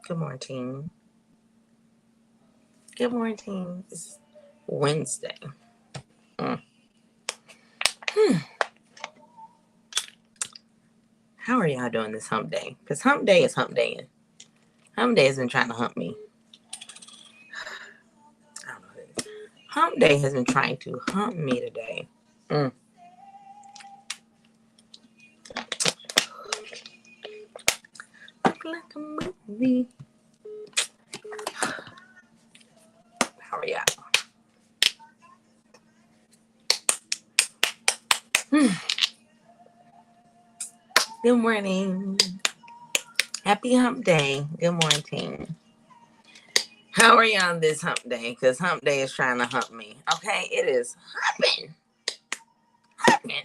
Good morning. Good morning. It's Wednesday. Mm. How are y'all doing this hump day? Because hump day is hump day. Hump day has been trying to hump me. I don't know what it is. Hump day has been trying to hump me today. Mm. Look like a movie. How are y'all? Good morning. Happy hump day. Good morning. How are y'all on this hump day? Because hump day is trying to hump me. Okay, it is humping. Humping.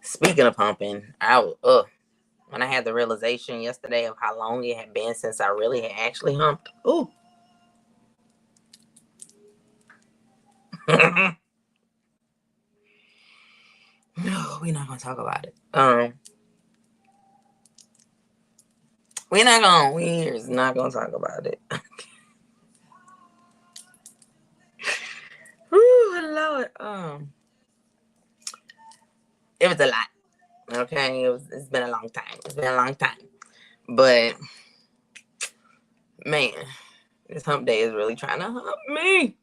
Speaking of humping, when I had the realization yesterday of how long it had been since I really had actually humped. Ooh. No, we're not gonna talk about it. We're just not gonna talk about it. Ooh, Lord. It was a lot. Okay, it's been a long time. It's been a long time. But man, this hump day is really trying to hump me.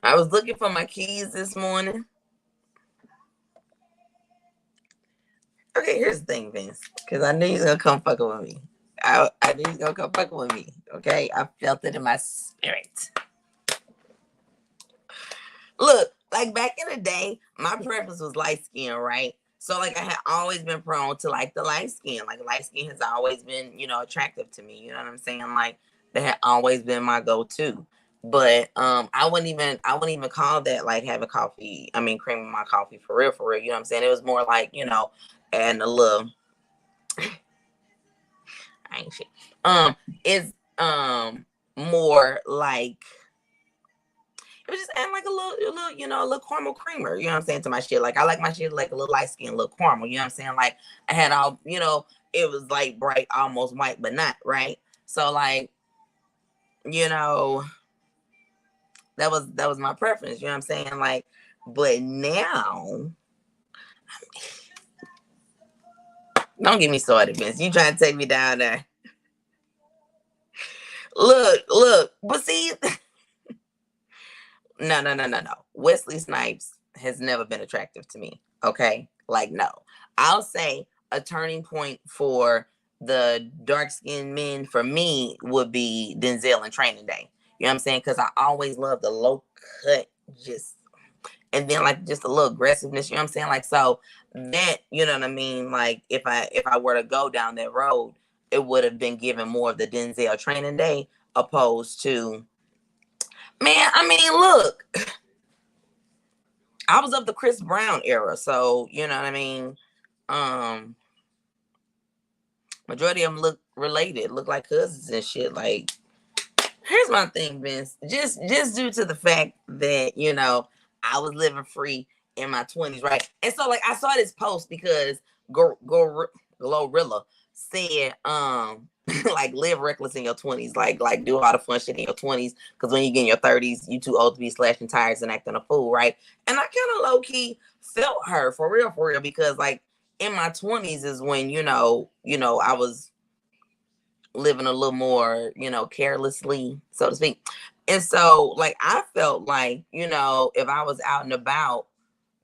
I was looking for my keys this morning. Okay, here's the thing, Vince. Because I knew he was gonna come fucking with me. I knew he was gonna come fucking with me. Okay, I felt it in my spirit. Look, like back in the day, my preference was light skin, right? So like I had always been prone to like the light skin. Like light skin has always been, attractive to me. You know what I'm saying? Like that had always been my go-to. But I wouldn't even call that like having coffee. I mean cream in my coffee for real, for real. You know what I'm saying? It was more like, adding a little I ain't shit. It's more like it was just adding like a little caramel creamer. You know what I'm saying to my shit. Like I like my shit like a little light skin, a little caramel. You know what I'm saying? Like I had all, it was like bright, almost white, but not right. So like, you know, that was my preference. You know what I'm saying? Like, but now, don't get me started, Vince. You trying to take me down there? Look, but see, no. Wesley Snipes has never been attractive to me. Okay. Like, no. I'll say a turning point for the dark skinned men for me would be Denzel in Training Day. You know what I'm saying? Because I always loved the low cut, just and then like just a little aggressiveness. You know what I'm saying? Like so that you know what I mean. Like if I were to go down that road, it would have been given more of the Denzel Training Day opposed to man. I mean, look, I was of the Chris Brown era, so you know what I mean. Um, Majority of them look related, look like cousins and shit. Like, here's my thing, Vince. Just due to the fact that I was living free in my 20s, right? And so, like, I saw this post because Glorilla said, like, live reckless in your 20s, like do all the fun shit in your 20s, because when you get in your 30s, you too old to be slashing tires and acting a fool, right? And I kind of low key felt her for real, because like in my 20s is when I was living a little more, carelessly, so to speak. And so, like, I felt like, if I was out and about,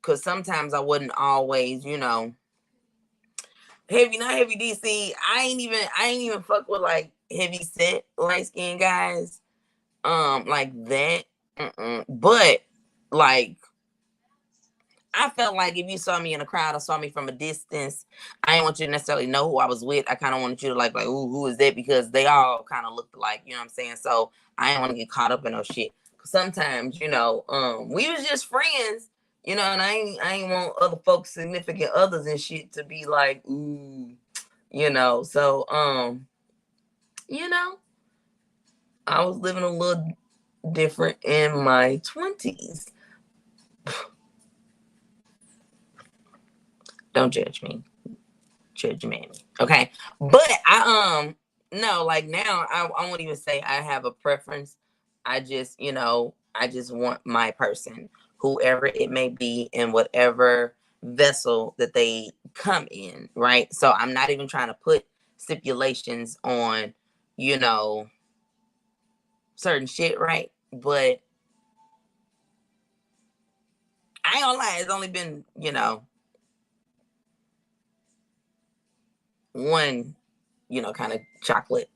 because sometimes I wouldn't always, heavy, not heavy DC. I ain't even fuck with like heavy set light skinned guys, like that. But like I felt like if you saw me in a crowd or saw me from a distance, I didn't want you to necessarily know who I was with. I kind of wanted you to like, ooh, who is that? Because they all kind of looked alike, you know what I'm saying? So I didn't want to get caught up in no shit. Sometimes, we was just friends, and I ain't want other folks' significant others and shit to be like, ooh, So, you know, I was living a little different in my 20s. Don't judge me. Judge me. Okay. But no, like now I won't even say I have a preference. I just, I just want my person, whoever it may be, in whatever vessel that they come in, right? So I'm not even trying to put stipulations on, you know, certain shit, right? But I ain't gonna lie, it's only been, one, kind of chocolate,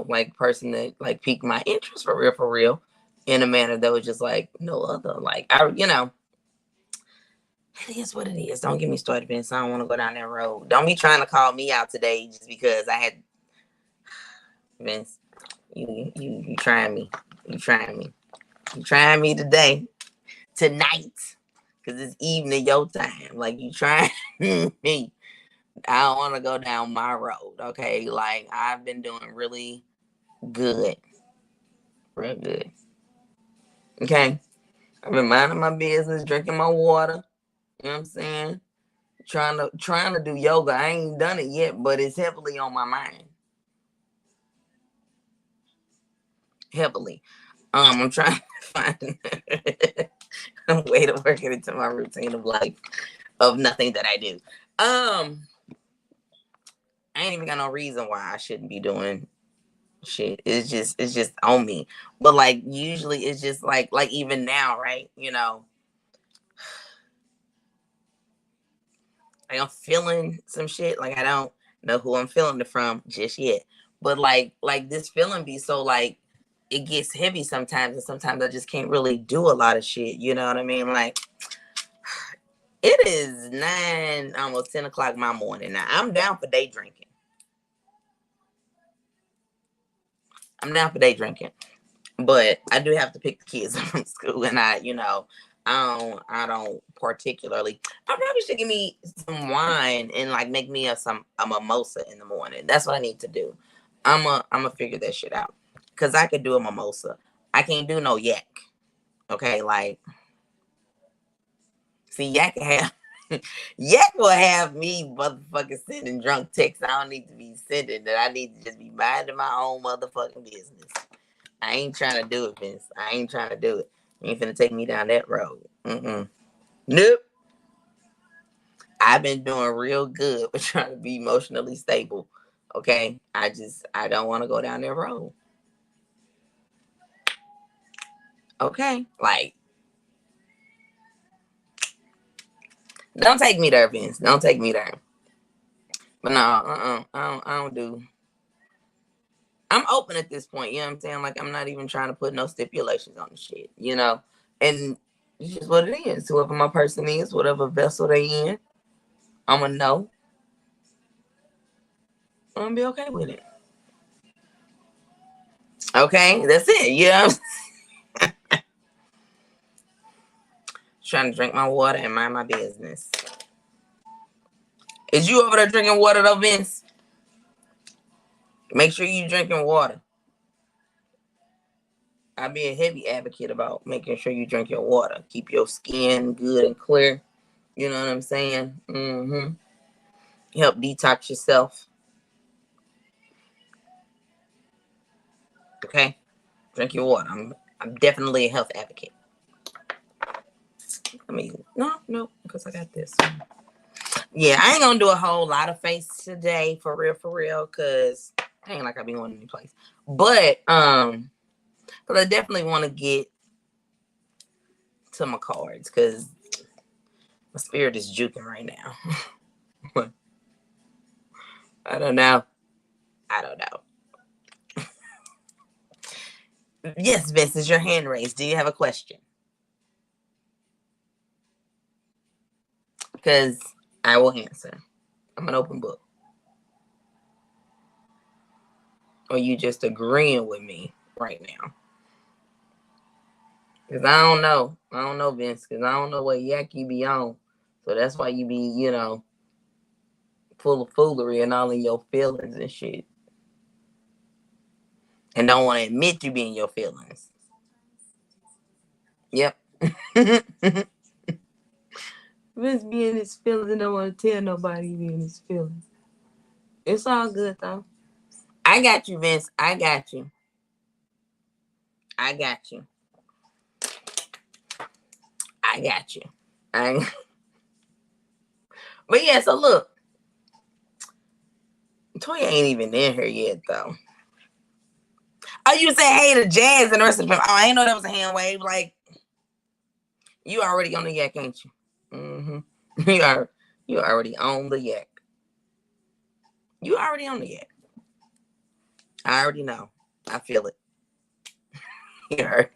like person that like piqued my interest for real, in a manner that was just like no other. Like it is what it is. Don't get me started, Vince. I don't want to go down that road. Don't be trying to call me out today just because I had Vince. You trying me. You trying me. You trying me today. Tonight. Cause it's evening your time. Like you trying me. I don't want to go down my road. Okay. Like I've been doing really good. Real good. Okay. I've been minding my business, drinking my water. You know what I'm saying? Trying to do yoga. I ain't done it yet, but it's heavily on my mind. Heavily. I'm trying to find a way to work it into my routine of life of nothing that I do. I ain't even got no reason why I shouldn't be doing shit. It's just on me. But like usually it's just like even now, right? Like I'm feeling some shit. Like I don't know who I'm feeling it from just yet. But like this feeling be so like it gets heavy sometimes, and sometimes I just can't really do a lot of shit. You know what I mean? Like it is 9, almost 10 o'clock my morning. Now I'm down for day drinking. I'm down for day drinking. But I do have to pick the kids up from school, and I don't particularly. I probably should give me some wine and like make me a mimosa in the morning. That's what I need to do. I'm a figure that shit out, because I could do a mimosa. I can't do no yak. Okay, like see, yak can have yak will have me motherfucking sending drunk texts I don't need to be sending. That I need to just be minding my own motherfucking business. I ain't trying to do it, Vince. I ain't trying to do it. You ain't finna take me down that road. Nope. I've been doing real good with trying to be emotionally stable. Okay. I don't want to go down that road. Okay. Like, don't take me there, Vince. Don't take me there. But no, I don't do. I'm open at this point. You know what I'm saying? Like, I'm not even trying to put no stipulations on the shit, And it's just what it is. Whoever my person is, whatever vessel they in, I'm going to know. I'm going to be okay with it. Okay, that's it. Yeah. Trying to drink my water and mind my business. Is you over there drinking water though, Vince? Make sure you drinking water. I be a heavy advocate about making sure you drink your water. Keep your skin good and clear. You know what I'm saying? Help detox yourself. Okay? Drink your water. I'm definitely a health advocate. I mean, no, because I got this. Yeah, I ain't gonna do a whole lot of face today, for real, because I ain't like I be going any place. But I definitely want to get to my cards, because my spirit is juking right now. I don't know. Yes, Vince, is your hand raised? Do you have a question? Because I will answer. I'm an open book. Or you just agreeing with me right now? Because I don't know. I don't know, Vince, because I don't know what yak you be on. So that's why you be, full of foolery and all in your feelings and shit. And don't want to admit you be in your feelings. Yep. Vince be in his feelings and don't want to tell nobody he be in his feelings. It's all good though. I got you, Vince. I got you. I got you. I got you. But yeah, so look. Toya ain't even in here yet though. Oh, you say hey to Jazz and the rest of them. Oh, I ain't know that was a hand wave. Like, you already on the yak, ain't you? Mm-hmm. You already on the yak. You already on the yak. I already know. I feel it. You heard.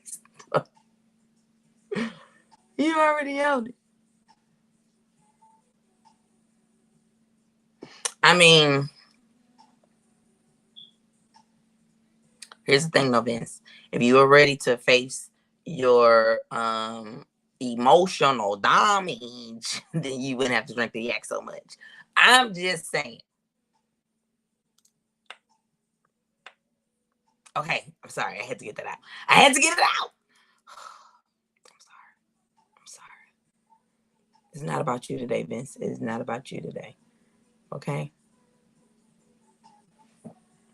You already on it. I mean, here's the thing, though, Vince. If you are ready to face your emotional damage, then you wouldn't have to drink the yak so much. I'm just saying. Okay, I'm sorry. I had to get that out. I had to get it out. I'm sorry. It's not about you today, Vince. It's not about you today. Okay?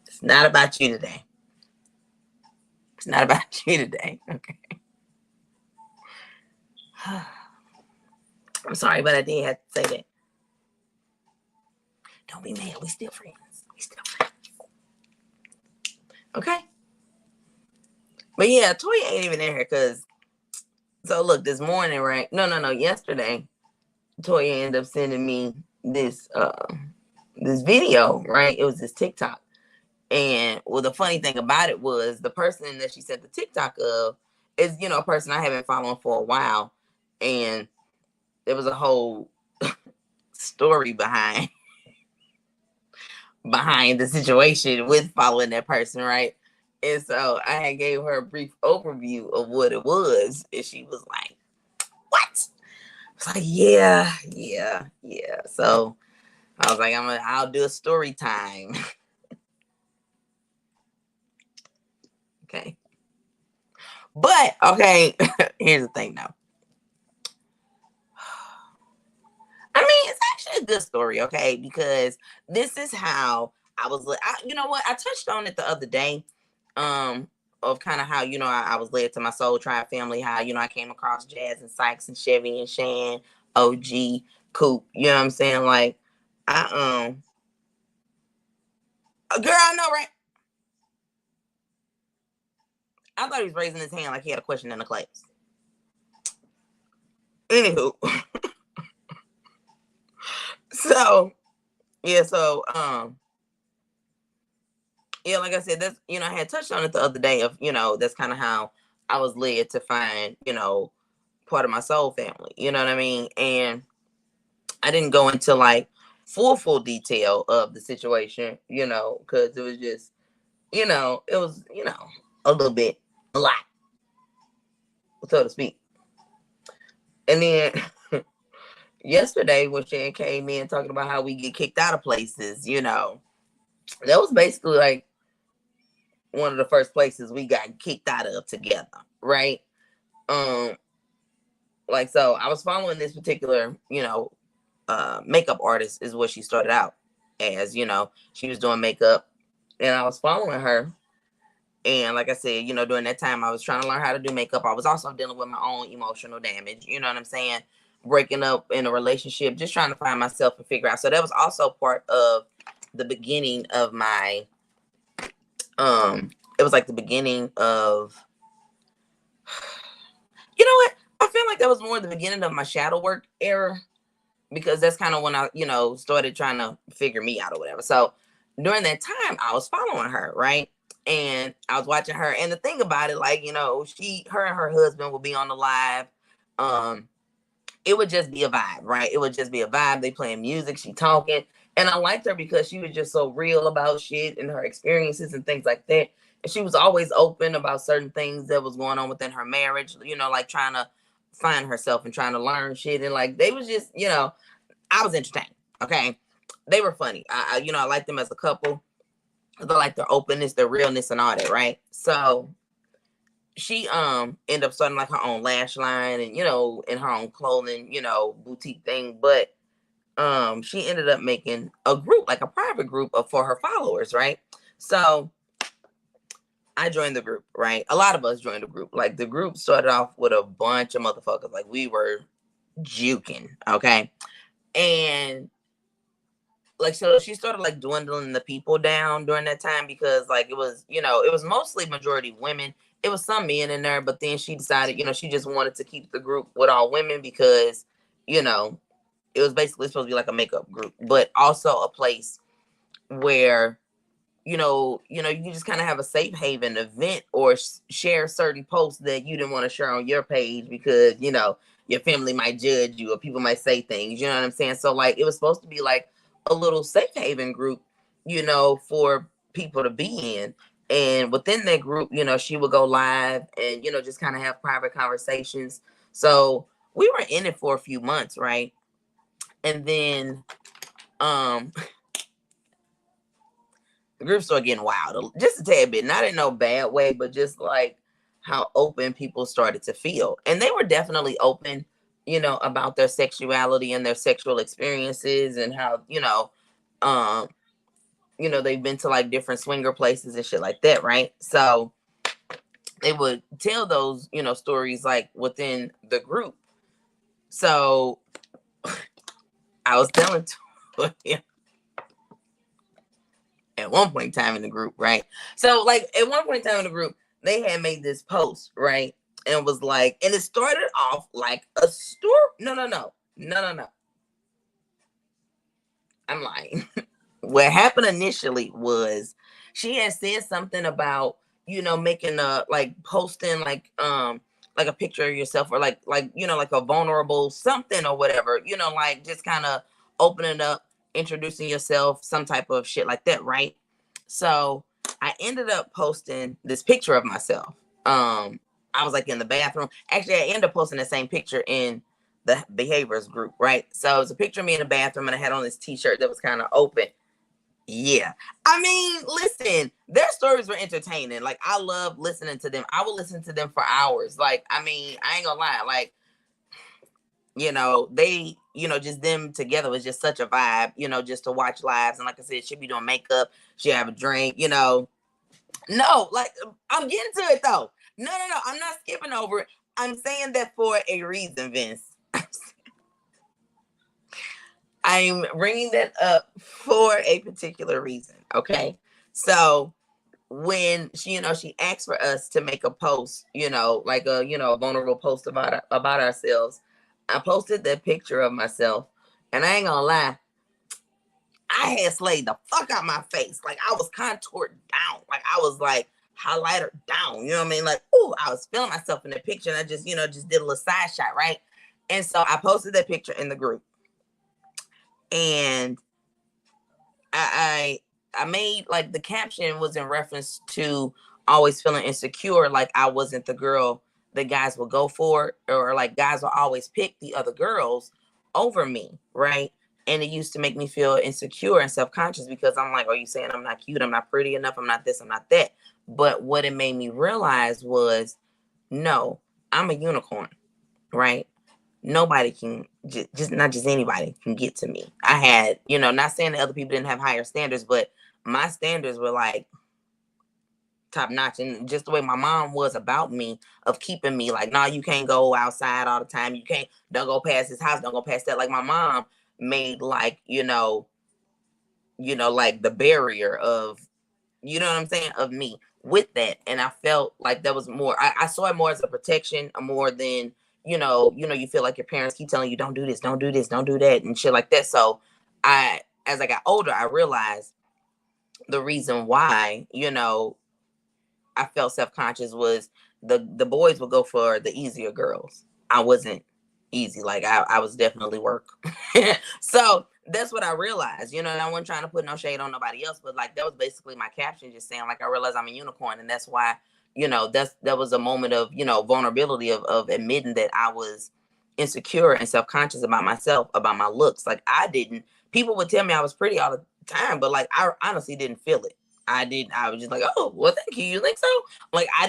It's not about you today. It's not about you today. Okay. I'm sorry, but I did have to say that. Don't be mad. We still friends. We still friends. Okay? But yeah, Toya ain't even in here because, so look, this morning, right? No, yesterday, Toya ended up sending me this this video, right? It was this TikTok. And well, the funny thing about it was the person that she sent the TikTok of is, a person I haven't followed for a while. And there was a whole story behind the situation with following that person, right? And so I had gave her a brief overview of what it was, and she was like, "What?" I was like, "Yeah." So I was like, I'll do a story time." Okay. But okay, here's the thing though. I mean, it's actually a good story, okay? Because this is how I was. You know what? I touched on it the other day, of kind of how I was led to my Soul Tribe family. How I came across Jazz and Sykes and Chevy and Shan, OG, Coop. You know what I'm saying? Like, girl, I know, right? I thought he was raising his hand like he had a question in the class. Anywho, so yeah, yeah, like I said, that's I had touched on it the other day of that's kind of how I was led to find part of my soul family. You know what I mean? And I didn't go into like full detail of the situation, because it was just it was a little bit a lot, so to speak. And then yesterday when Shan came in talking about how we get kicked out of places, that was basically like one of the first places we got kicked out of together, right? Um, like so I was following this particular, makeup artist is what she started out as, she was doing makeup and I was following her. And like I said, during that time I was trying to learn how to do makeup. I was also dealing with my own emotional damage, you know what I'm saying? Breaking up in a relationship, just trying to find myself and figure out. So that was also part of the beginning of my it was like the beginning of what? I feel like that was more the beginning of my shadow work era because that's kind of when I, started trying to figure me out or whatever. So during that time, I was following her, right? And I was watching her. And the thing about it, like, her and her husband would be on the live. It would just be a vibe, right? It would just be a vibe. They playing music, she talking. And I liked her because she was just so real about shit and her experiences and things like that. And she was always open about certain things that was going on within her marriage, like trying to find herself and trying to learn shit. And like they was just, I was entertained. Okay. They were funny. I like them as a couple. I like their openness, their realness, and all that, right? So she ended up starting like her own lash line and in her own clothing, boutique thing. But she ended up making a group, like a private group for her followers, right? So I joined the group, right? A lot of us joined the group. Like the group started off with a bunch of motherfuckers. Like we were juking, okay? And like, so she started like dwindling the people down during that time, because like it was mostly majority women. It was some men in there, but then she decided, she just wanted to keep the group with all women because, you know, it was basically supposed to be like a makeup group, but also a place where you just kind of have a safe haven event, or share certain posts that you didn't want to share on your page because your family might judge you or people might say things. You know what I'm saying? So like it was supposed to be like a little safe haven group, for people to be in. And within that group, she would go live and just kind of have private conversations. So we were in it for a few months, right? And then um the group started getting wild just a tad bit, not in no bad way, but just like how open people started to feel. And they were definitely open, about their sexuality and their sexual experiences, and how, um, they've been to like different swinger places and shit like that, right? So they would tell those, stories like within the group. So I was telling to him at one point in time in the group, right? So like at one point in time in the group, they had made this post, right? And was like, and it started off like a story. No. I'm lying. What happened initially was she had said something about, making a like posting like a picture of yourself, or like like a vulnerable something or whatever, like just kind of opening up, introducing yourself, some type of shit like that, right? So I ended up posting this picture of myself. I was like in the bathroom. Actually, I ended up posting the same picture in the behaviors group, right? So it was a picture of me in the bathroom, and I had on this t-shirt that was kind of open. Yeah. I mean, listen, their stories were entertaining. Like, I love listening to them. I would listen to them for hours. Like, I mean, I ain't gonna lie. Like, they, just them together was just such a vibe, just to watch lives. And like I said, she'd be doing makeup, she'd have a drink. No, like, I'm getting to it though. No. I'm not skipping over it. I'm saying that for a reason, Vince. I'm bringing that up for a particular reason. Okay. So when she asked for us to make a post, like a vulnerable post about ourselves, I posted that picture of myself, and I ain't gonna lie, I had slayed the fuck out my face. Like I was contoured down, like I was like highlighter down. You know what I mean? Like, oh, I was feeling myself in the picture, and I just just did a little side shot, right? And so I posted that picture in the group, and I made like the caption was in reference to always feeling insecure, like I wasn't the girl that guys would go for, or like guys will always pick the other girls over me, right? And it used to make me feel insecure and self-conscious, because I'm like, are you saying I'm not cute, I'm not pretty enough, I'm not this, I'm not that? But what it made me realize was, no, I'm a unicorn, right? Nobody can just not just anybody can get to me. I had, not saying that other people didn't have higher standards, but my standards were like top notch. And just the way my mom was about me, of keeping me like, nah, you can't go outside all the time. You can't, don't go past this house, don't go past that. Like my mom made like, like the barrier of, you know what I'm saying, of me with that. And I felt like that was more, I saw it more as a protection, more than, you feel like your parents keep telling you, don't do this, don't do this, don't do that, and shit like that. So as I got older, I realized the reason why, I felt self-conscious was the boys would go for the easier girls. I wasn't easy. Like I was definitely work. So that's what I realized, and I wasn't trying to put no shade on nobody else, but like that was basically my caption, just saying like I realized I'm a unicorn, and that's why, that was a moment of, vulnerability, of admitting that I was insecure and self-conscious about myself, about my looks. Like I didn't, people would tell me I was pretty all the time, but like I honestly didn't feel it. I was just like, oh, well, thank you. You think so? Like, I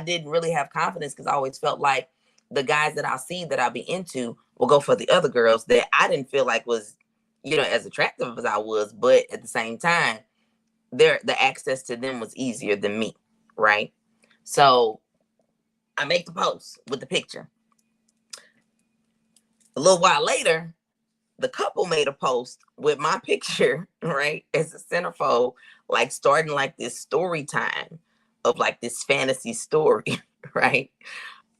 didn't really have confidence because I always felt like the guys that I see that I'll be into will go for the other girls that I didn't feel like was, as attractive as I was, but at the same time, the access to them was easier than me, right? So I make the post with the picture. A little while later, the couple made a post with my picture, right, as a centerfold, like starting like this story time of like this fantasy story, right,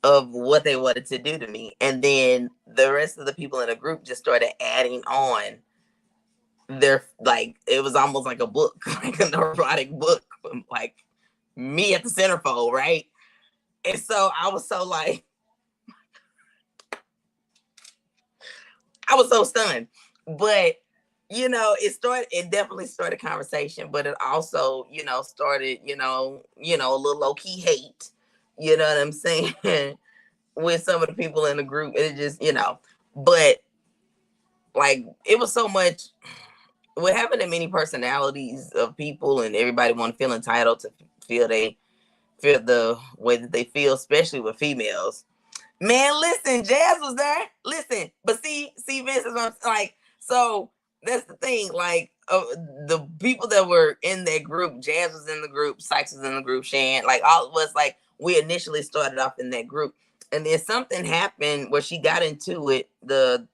of what they wanted to do to me. And then the rest of the people in the group just started adding on their, like, it was almost like a book, like an erotic book, like me at the centerfold, right? And so I was so like, I was so stunned. But it definitely started conversation, but it also, started, a little low key hate, you know what I'm saying, with some of the people in the group. It just, but like it was so much with having the many personalities of people and everybody want to feel entitled to feel the way that they feel, especially with females. Man, listen, Jazz was there. Listen, but see, Vince is like, so that's the thing. Like, the people that were in that group, Jazz was in the group, Sykes was in the group, Shan, like all of us, like we initially started off in that group, and then something happened where she got into it. The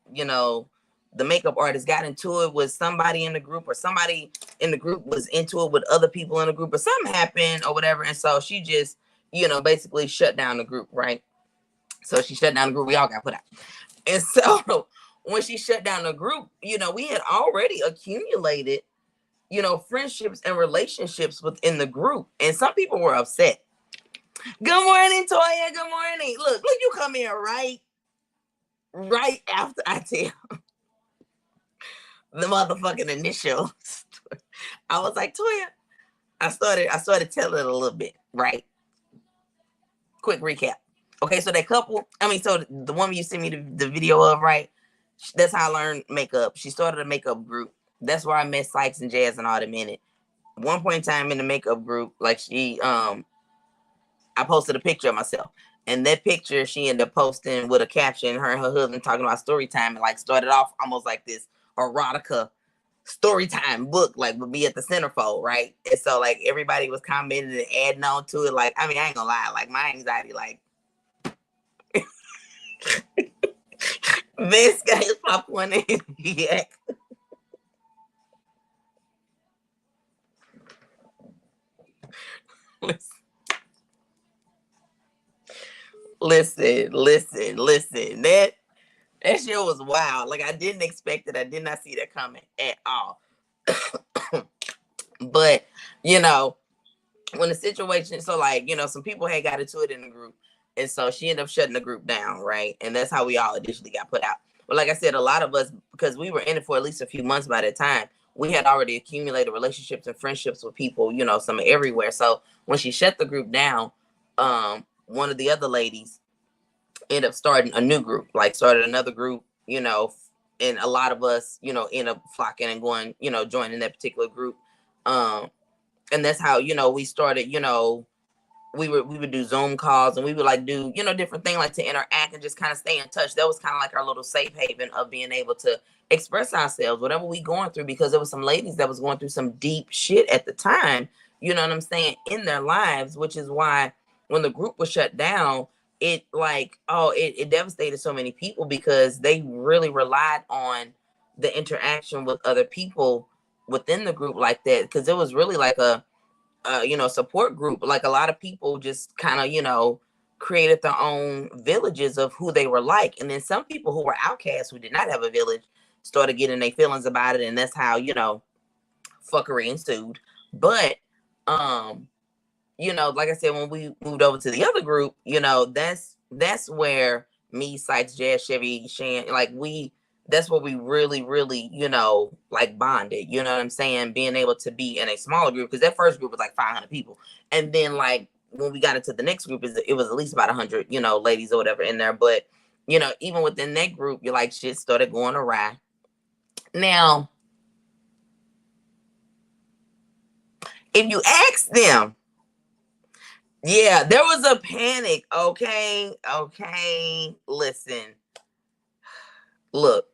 makeup artist got into it with somebody in the group, or somebody in the group was into it with other people in the group, or something happened or whatever, and so she just, basically shut down the group, right? So she shut down the group. We all got put out. And so when she shut down the group, we had already accumulated, friendships and relationships within the group. And some people were upset. Good morning, Toya. Good morning. Look, you come here right after I tell the motherfucking initials. I was like, Toya, I started telling it a little bit, right? Quick recap. Okay, so that couple, so the woman you sent me the video of, right? That's how I learned makeup. She started a makeup group. That's where I met Sykes and Jazz and all them in it. One point in time in the makeup group, like I posted a picture of myself. And that picture she ended up posting with a caption, her and her husband talking about story time, and like started off almost like this erotica story time book, like would be at the centerfold, right? And so like everybody was commenting and adding on to it. Like, I ain't gonna lie, like my anxiety, like this guy is popcorn in his Listen. That shit was wild. Like, I didn't expect it. I did not see that coming at all. But, when the situation, so like, some people had got into it in the group. And so she ended up shutting the group down, right? And that's how we all initially got put out. But like I said, a lot of us, because we were in it for at least a few months by that time, we had already accumulated relationships and friendships with people, some everywhere. So when she shut the group down, one of the other ladies ended up starting a new group, like started another group, and a lot of us, end up flocking and going, joining that particular group. And that's how, we started, we would do Zoom calls, and we would like do, different things like to interact and just kind of stay in touch. That was kind of like our little safe haven of being able to express ourselves, whatever we going through, because there was some ladies that was going through some deep shit at the time, you know what I'm saying, in their lives, which is why when the group was shut down, it like, it devastated so many people because they really relied on the interaction with other people within the group like that, because it was really like a support group. Like a lot of people just kind of, created their own villages of who they were like. And then some people who were outcasts, who did not have a village, started getting their feelings about it. And that's how, fuckery ensued. But, like I said, when we moved over to the other group, that's where me, Sykes, Jazz, Chevy, Shan, like that's where we really, really, like bonded, you know what I'm saying? Being able to be in a smaller group, because that first group was like 500 people. And then like when we got into the next group, it was at least about 100, ladies or whatever in there. But, even within that group, you're like, shit started going awry. Now, If you ask them, yeah, there was a panic. Okay, okay. Listen, look,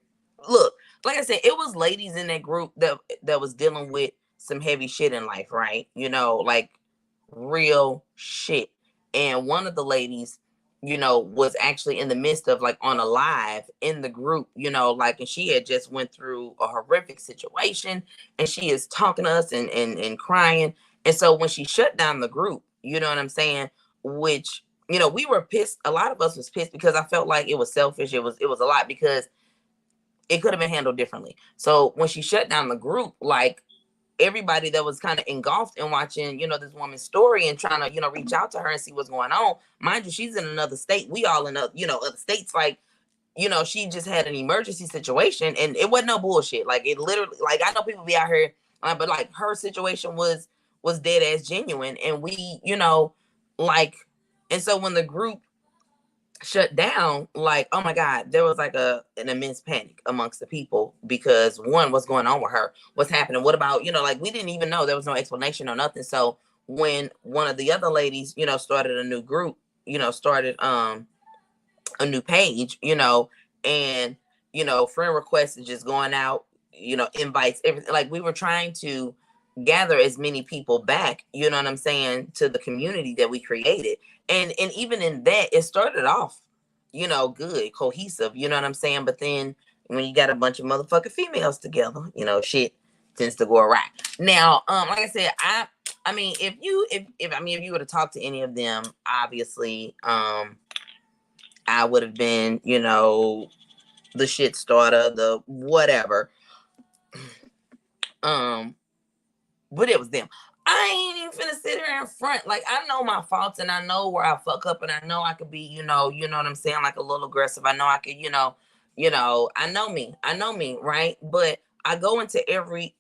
look. Like I said, it was ladies in that group that was dealing with some heavy shit in life, right? You know, like real shit. And one of the ladies, you know, was actually in the midst of like on a live in the group, you know, like, and she had just went through a horrific situation, and she is talking to us and crying. And so when she shut down the group, you know what I'm saying? Which, you know, we were pissed. A lot of us was pissed because I felt like it was selfish. It was a lot because it could have been handled differently. So when she shut down the group, like everybody that was kind of engulfed in watching, you know, this woman's story and trying to, you know, reach out to her and see what's going on. Mind you, she's in another state. We all in other, you know, other states. Like, you know, she just had an emergency situation, and it wasn't no bullshit. Like it literally, like I know people be out here, but like her situation was dead ass genuine, and we, you know, like, and so when the group shut down, like, oh my God, there was like an immense panic amongst the people because one, what's going on with her? What's happening? What about, you know, like we didn't even know, there was no explanation or nothing. So when one of the other ladies, you know, started a new group, you know, started a new page, you know, and you know, friend requests is just going out, you know, invites, everything. Like we were trying to gather as many people back, you know what I'm saying, to the community that we created. And even in that, it started off, you know, good, cohesive, you know what I'm saying? But then when you got a bunch of motherfucking females together, you know, shit tends to go awry. Now, like I said, I mean, if you were to talk to any of them, obviously, I would have been, you know, the shit starter, the whatever. Um, but it was them. I ain't even finna sit here in front. Like I know my faults, and I know where I fuck up, and I know I could be, you know what I'm saying, like a little aggressive. I know I could, I know me. I know me, right? But I go into every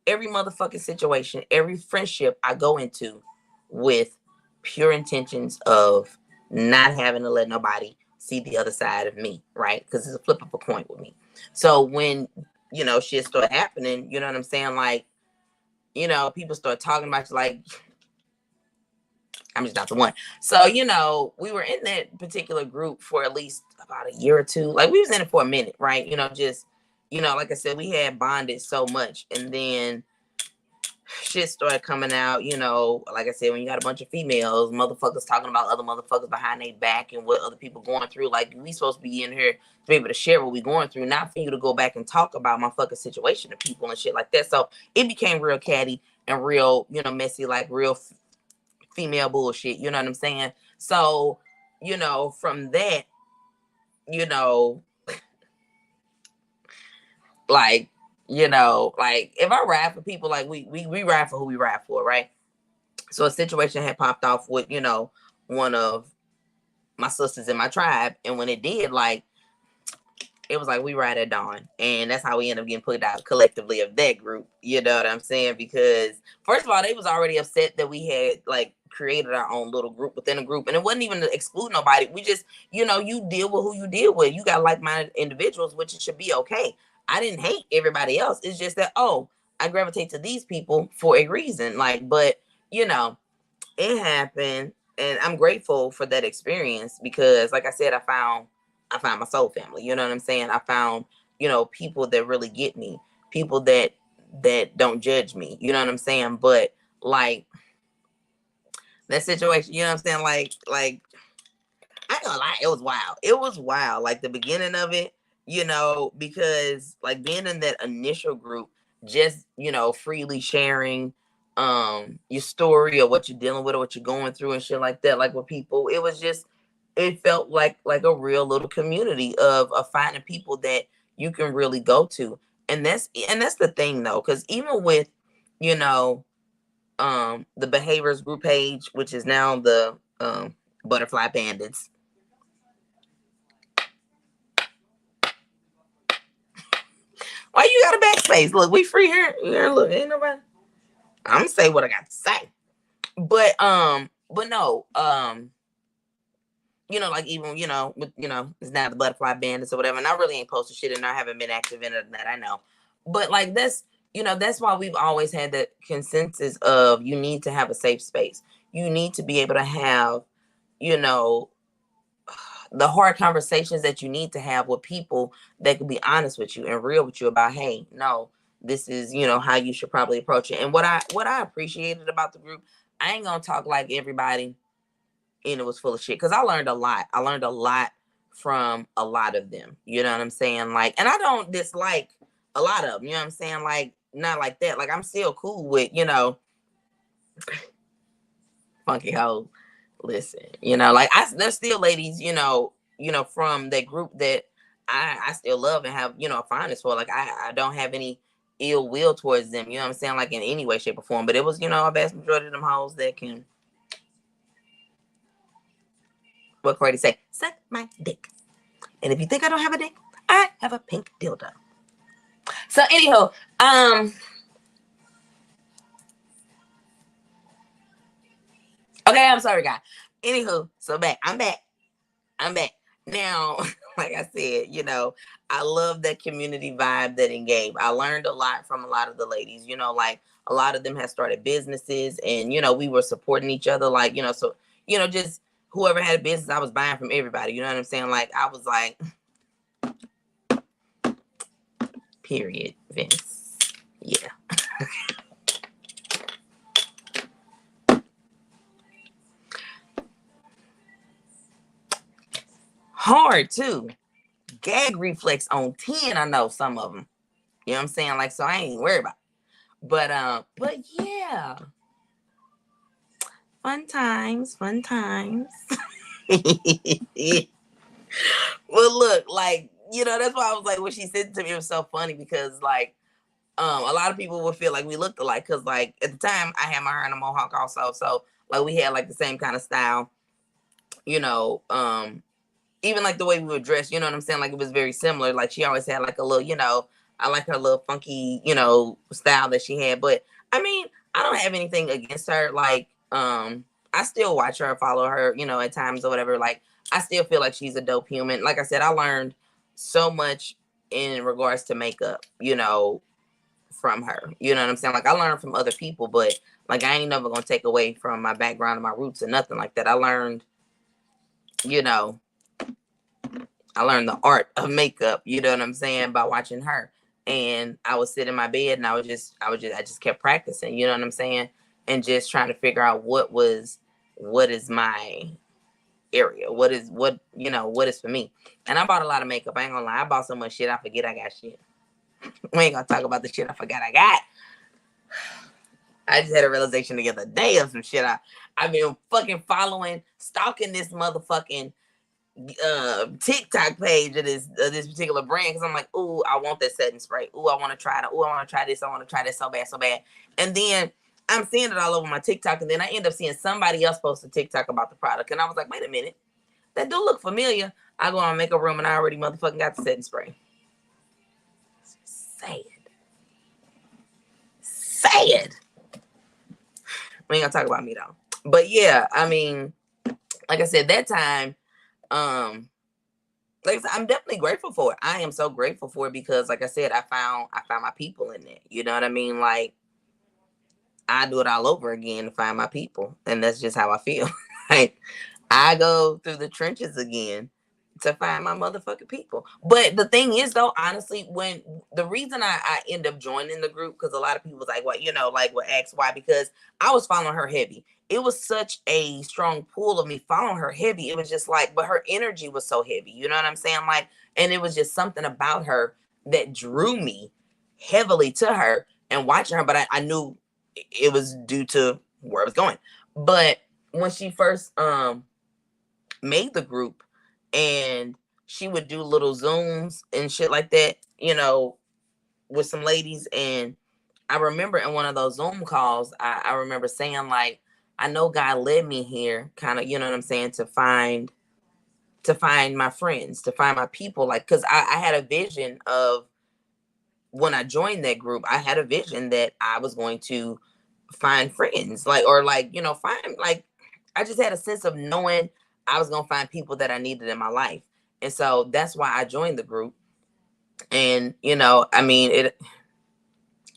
motherfucking situation, every friendship I go into with pure intentions of not having to let nobody see the other side of me, right? Because it's a flip of a coin with me. So when, you know, shit started happening, you know what I'm saying? Like, you know, people start talking about you like, I'm just not the one. So, you know, we were in that particular group for at least about a year or two. Like we was in it for a minute, right? You know, just, you know, like I said, we had bonded so much. And then shit started coming out, you know, like I said, when you got a bunch of females, motherfuckers talking about other motherfuckers behind their back and what other people going through. Like we supposed to be in here to be able to share what we going through, not for you to go back and talk about my fucking situation to people and shit like that. So it became real catty and real, you know, messy, like real female bullshit. You know what I'm saying? So, you know, from that, you know, like, you know, like if I ride for people, like we ride for who we ride for, right? So a situation had popped off with, you know, one of my sisters in my tribe. And when it did, like, it was like we ride at dawn. And that's how we ended up getting put out collectively of that group. You know what I'm saying? Because first of all, they was already upset that we had like created our own little group within a group. And it wasn't even to exclude nobody. We just, you know, you deal with who you deal with. You got like-minded individuals, which it should be okay. I didn't hate everybody else. It's just that, oh, I gravitate to these people for a reason. Like, but you know, it happened, and I'm grateful for that experience because like I said, I found my soul family. You know what I'm saying? I found, you know, people that really get me, people that don't judge me. You know what I'm saying? But like that situation, you know what I'm saying? Like I ain't gonna lie, it was wild. It was wild. Like the beginning of it, you know, because like being in that initial group, just, you know, freely sharing your story or what you're dealing with or what you're going through and shit like that, like with people, it was just, it felt like a real little community of finding people that you can really go to. And that's the thing though, because even with, you know, the behaviors group page, which is now the butterfly bandits. Why you got a backspace? Look, we free here. Here, look, ain't nobody. I'm gonna say what I got to say. But no, you know, like even, you know, with, you know, it's now the butterfly bandits or whatever. And I really ain't posted shit and I haven't been active in it that I know. But like that's why we've always had the consensus of you need to have a safe space. You need to be able to have, you know, the hard conversations that you need to have with people that can be honest with you and real with you about, hey, no, this is, how you should probably approach it. And what I appreciated about the group, I ain't gonna talk like everybody and it was full of shit, because I learned a lot. I learned a lot from a lot of them. You know what I'm saying? Like, and I don't dislike a lot of them. You know what I'm saying? Like, not like that. Like, I'm still cool with, funky hoe. Listen, like there's still ladies, from that group that I still love and have, a fondness for. Like, I don't have any ill will towards them. You know what I'm saying? Like, in any way, shape, or form. But it was, a vast majority of them hoes that can, what Cordy say, suck my dick. And if you think I don't have a dick, I have a pink dildo. So anyhow, okay, I'm sorry, guys. Anywho, so I'm back. Now, like I said, I love that community vibe that it gave. I learned a lot from a lot of the ladies, like a lot of them had started businesses and, we were supporting each other. Like, so, just whoever had a business, I was buying from everybody. You know what I'm saying? Like, I was like, period, Vince. Yeah. Hard too. Gag reflex on 10. I know some of them. You know what I'm saying? Like, so I ain't worried about it. But yeah. Fun times. Well, look, like, that's why I was like, when she said it to me, it was so funny because, like, a lot of people would feel like we looked alike because, like, at the time I had my hair in a mohawk also, so like we had like the same kind of style, you know. Even like the way we would dress, you know what I'm saying? Like, it was very similar. Like, she always had like a little, I like her little funky, style that she had. But I mean, I don't have anything against her. Like, I still watch her, follow her, at times or whatever. Like, I still feel like she's a dope human. Like I said, I learned so much in regards to makeup, from her. You know what I'm saying? Like, I learned from other people, but like, I ain't never gonna take away from my background and my roots or nothing like that. I learned, you know, I learned the art of makeup, you know what I'm saying, by watching her. And I would sit in my bed and I just kept practicing, you know what I'm saying? And just trying to figure out what is my area. What is for me. And I bought a lot of makeup. I ain't gonna lie. I bought so much shit, I forget I got shit. We ain't gonna talk about the shit I forgot I got. I just had a realization the other day of some shit I've been fucking following, stalking this motherfucking TikTok page of this particular brand because I'm like, ooh, I want that setting spray. Ooh, I want to try it. Ooh, I want to try this. I want to try this so bad, so bad. And then I'm seeing it all over my TikTok, and then I end up seeing somebody else post a TikTok about the product, and I was like, wait a minute, that do look familiar. I go on makeup room, and I already motherfucking got the setting spray. Sad. We ain't gonna talk about me though. But yeah, I mean, like I said, that time, like I said, I'm definitely grateful for it. I am so grateful for it because, like I said, I found my people in it. You know what I mean? Like, I do it all over again to find my people, and that's just how I feel. Like, I go through the trenches again to find my motherfucking people. But the thing is, though, honestly, when the reason I end up joining the group, because a lot of people was like, what, like, what, ask why, because I was following her heavy. It was such a strong pull of me following her heavy. It was just like, but her energy was so heavy. You know what I'm saying? Like, and it was just something about her that drew me heavily to her and watching her. But I knew it was due to where I was going. But when she first made the group and she would do little Zooms and shit like that, with some ladies. And I remember in one of those Zoom calls, I remember saying, like, I know God led me here, kind of, you know what I'm saying, to find my friends, to find my people. Like, because I had a vision of when I joined that group, I had a vision that I was going to find friends, like, or like, find, like, I just had a sense of knowing I was gonna find people that I needed in my life. And so that's why I joined the group. And I mean,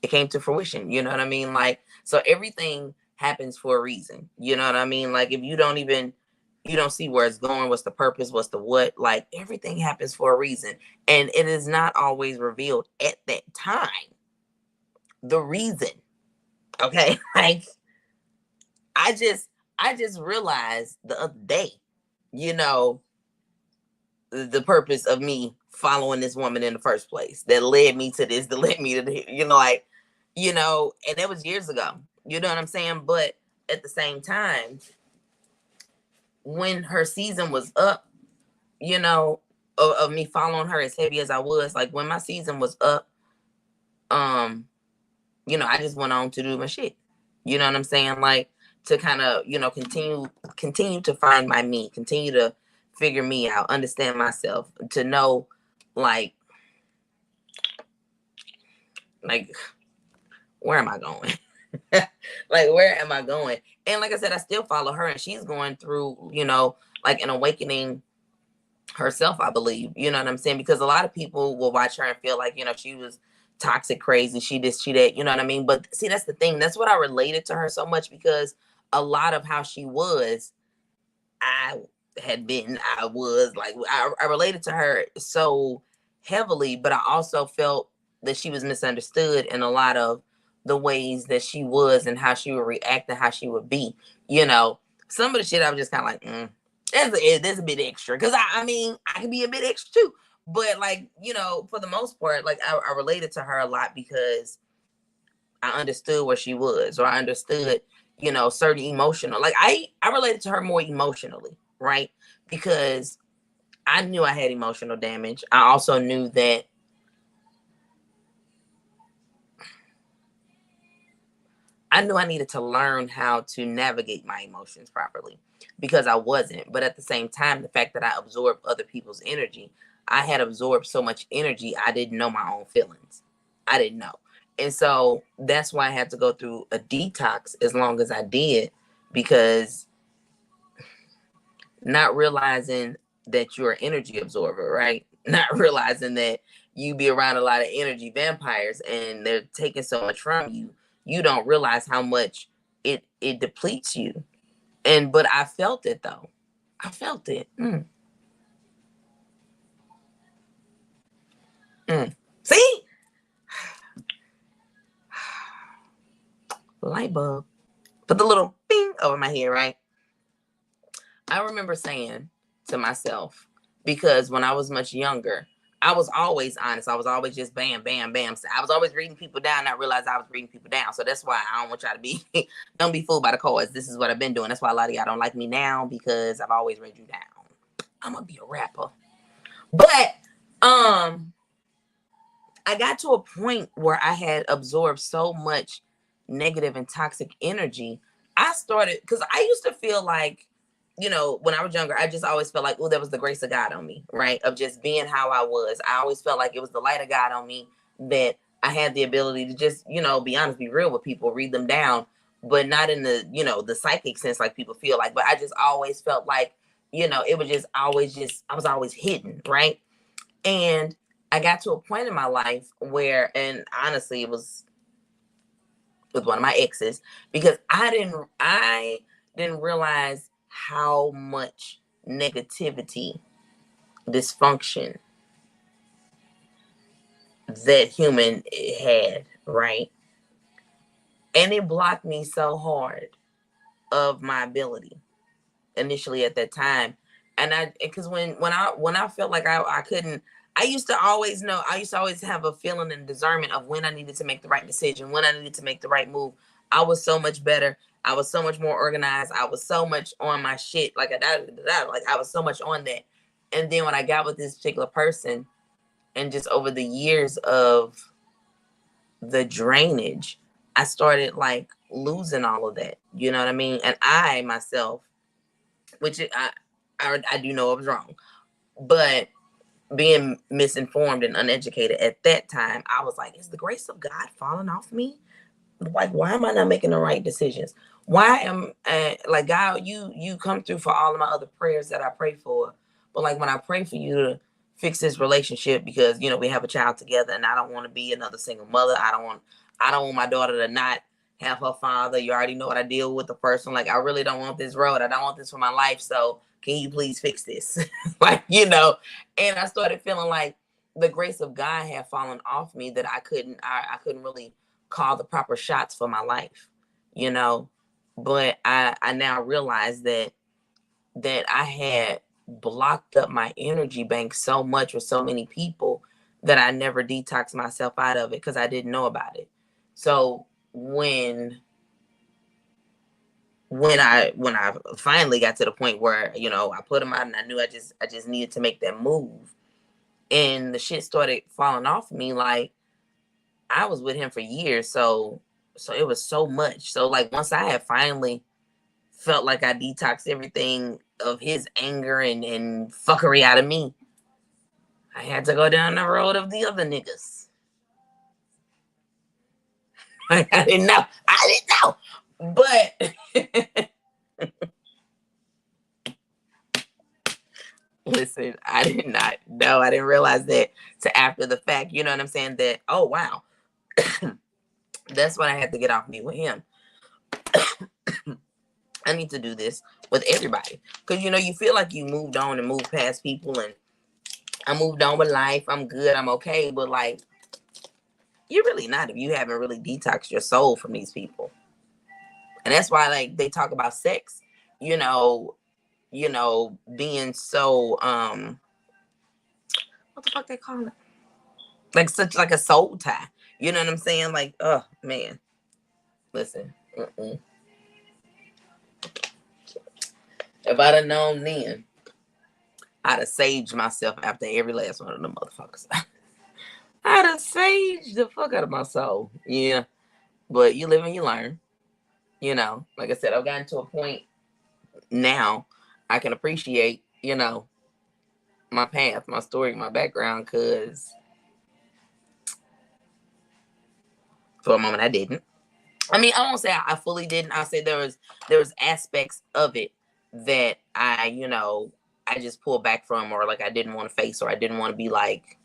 it came to fruition. You know what I mean? Like, so everything happens for a reason. You know what I mean? Like, if you don't see where it's going, what's the purpose, what's the what, like everything happens for a reason. And it is not always revealed at that time. The reason. Okay. Like, I just realized the other day, you know, the purpose of me following this woman in the first place that led me to this, that led me to the, like, and it was years ago. You know what I'm saying? But at the same time, when her season was up, of me following her as heavy as I was, like when my season was up, I just went on to do my shit. You know what I'm saying? Like, to kind of, continue to find my me, continue to figure me out, understand myself, to know, like, where am I going? Like, where am I going? And like I said, I still follow her, and she's going through, like an awakening herself, I believe. You know what I'm saying? Because a lot of people will watch her and feel like, she was toxic, crazy, she this, she that, you know what I mean? But see, that's the thing. That's what I related to her so much, because a lot of how she was, I was like, I related to her so heavily, but I also felt that she was misunderstood in a lot of the ways that she was and how she would react and how she would be. Some of the shit I was just kind of like, that's a bit extra. Cause I mean, I can be a bit extra too. But like, for the most part, like I related to her a lot because I understood where she was, or I understood, certain emotional, like I related to her more emotionally, right? Because I knew I had emotional damage. I also knew that I knew I needed to learn how to navigate my emotions properly, because I wasn't. But at the same time, the fact that I absorbed other people's energy, I had absorbed so much energy, I didn't know my own feelings. I didn't know. And so that's why I had to go through a detox as long as I did, because not realizing that you're an energy absorber, right? Not realizing that you be around a lot of energy vampires and they're taking so much from you. You don't realize how much it depletes you. But I felt it though. I felt it. See? Light bulb. Put the little bing over my head, right? I remember saying to myself, because when I was much younger, I was always honest. I was always just bam, bam, bam. I was always reading people down. I realized I was reading people down. So that's why I don't want y'all to be, don't be fooled by the cards. This is what I've been doing. That's why a lot of y'all don't like me now, because I've always read you down. I'm going to be a rapper. But, I got to a point where I had absorbed so much negative and toxic energy. I started, because I used to feel like, when I was younger, I just always felt like, oh, that was the grace of God on me, right? Of just being how I was. I always felt like it was the light of God on me, that I had the ability to just, be honest, be real with people, read them down, but not in the, the psychic sense like people feel like. But I just always felt like, it was just always I was always hidden, right? And I got to a point in my life where, and honestly, it was with one of my exes, because I didn't realize how much negativity, dysfunction that human had, right? And it blocked me so hard of my ability initially at that time. And because when I felt like I couldn't, I used to always know, I used to always have a feeling and discernment of when I needed to make the right decision, when I needed to make the right move. I was so much better. I was so much more organized. I was so much on my shit. Like I was so much on that. And then when I got with this particular person, and just over the years of the drainage, I started like losing all of that. You know what I mean? And I myself, which I do know I was wrong, but being misinformed and uneducated at that time, I was like, is the grace of God falling off me? Like, why am I not making the right decisions? Why am like, God, you come through for all of my other prayers that I pray for, but like when I pray for you to fix this relationship, because we have a child together, and I don't want to be another single mother. I don't want my daughter to not have her father. You already know what I deal with the person. Like, I really don't want this road. I don't want this for my life. So can you please fix this? Like, and I started feeling like the grace of God had fallen off me, that I couldn't really call the proper shots for my life, you know. But I now realize that I had blocked up my energy bank so much with so many people that I never detoxed myself out of it because I didn't know about it. So when I finally got to the point where I put them out and I knew I just needed to make that move, and the shit started falling off me. Like, I was with him for years, so it was so much. So like once I had finally felt like I detoxed everything of his anger and fuckery out of me, I had to go down the road of the other niggas. I didn't know, but listen, I did not know. I didn't realize that to after the fact. You know what I'm saying? That, oh wow, that's what I had to get off me with him. I need to do this with everybody because you feel like you moved on and moved past people, and I moved on with life. I'm good. I'm okay. But like, you're really not if you haven't really detoxed your soul from these people. And that's why like they talk about sex, you know, being so what the fuck they call it? Like such like a soul tie. You know what I'm saying? Like, oh man, listen. If I'd have known then, I'd have saged myself after every last one of them motherfuckers. I'd have saged the fuck out of my soul. Yeah. But you live and you learn. Like I said, I've gotten to a point now I can appreciate, my path, my story, my background, because for a moment I didn't. I mean, I won't say I fully didn't. I'll say there was aspects of it that I just pulled back from, or like I didn't want to face, or I didn't want to be like,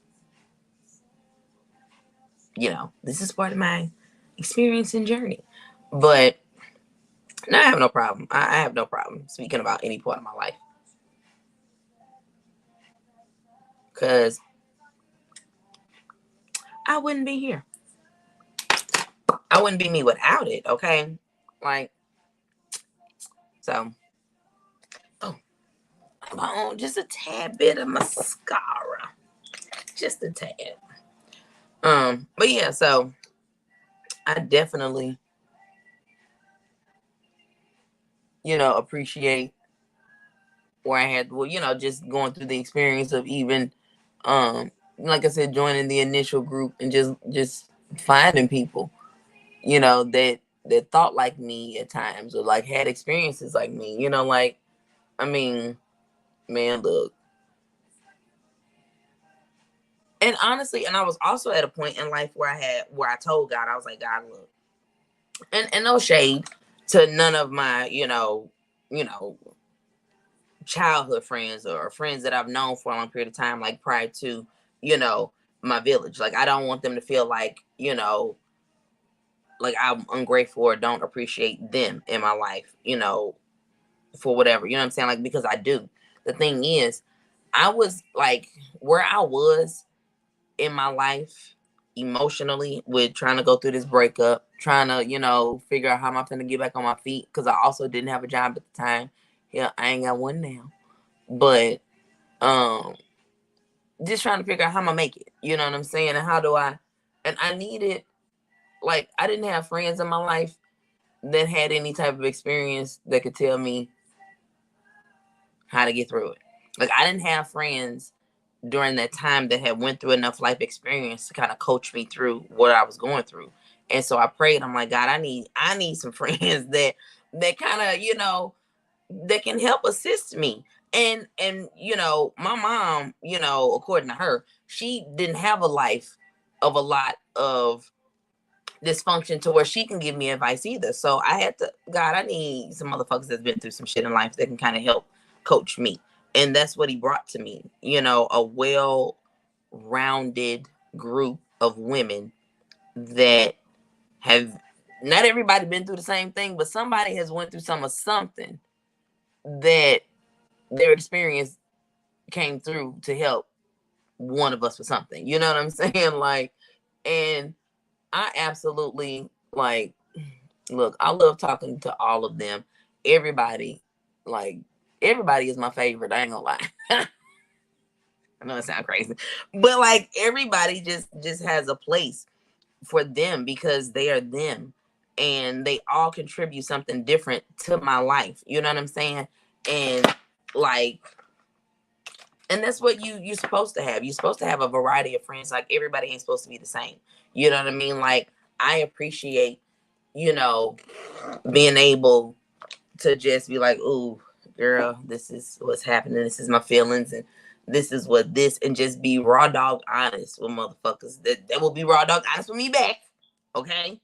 this is part of my experience and journey. But no, I have no problem. I have no problem speaking about any part of my life. Because I wouldn't be here. I wouldn't be me without it, okay? Like, so, oh, I'm on just a tad bit of mascara. Just a tad. But yeah, so I definitely, appreciate where I had, well, just going through the experience of even, like I said, joining the initial group and just finding people, that thought like me at times, or like had experiences like me, like, I mean, man, look. And honestly, and I was also at a point in life where I told God, I was like, God, look, and no shade to none of my, childhood friends or friends that I've known for a long period of time, like prior to, my village. Like, I don't want them to feel like, like I'm ungrateful or don't appreciate them in my life, for whatever, you know what I'm saying? Like, because I do. The thing is, I was like where I was in my life emotionally with trying to go through this breakup, trying to, figure out how am I going to get back on my feet. Cause I also didn't have a job at the time. Yeah, I ain't got one now. But just trying to figure out how I'm gonna make it. You know what I'm saying? And how do I needed, like, I didn't have friends in my life that had any type of experience that could tell me how to get through it. Like, I didn't have friends during that time that had went through enough life experience to kind of coach me through what I was going through. And so I prayed. I'm like, God, I need some friends that kind of, that can help assist me. And my mom, according to her, she didn't have a life of a lot of dysfunction to where she can give me advice either. So I had to, God, I need some motherfuckers that's been through some shit in life that can kind of help coach me. And that's what he brought to me, a well-rounded group of women that Have not everybody been through the same thing, but somebody has went through something that their experience came through to help one of us with something. You know what I'm saying? Like, and I absolutely like, look, I love talking to all of them. Everybody, like, everybody is my favorite. I ain't gonna lie. I know it sounds crazy, but like everybody just has a place for them because they are them, and they all contribute something different to my life. You know what I'm saying? And like, and that's what you're supposed to have. You're supposed to have a variety of friends. Like everybody ain't supposed to be the same. You know what I mean? Like I appreciate, you know, being able to just be like, ooh, girl, this is what's happening. This is my feelings, and this is what this, and just be raw dog honest with motherfuckers. That will be raw dog honest with me back. Okay?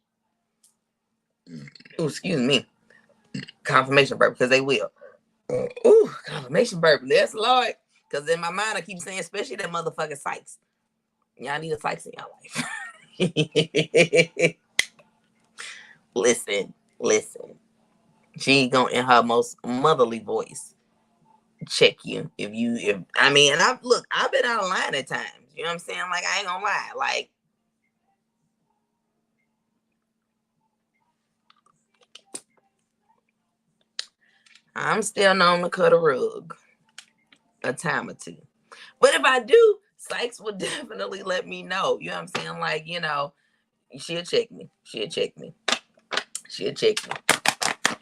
Ooh, excuse me. Confirmation burp, because they will. Ooh, confirmation burp. Yes, Lord. Because in my mind, I keep saying, especially that motherfucking Sykes. Y'all need a Sykes in your life. Listen. She gonna, in her most motherly voice, check you if I mean, and I've been out of line at times. You know what I'm saying? Like I ain't gonna lie. Like I'm still known to cut a rug a time or two. But if I do, Sykes will definitely let me know. You know what I'm saying? Like, you know, she'll check me.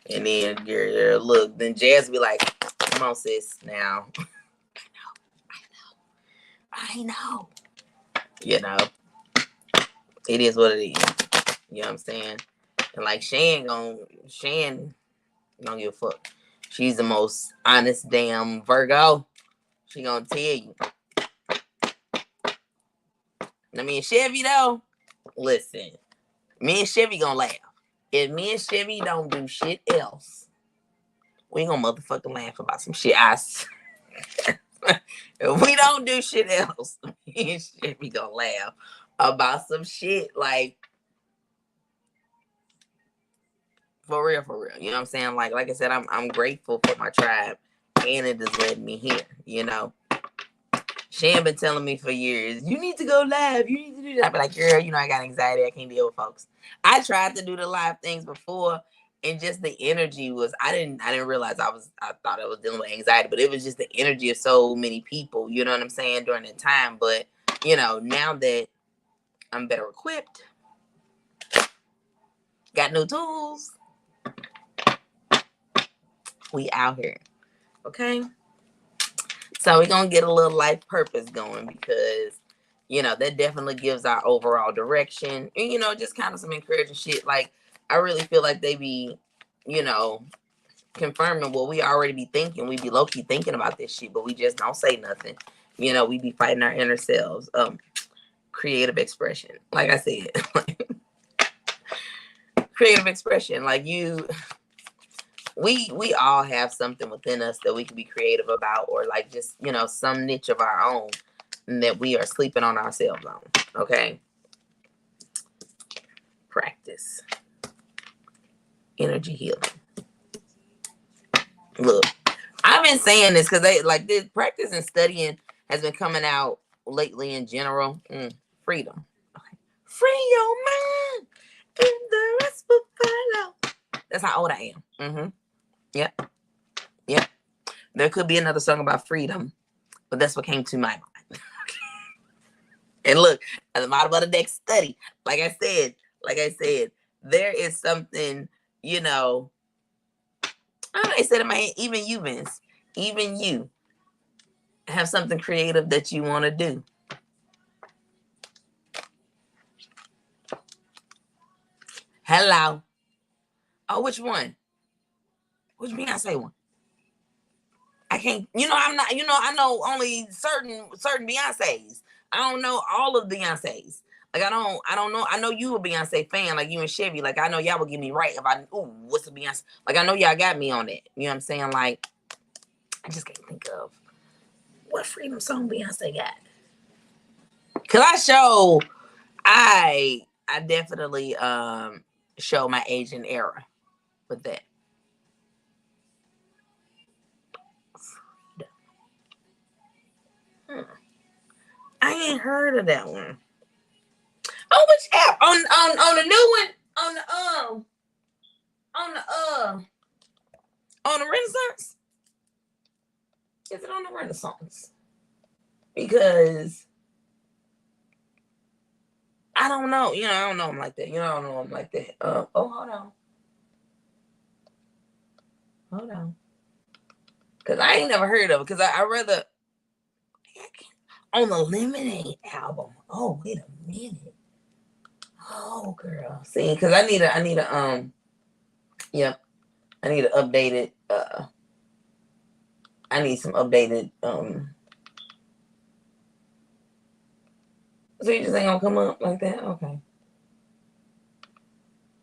And then girl, look, then Jazz be like, come on, sis, now. I know. You know, it is what it is. You know what I'm saying? And like Shan gonna give a fuck. She's the most honest damn Virgo. She gonna tell you. I mean, Chevy though, listen, me and Chevy gonna laugh. If me and Chevy don't do shit else, we gonna motherfucking laugh about some shit. If we don't do shit else, me and Chevy gonna laugh about some shit. Like, for real. You know what I'm saying? Like I said, I'm grateful for my tribe, and it has led me here. You know, Shan been telling me for years, you need to go live. You need to do that. I be like, girl, you know I got anxiety. I can't deal with folks. I tried to do the live things before, and just the energy was I didn't realize I thought I was dealing with anxiety, but it was just the energy of so many people. You know what I'm saying during that time. But you know, now that I'm better equipped, got new tools, we out here. Okay. So we're gonna get a little life purpose going because, you know, that definitely gives our overall direction. And, you know, just kind of some encouraging shit. Like, I really feel like they be, you know, confirming what we already be thinking. We be low-key thinking about this shit, but we just don't say nothing. You know, we be fighting our inner selves. Creative expression. Like I said. Creative expression. Like we all have something within us that we can be creative about, or like just, you know, some niche of our own that we are sleeping on ourselves on. Okay. Practice. Energy healing. Look, I've been saying this because they like this practice and studying has been coming out lately in general. Freedom. Okay. Free your mind and the rest will follow. That's how old I am. Yep. There could be another song about freedom, but that's what came to my mind. And look, at the bottom of the next study, like I said, there is something, you know, I said in my head, even you, Vince, even you have something creative that you want to do. Hello. Oh, which one? Which Beyonce one? I can't, you know, I'm not, you know, I know only certain Beyonces. I don't know all of Beyonces. Like I don't know. I know you a Beyonce fan, like you and Chevy. Like I know y'all would get me right if I what's a Beyonce? Like I know y'all got me on that. You know what I'm saying? Like I just can't think of what freedom song Beyonce got. Cause I I definitely show my age and era with that. I ain't heard of that one. Oh, which app? On the new one? On the on the Renaissance? Is it on the Renaissance? Because I don't know. You know, I don't know him like that. You know, I don't know him like that. Oh, hold on. Hold on. Because I ain't never heard of it. Because I rather on the Lemonade album. Oh, wait a minute. Oh, girl. See, because I need a yep. I need an updated I need some updated so you just ain't gonna come up like that? Okay.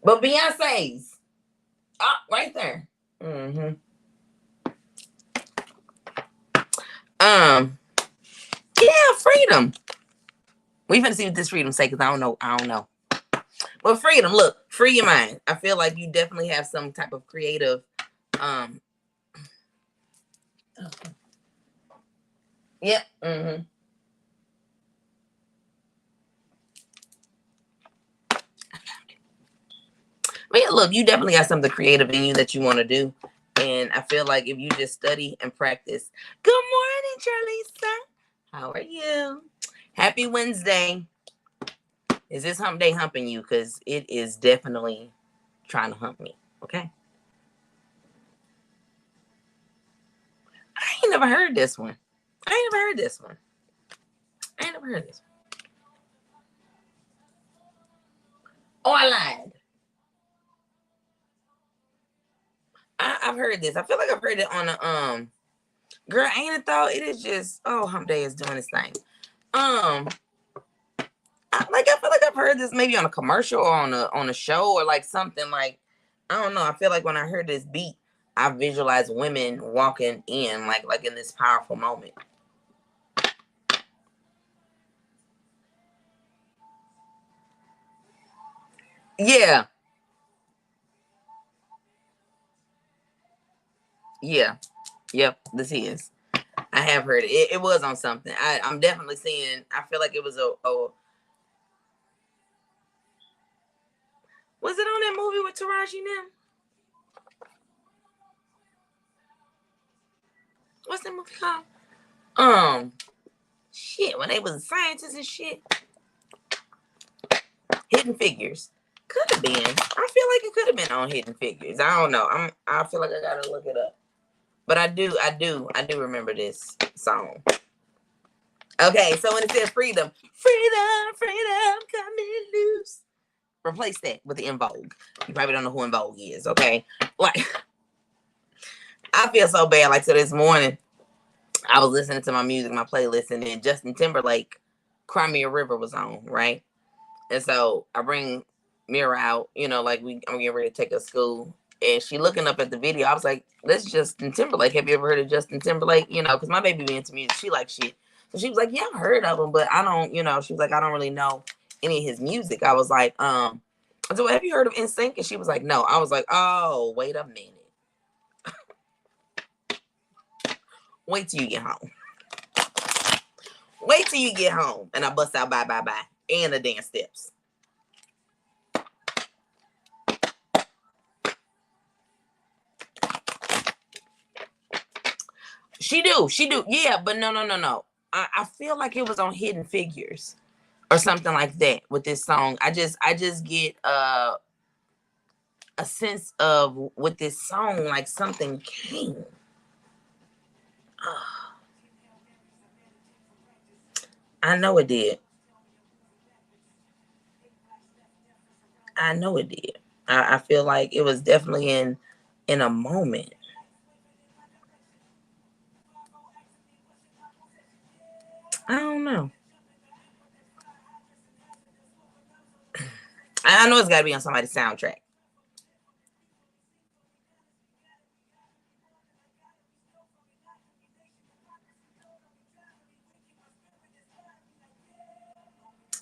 But Beyonce's right there. Mm-hmm. Yeah, freedom. We finna see what this freedom say because I don't know. But freedom, look, free your mind. I feel like you definitely have some type of creative yep. Mm-hmm. But yeah, look, you definitely got something creative in you that you want to do. And I feel like if you just study and practice. Good morning, Charlisa. How are you? Happy Wednesday. Is this hump day humping you? Because it is definitely trying to hump me. Okay. I ain't never heard this one. I ain't never heard this one. Oh, I lied. I've heard this. I feel like I've heard it on a girl, ain't it though? It is just hump day is doing its thing. I feel like I've heard this maybe on a commercial or on a show or like something like I don't know. I feel like when I heard this beat, I visualize women walking in like in this powerful moment. Yeah. Yeah. Yep. This is. I have heard it. It was on something. I'm definitely seeing. I feel like it was a. Was it on that movie with Taraji Nim? What's that movie called? Shit. When they was scientists and shit. Hidden Figures. Could have been. I feel like it could have been on Hidden Figures. I don't know. I feel like I gotta look it up. But I do remember this song. Okay, so when it says freedom, coming loose. Replace that with the En Vogue. You probably don't know who En Vogue is, okay? Like, I feel so bad. Like, so this morning, I was listening to my music, my playlist, and then Justin Timberlake, Cry Me a River was on, right? And so I bring Mira out, like I'm getting ready to take her to school. And she looking up at the video. I was like, that's Justin Timberlake. Have you ever heard of Justin Timberlake? Because my baby be into music. She like shit. So she was like, yeah, I've heard of him, but I don't, she was like, I don't really know any of his music. I was like, I said, well, have you heard of NSYNC? And she was like, no. I was like, oh, wait a minute. Wait till you get home. Wait till you get home. And I bust out bye, bye, bye. And the dance steps. She do. Yeah, but no. I feel like it was on Hidden Figures or something like that with this song. I just get a sense of with this song like something came. I know it did. I know it did. I feel like it was definitely in a moment. I don't know. I know it's got to be on somebody's soundtrack.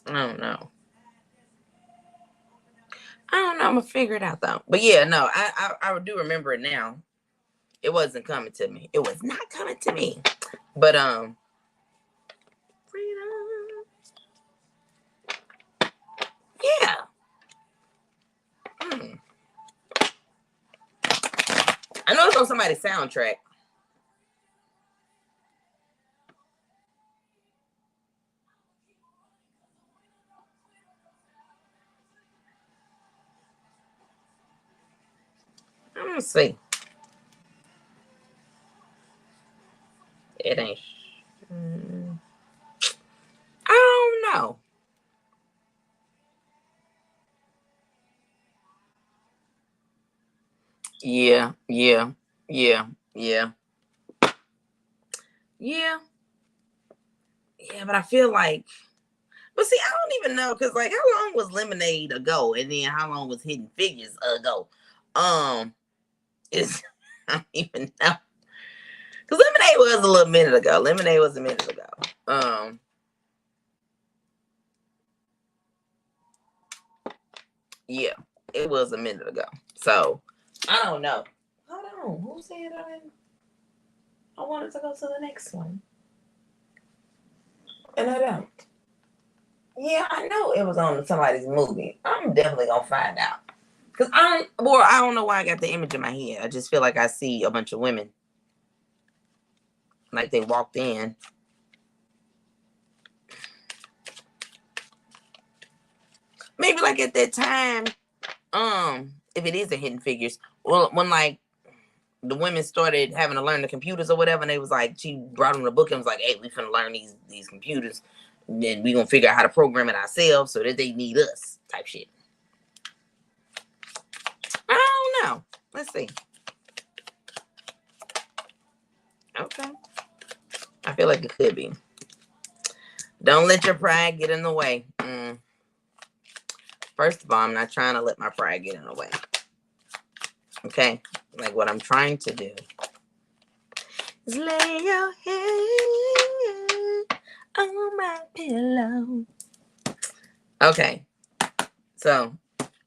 I don't know. I'm gonna figure it out though. But yeah, no, I do remember it now. It wasn't coming to me. It was not coming to me. But freedom. Yeah. I know it's on somebody's soundtrack. I'm gonna see. It ain't. I don't know. Yeah, yeah, yeah, yeah, yeah, yeah. But I feel like, but see, I don't even know because, like, how long was Lemonade ago, and then how long was Hidden Figures ago? It's I don't even know because Lemonade was a little minute ago. Lemonade was a minute ago. Yeah, it was a minute ago. So I don't know. Hold on, who said I wanted to go to the next one, and I don't. Yeah, I know it was on somebody's movie. I'm definitely gonna find out. Cause I don't know why I got the image in my head. I just feel like I see a bunch of women, like they walked in. Maybe like at that time, if it is a Hidden Figures, well, when like the women started having to learn the computers or whatever, and they was like, she brought them the book and was like, "Hey, we finna learn these computers, and then we gonna figure out how to program it ourselves so that they need us," type shit. I don't know. Let's see. Okay. I feel like it could be. Don't let your pride get in the way. First of all, I'm not trying to let my pride get in the way. Okay? Like what I'm trying to do is lay your head on my pillow. Okay. So,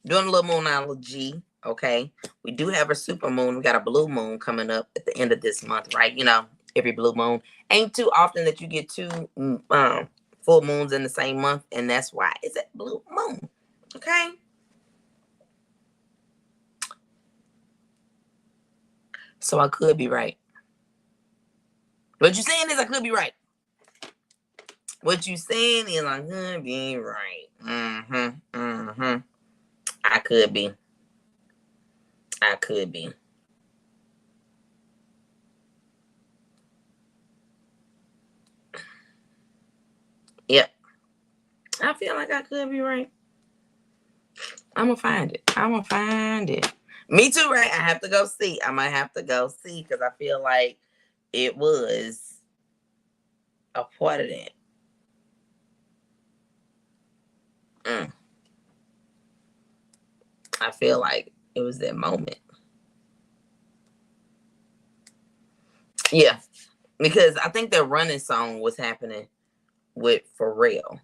doing a little moonology. Okay. We do have a super moon. We got a blue moon coming up at the end of this month, right? You know, every blue moon. Ain't too often that you get two full moons in the same month, and that's why it's a blue moon. Okay. So I could be right. What you saying is I could be right. What you saying is I could be right. I could be. I could be. Yep. I feel like I could be right. I'm gonna find it. I'm gonna find it. Me too, right? I have to go see. I might have to go see because I feel like it was a part of that. I feel like it was that moment. Yeah, because I think the running song was happening with Pharrell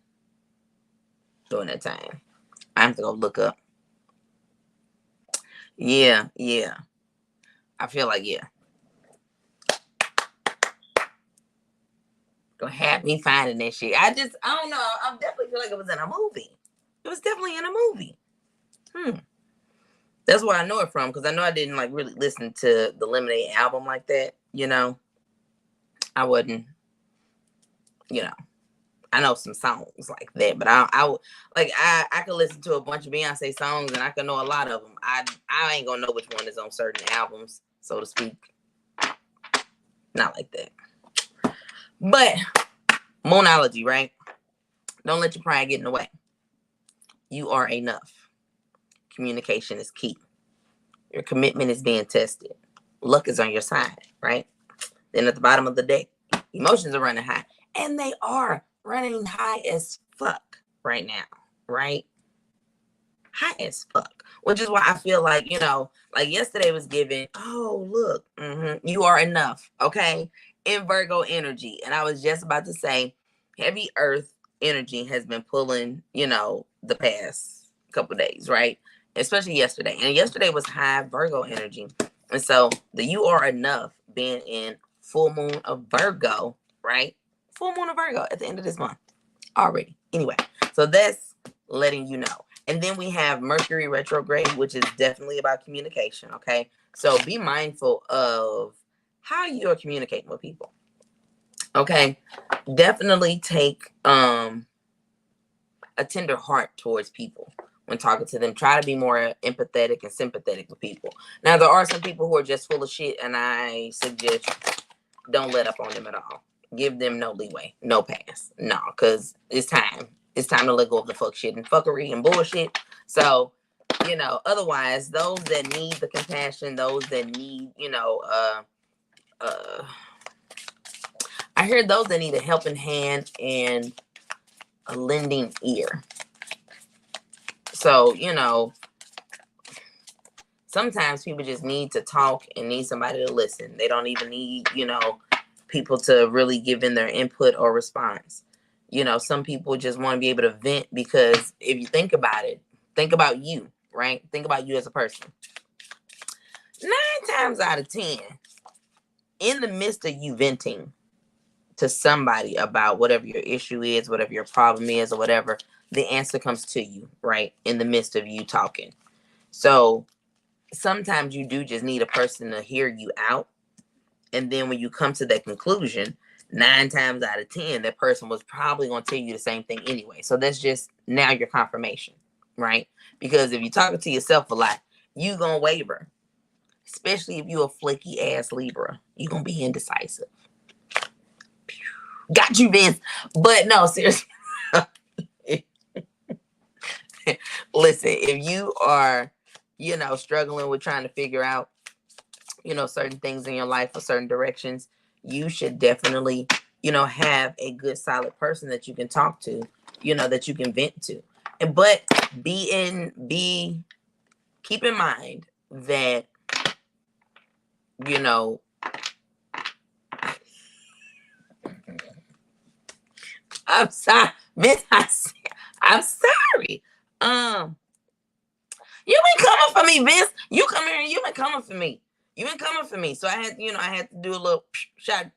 during that time. I have to go look up. Yeah, yeah. I feel like yeah. Gonna have me finding that shit. I don't know. I definitely feel like it was in a movie. It was definitely in a movie. That's where I know it from because I know I didn't like really listen to the Lemonade album like that. You know, I wasn't. You know, I know some songs like that, but I could listen to a bunch of Beyonce songs and I can know a lot of them. I ain't gonna know which one is on certain albums, so to speak. Not like that. But moonology, right? Don't let your pride get in the way. You are enough. Communication is key. Your commitment is being tested. Luck is on your side, right? Then at the bottom of the deck, emotions are running high. And they are running high as fuck right now, right? High as fuck. Which is why I feel like, you know, like yesterday was given, oh, look, you are enough, okay? In Virgo energy. And I was just about to say, heavy earth energy has been pulling, you know, the past couple days, right? especially yesterday. And yesterday was high Virgo energy. And so the you are enough being in full moon of Virgo, right? Full moon of Virgo at the end of this month already. Anyway, so that's letting you know. And then we have Mercury retrograde, which is definitely about communication, okay? So be mindful of how you're communicating with people. Okay? Definitely take a tender heart towards people when talking to them. Try to be more empathetic and sympathetic with people. Now, there are some people who are just full of shit, and I suggest don't let up on them at all. Give them no leeway, no pass. No, because it's time. It's time to let go of the fuck shit and fuckery and bullshit. So, otherwise, those that need the compassion, those that need, I hear those that need a helping hand and a lending ear. So, sometimes people just need to talk and need somebody to listen. They don't even need, people to really give in their input or response. Some people just want to be able to vent, because if you think about it, think about you, right? Think about you as a person. 9 times out of 10, in the midst of you venting to somebody about whatever your issue is, whatever your problem is, or whatever, the answer comes to you, right? In the midst of you talking. So sometimes you do just need a person to hear you out. And then when you come to that conclusion, 9 times out of 10, that person was probably going to tell you the same thing anyway. So that's just now your confirmation, right? Because if you're talking to yourself a lot, you're going to waver. Especially if you're a flaky ass Libra. You're going to be indecisive. Got you, Vince. But no, seriously. Listen, if you are, struggling with trying to figure out, certain things in your life or certain directions, you should definitely, have a good solid person that you can talk to, that you can vent to. But keep in mind that, I'm sorry, Vince, I'm sorry. You been coming for me, Vince. You come here and you been coming for me. You been coming for me. So I had to do a little shot.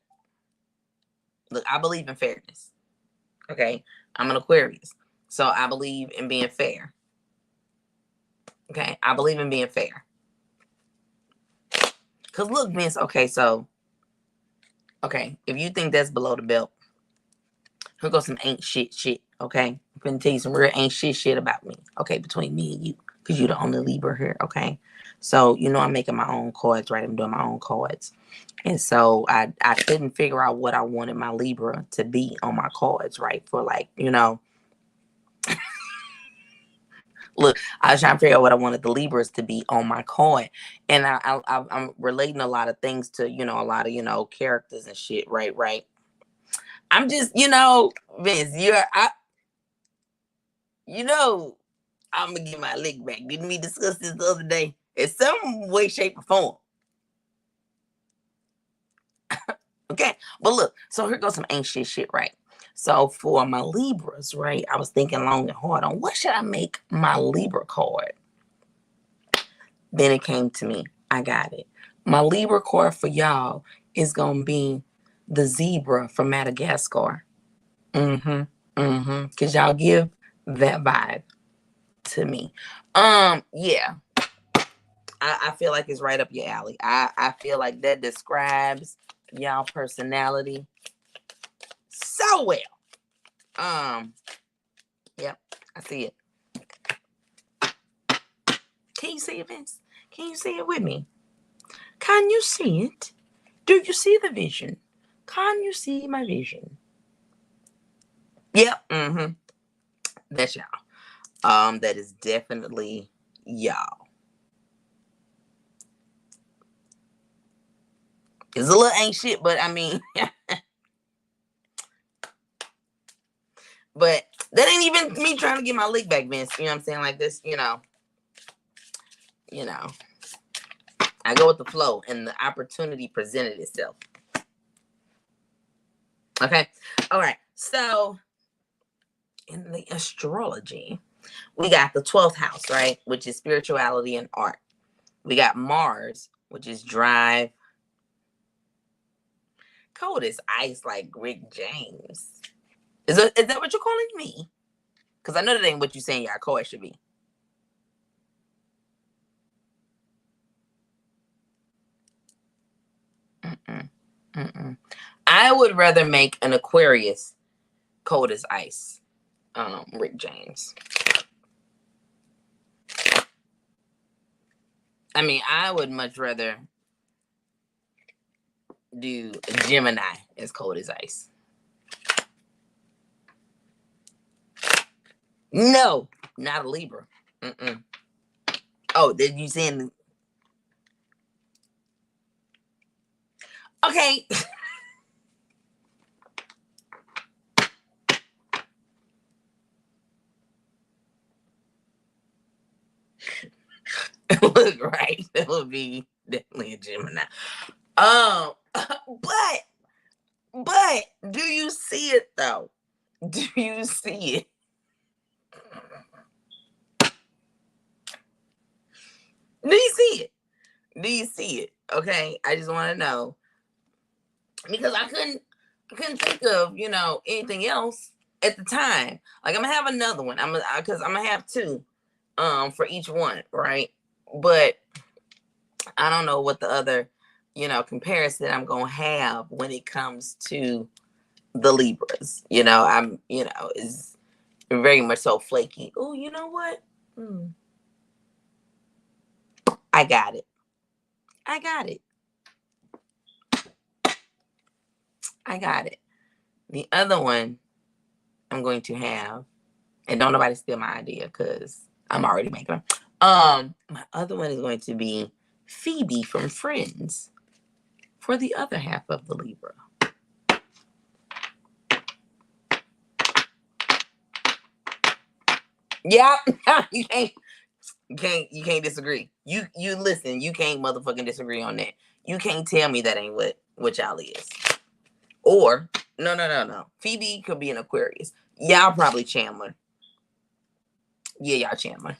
Look, I believe in fairness. Okay. I'm an Aquarius. So I believe in being fair. Okay. I believe in being fair. Cause look, Vince, okay, if you think that's below the belt, here goes some ain't shit, okay? I'm gonna tell you some real ain't shit about me, okay, between me and you, because you're the only Libra here, okay? So, I'm making my own cards, right? I'm doing my own cards. And so I couldn't figure out what I wanted my Libra to be on my cards, right? For look, I was trying to figure out what I wanted the Libras to be on my card. And I'm relating a lot of things to, a lot of, characters and shit, right? I'm just, Vince, I'm gonna get my lick back. Didn't we discuss this the other day? In some way, shape, or form. Okay, but look, so here goes some ancient shit, right? So for my Libras, right, I was thinking long and hard on what should I make my Libra card. Then it came to me. I got it. My Libra card for y'all is gonna be the zebra from Madagascar. Cause y'all give that vibe to me. Yeah. I feel like it's right up your alley. I feel like that describes y'all personality so well. Yep, I see it. Can you see it, Vince? Can you see it with me? Can you see it? Do you see the vision? Can you see my vision? Yep. That's y'all. That is definitely y'all. It's a little ain't shit, but I mean, but that ain't even me trying to get my lick back, Vince. You know what I'm saying? Like this, I go with the flow, and the opportunity presented itself. Okay. All right. So in the astrology, We got the 12th house, right? Which is spirituality and art. We got Mars, which is drive. Cold as ice, like Rick James. Is that what you're calling me? Because I know that ain't what you're saying y'all core should be. I would rather make an Aquarius cold as ice, Rick James. I mean, I would much rather do Gemini as cold as ice. No, not a Libra. Oh, did you saying? Okay. Look, right. That would be definitely a Gemini. But do you see it though? Do you see it? Do you see it? Do you see it? Okay, I just want to know because I couldn't think of anything else at the time. Like I'm gonna have another one. I'm gonna have two, for each one, right? But I don't know what the other, comparison I'm gonna have when it comes to the Libras. I'm, is very much so flaky. Oh, you know what? I got it. I got it. I got it. The other one I'm going to have, and don't nobody steal my idea because I'm already making them. My other one is going to be Phoebe from Friends for the other half of the Libra. Yeah, you can't disagree. You listen, you can't motherfucking disagree on that. You can't tell me that ain't what y'all is. Or no. Phoebe could be an Aquarius. Y'all probably Chandler. Yeah, y'all Chandler.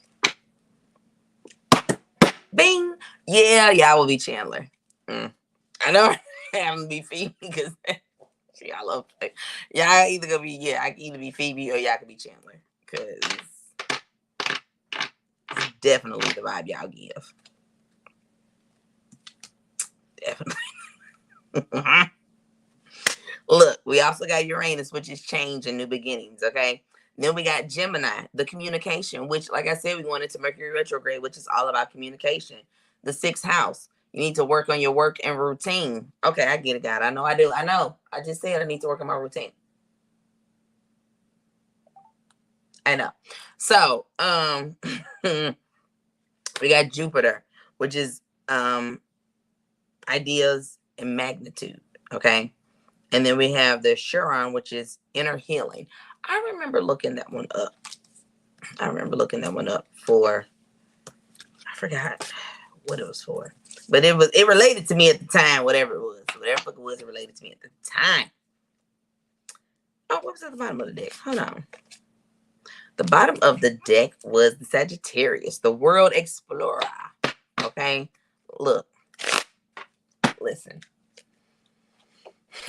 Bing. Yeah, y'all will be Chandler. I know I have to be Phoebe because I love y'all either gonna be I can either be Phoebe or y'all can be Chandler because it's definitely the vibe y'all give. Definitely. Look, we also got Uranus, which is change and new beginnings. Okay. Then we got Gemini, the communication, which, like I said, we went into Mercury retrograde, which is all about communication. The 6th house. You need to work on your work and routine. Okay, I get it, God. I know I do. I know. I just said I need to work on my routine. I know. So, we got Jupiter, which is ideas and magnitude. Okay. And then we have the Chiron, which is inner healing. I remember looking that one up. For, I forgot what it was for. But it related to me at the time, whatever it was. Whatever it was, it related to me at the time. Oh, what was at the bottom of the deck? Hold on. The bottom of the deck was the Sagittarius, the world explorer. Okay? Look. Listen.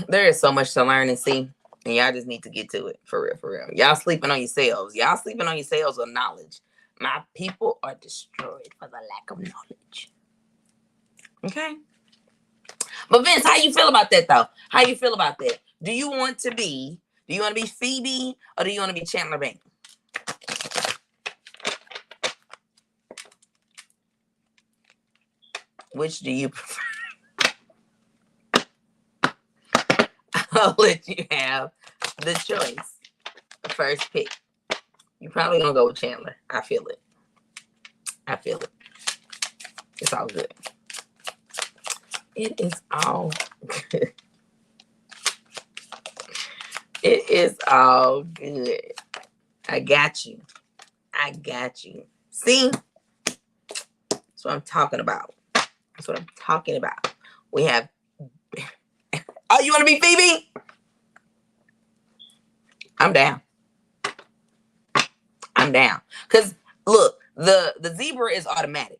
There is so much to learn and see. And y'all just need to get to it. For real. Y'all sleeping on yourselves. Y'all sleeping on yourselves with knowledge. My people are destroyed for the lack of knowledge. Okay? But Vince, how you feel about that though? How you feel about that? Do you want to be Phoebe or do you want to be Chandler Bing? Which do you prefer? I'll let you have the choice. The first pick. You're probably gonna go with Chandler. I feel it. It's all good. It is all good. It is all good. I got you. See? That's what I'm talking about. We have. Oh, you want to be Phoebe? I'm down. calm down. Because look, the zebra is automatic.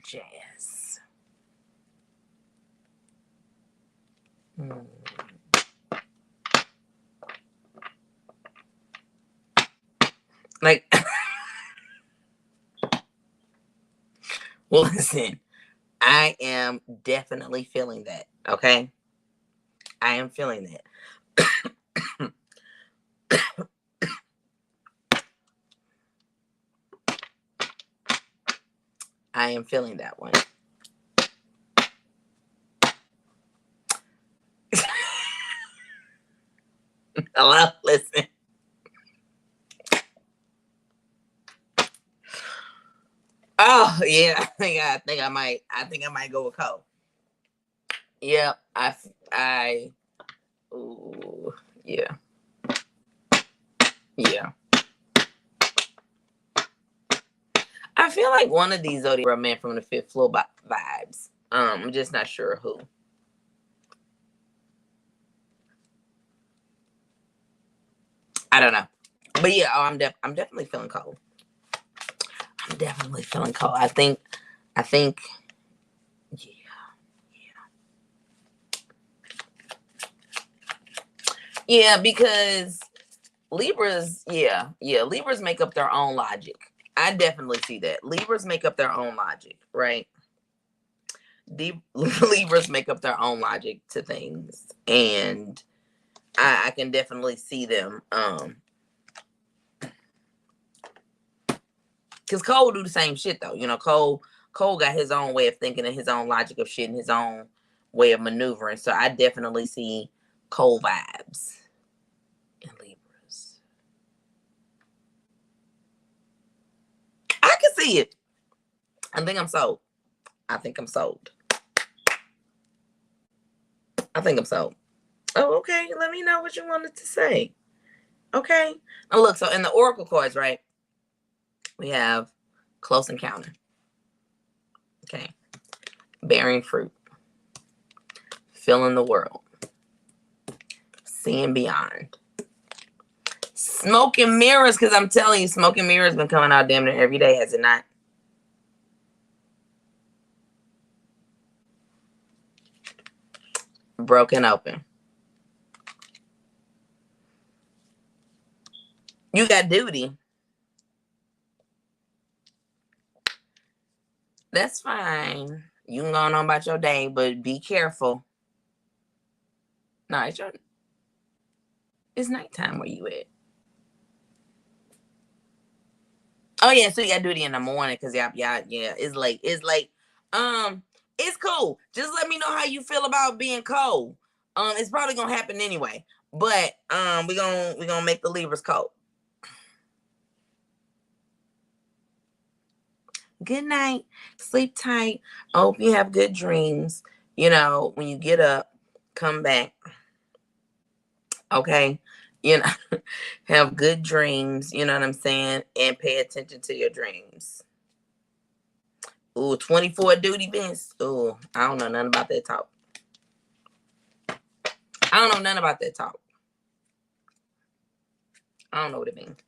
Jazz. Like, well, listen, I am definitely feeling that. Okay, I am feeling that. I am feeling that one. Hello, listen. Oh yeah, I think I might go with Cole. Yeah, ooh, yeah, yeah. I feel like one of these zodiac men from the fifth floor vibes. I'm just not sure who. I don't know, but yeah, I'm definitely feeling cold. I'm definitely feeling cold. I think, yeah, yeah, because Libras, Libras make up their own logic. I definitely see that. Libras make up their own logic, right? Libras make up their own logic to things, and I can definitely see them. Because Cole do the same shit though. You know, Cole got his own way of thinking and his own logic of shit and his own way of maneuvering. So I definitely see Cole vibes in Libras. I can see it. I think I'm sold. I think I'm sold. I think I'm sold. Oh, okay. Let me know what you wanted to say. Okay. Now look, so in the Oracle cards, right? We have close encounter. Okay. Bearing fruit. Feeling the world. Seeing beyond. Smoke and mirrors, because I'm telling you, smoke and mirrors been coming out damn near every day, has it not? Broken open. You got duty. That's fine. You can go on about your day, but be careful. No, it's nighttime where you at. Oh yeah, so you got duty in the morning because yeah, it's late. It's late. It's cool. Just let me know how you feel about being cold. It's probably gonna happen anyway. But we're gonna make the Libras cold. Good night. Sleep tight. I hope you have good dreams. You know, when you get up, come back. Okay. You know, have good dreams. You know what I'm saying? And pay attention to your dreams. Ooh, 24 duty bins. Ooh, I don't know nothing about that talk. I don't know nothing about that talk. I don't know what it means.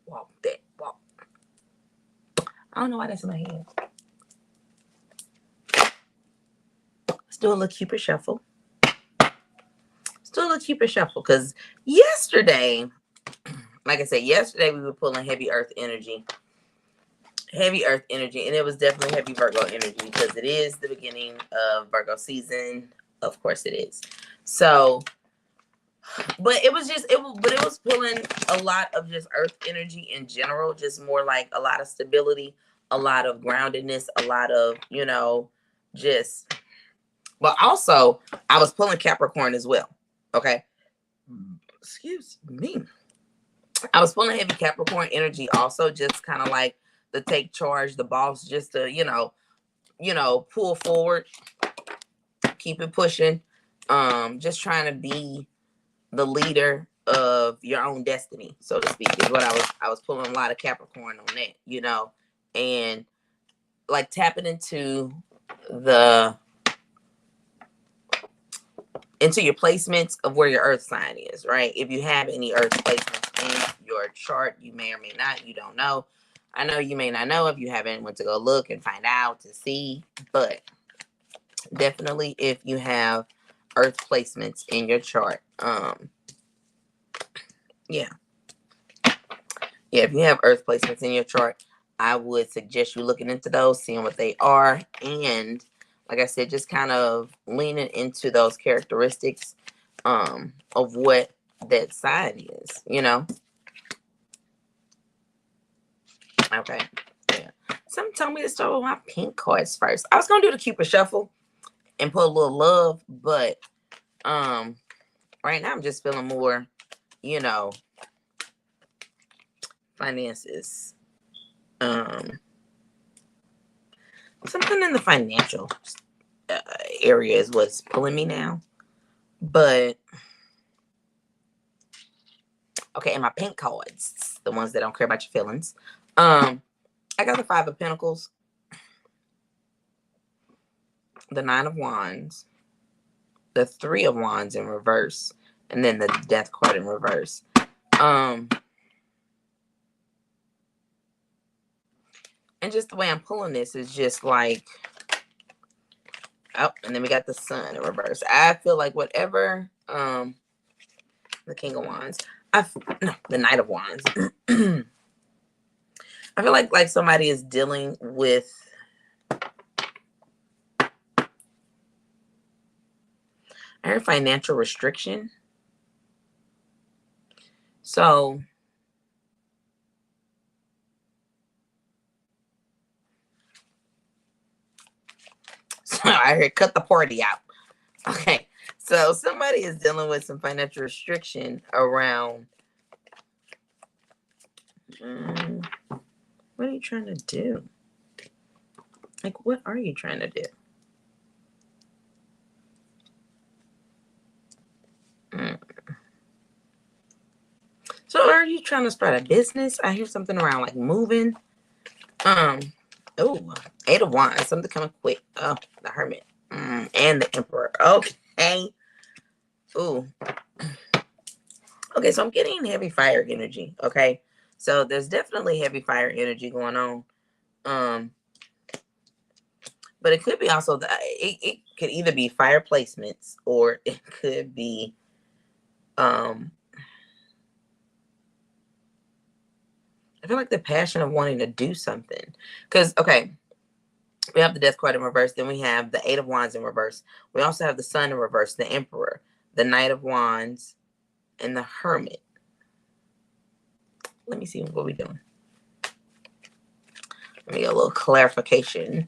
Walk that walk. I don't know why that's in my head. Let's do a little Cupid shuffle. Because yesterday, like I said, yesterday we were pulling heavy earth energy. And it was definitely heavy Virgo energy because it is the beginning of Virgo season. Of course it is. So, but it was pulling a lot of just earth energy in general, just more like a lot of stability, a lot of groundedness, a lot of, you know, just, but also I was pulling Capricorn as well. Okay. Excuse me. I was pulling heavy Capricorn energy also, just kind of like the take charge, the boss, just to, you know, pull forward, keep it pushing. Just trying to be the leader of your own destiny, so to speak, is what I was pulling a lot of Capricorn on that, you know, and like tapping the into your placements of where your earth sign is, right? If you have any earth placements in your chart, you may or may not, you don't know. I know you may not know if you haven't went to go look and find out to see, but definitely if you have earth placements in your chart, yeah, if you have earth placements in your chart, I would suggest you looking into those, seeing what they are, and like I said, just kind of leaning into those characteristics of what that sign is, you know. Okay, yeah. Some told me to start with my pink cards first. I was gonna do the Cupid shuffle and put a little love, but right now I'm just feeling more, you know, finances. Something in the financial area is what's pulling me now. But okay, and my pink cards, the ones that don't care about your feelings. I got the Five of Pentacles, the Nine of Wands, the Three of Wands in reverse, and then the Death card in reverse. And just the way I'm pulling this is just like, oh, and then we got the Sun in reverse. I feel like whatever, the King of Wands, no, the Knight of Wands. I feel like somebody is dealing with I heard financial restriction. So I heard cut the party out. Okay. So somebody is dealing with some financial restriction around what are you trying to do? Like, what are you trying to do? So are you trying to start a business? I hear something around like moving. Oh, Eight of Wands, something coming quick. Oh, the Hermit. And the Emperor. Okay. Ooh. Okay, so I'm getting heavy fire energy. Okay. So there's definitely heavy fire energy going on. But it could be also that it could either be fire placements or it could be I feel like the passion of wanting to do something. Because okay, we have the Death card in reverse, then we have the Eight of Wands in reverse. We also have the Sun in reverse, the Emperor, the Knight of Wands, and the Hermit. Let me see what we're doing. Let me get a little clarification.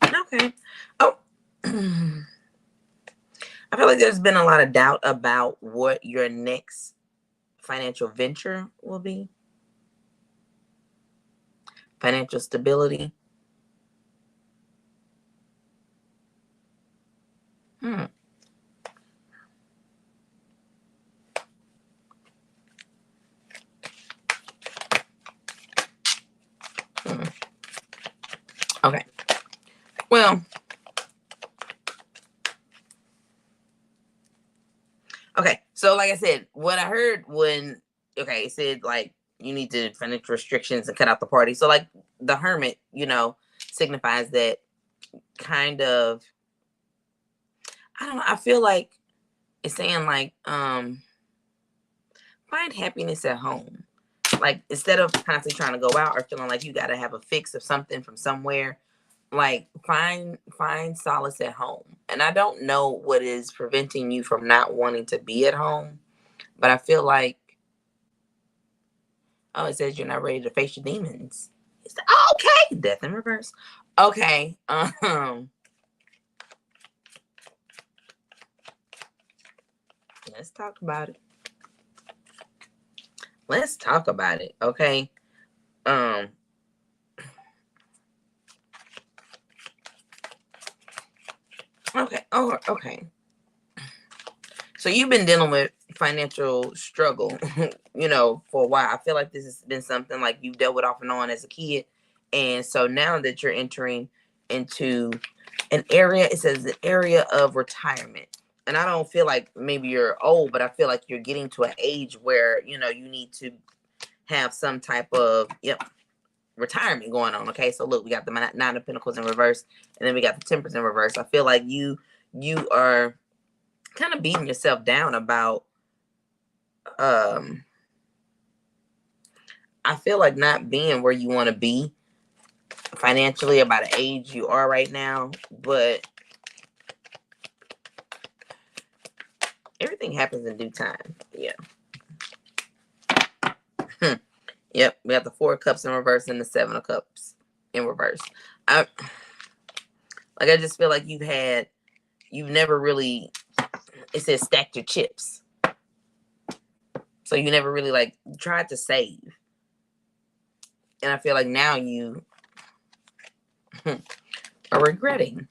Okay. Oh. I feel like there's been a lot of doubt about what your next financial venture will be. Financial stability. Okay. Well, okay. So like I said, what I heard when it said like you need to financial restrictions and cut out the party. So like the Hermit, you know, signifies that kind of I don't know, I feel like it's saying like find happiness at home. Like instead of constantly trying to go out or feeling like you gotta have a fix of something from somewhere, like find solace at home. And I don't know what is preventing you from not wanting to be at home, but I feel like it says you're not ready to face your demons. It's okay, Death in reverse. Okay. Let's talk about it. Let's talk about it. Okay. Okay. Oh, okay. So you've been dealing with financial struggle, for a while. I feel like this has been something like you've dealt with off and on as a kid. And so now that you're entering into an area, it says an area of retirement. And I don't feel like maybe you're old, but I feel like you're getting to an age where, you need to have some type of, retirement going on. Okay. So look, we got the Nine of Pentacles in reverse, and then we got the Temperance in reverse. I feel like you are kind of beating yourself down about I feel like not being where you want to be financially about the age you are right now, but everything happens in due time. Yeah. Yep, we got the Four of Cups in reverse and the Seven of Cups in reverse. I just feel like you've never really, it says stacked your chips. So you never really like tried to save. And I feel like now you are regretting.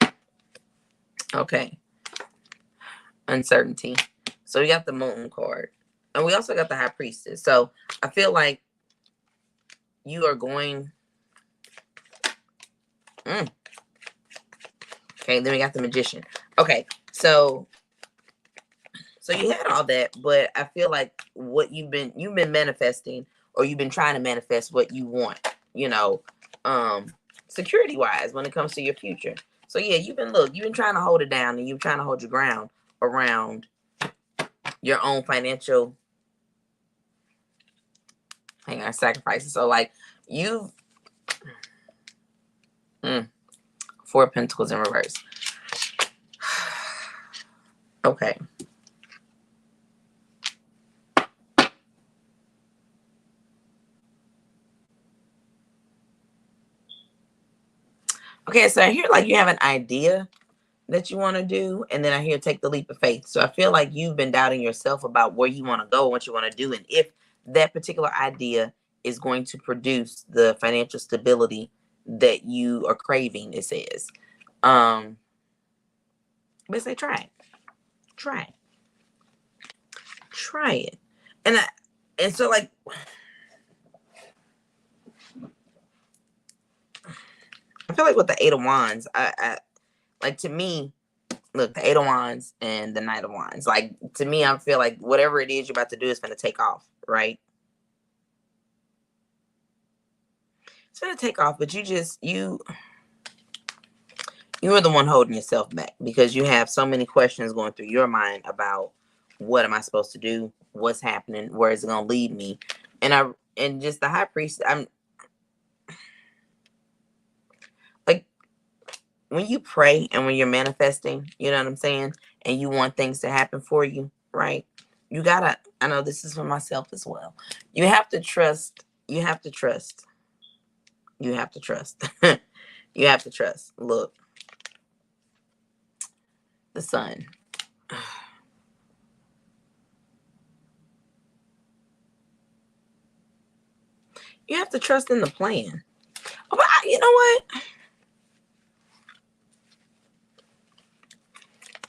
Okay. Uncertainty. So we got the Moon card. And we also got the High Priestess. So I feel like you are going. Okay, then we got the Magician. Okay, so you had all that, but I feel like what you've been manifesting, or you've been trying to manifest what you want, security wise when it comes to your future. So yeah, you've been trying to hold it down, and you're trying to hold your ground around your own financial sacrifices. So like you Four of Pentacles in reverse. Okay. Okay, so I hear like you have an idea that you want to do, and then I hear take the leap of faith. So I feel like you've been doubting yourself about where you want to go, what you want to do, and if that particular idea is going to produce the financial stability that you are craving. It says, but say try it, and so like. I feel like with the Eight of Wands, I like, to me, look, the Eight of Wands and the Knight of Wands. Like, to me, I feel like whatever it is you're about to do is going to take off, right? It's going to take off, but you are the one holding yourself back because you have so many questions going through your mind about what am I supposed to do? What's happening? Where is it going to lead me? And just the High Priest, I'm like, when you pray and when you're manifesting, you know what I'm saying? And you want things to happen for you, right? You gotta, I know this is for myself as well. You have to trust. You have to trust. You have to trust. You have to trust. Look, the Sun. You have to trust in the plan. Oh, but you know what?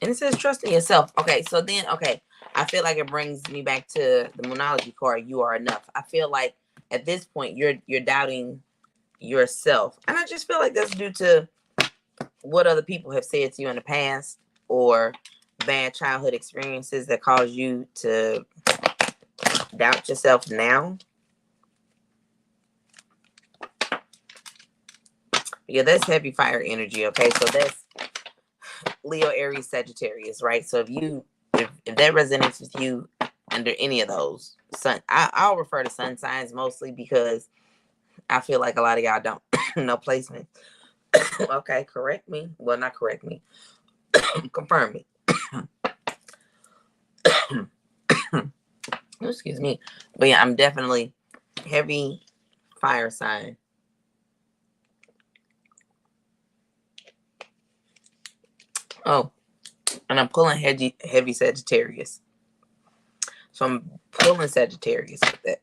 And it says trust in yourself. Okay, so then, I feel like it brings me back to the Moonology card. You are enough. I feel like at this point you're doubting yourself, and I just feel like that's due to what other people have said to you in the past, or bad childhood experiences that cause you to doubt yourself now. Yeah, that's heavy fire energy. Okay, so that's Leo, Aries, Sagittarius, right? So if that resonates with you under any of those, I'll refer to sun signs mostly because I feel like a lot of y'all don't know placement. Okay, correct me. Well, not correct me. Confirm me. Excuse me. But yeah, I'm definitely heavy fire sign. Oh, and I'm pulling heavy Sagittarius. So I'm pulling Sagittarius with that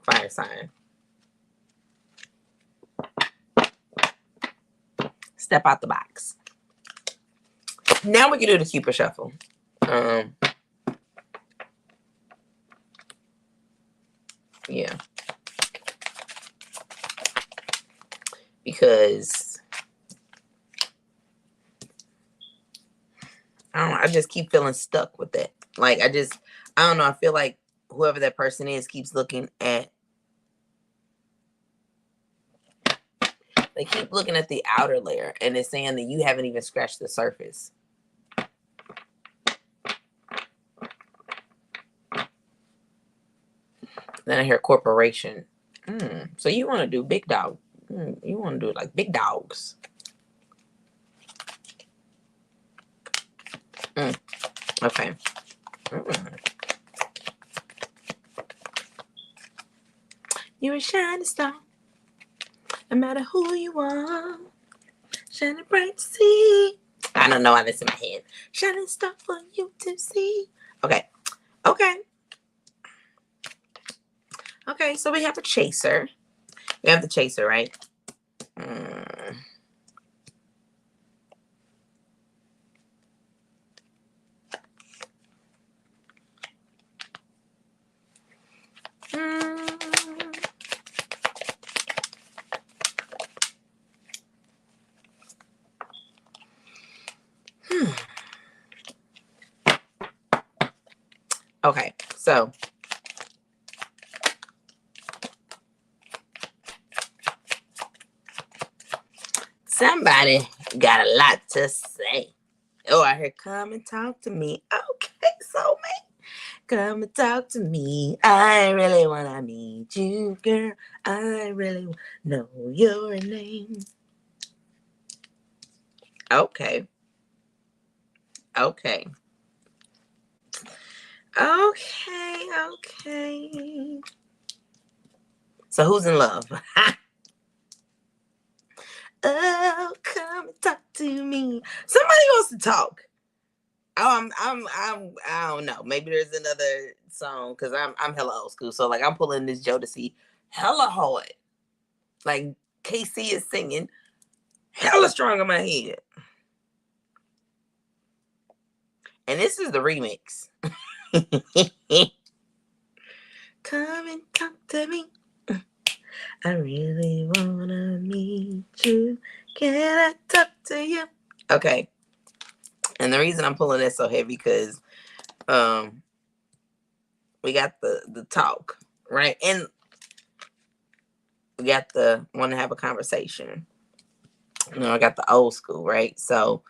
fire sign. Step out the box. Now we can do the Cupid shuffle. Yeah. Because I don't know, I just keep feeling stuck with that. Like I don't know, I feel like whoever that person is keeps looking at, they keep looking at the outer layer and it's saying that you haven't even scratched the surface. Then I hear corporation. So you want to do big dog. You want to do it like big dogs. Okay. You're a shining star. No matter who you are. Shining bright to see. I don't know why that's in my head. Shining star for you to see. Okay. Okay, so we have a chaser. We have the chaser, right? Okay, so somebody got a lot to say. Oh, I heard come and talk to me. Okay, soulmate. Come and talk to me. I really wanna meet you, girl. I really know your name. Okay. So who's in love? Oh, come and talk to me. Somebody wants to talk. Oh, I don't know. Maybe there's another song because I'm hella old school. So like I'm pulling this Jodeci hella hard. Like KC is singing hella strong in my head. And this is the remix. Come and talk to me. I really wanna meet you. Can I talk to you? Okay. And the reason I'm pulling this so heavy because we got the talk, right? And we got the want to have a conversation. You know, I got the old school, right? So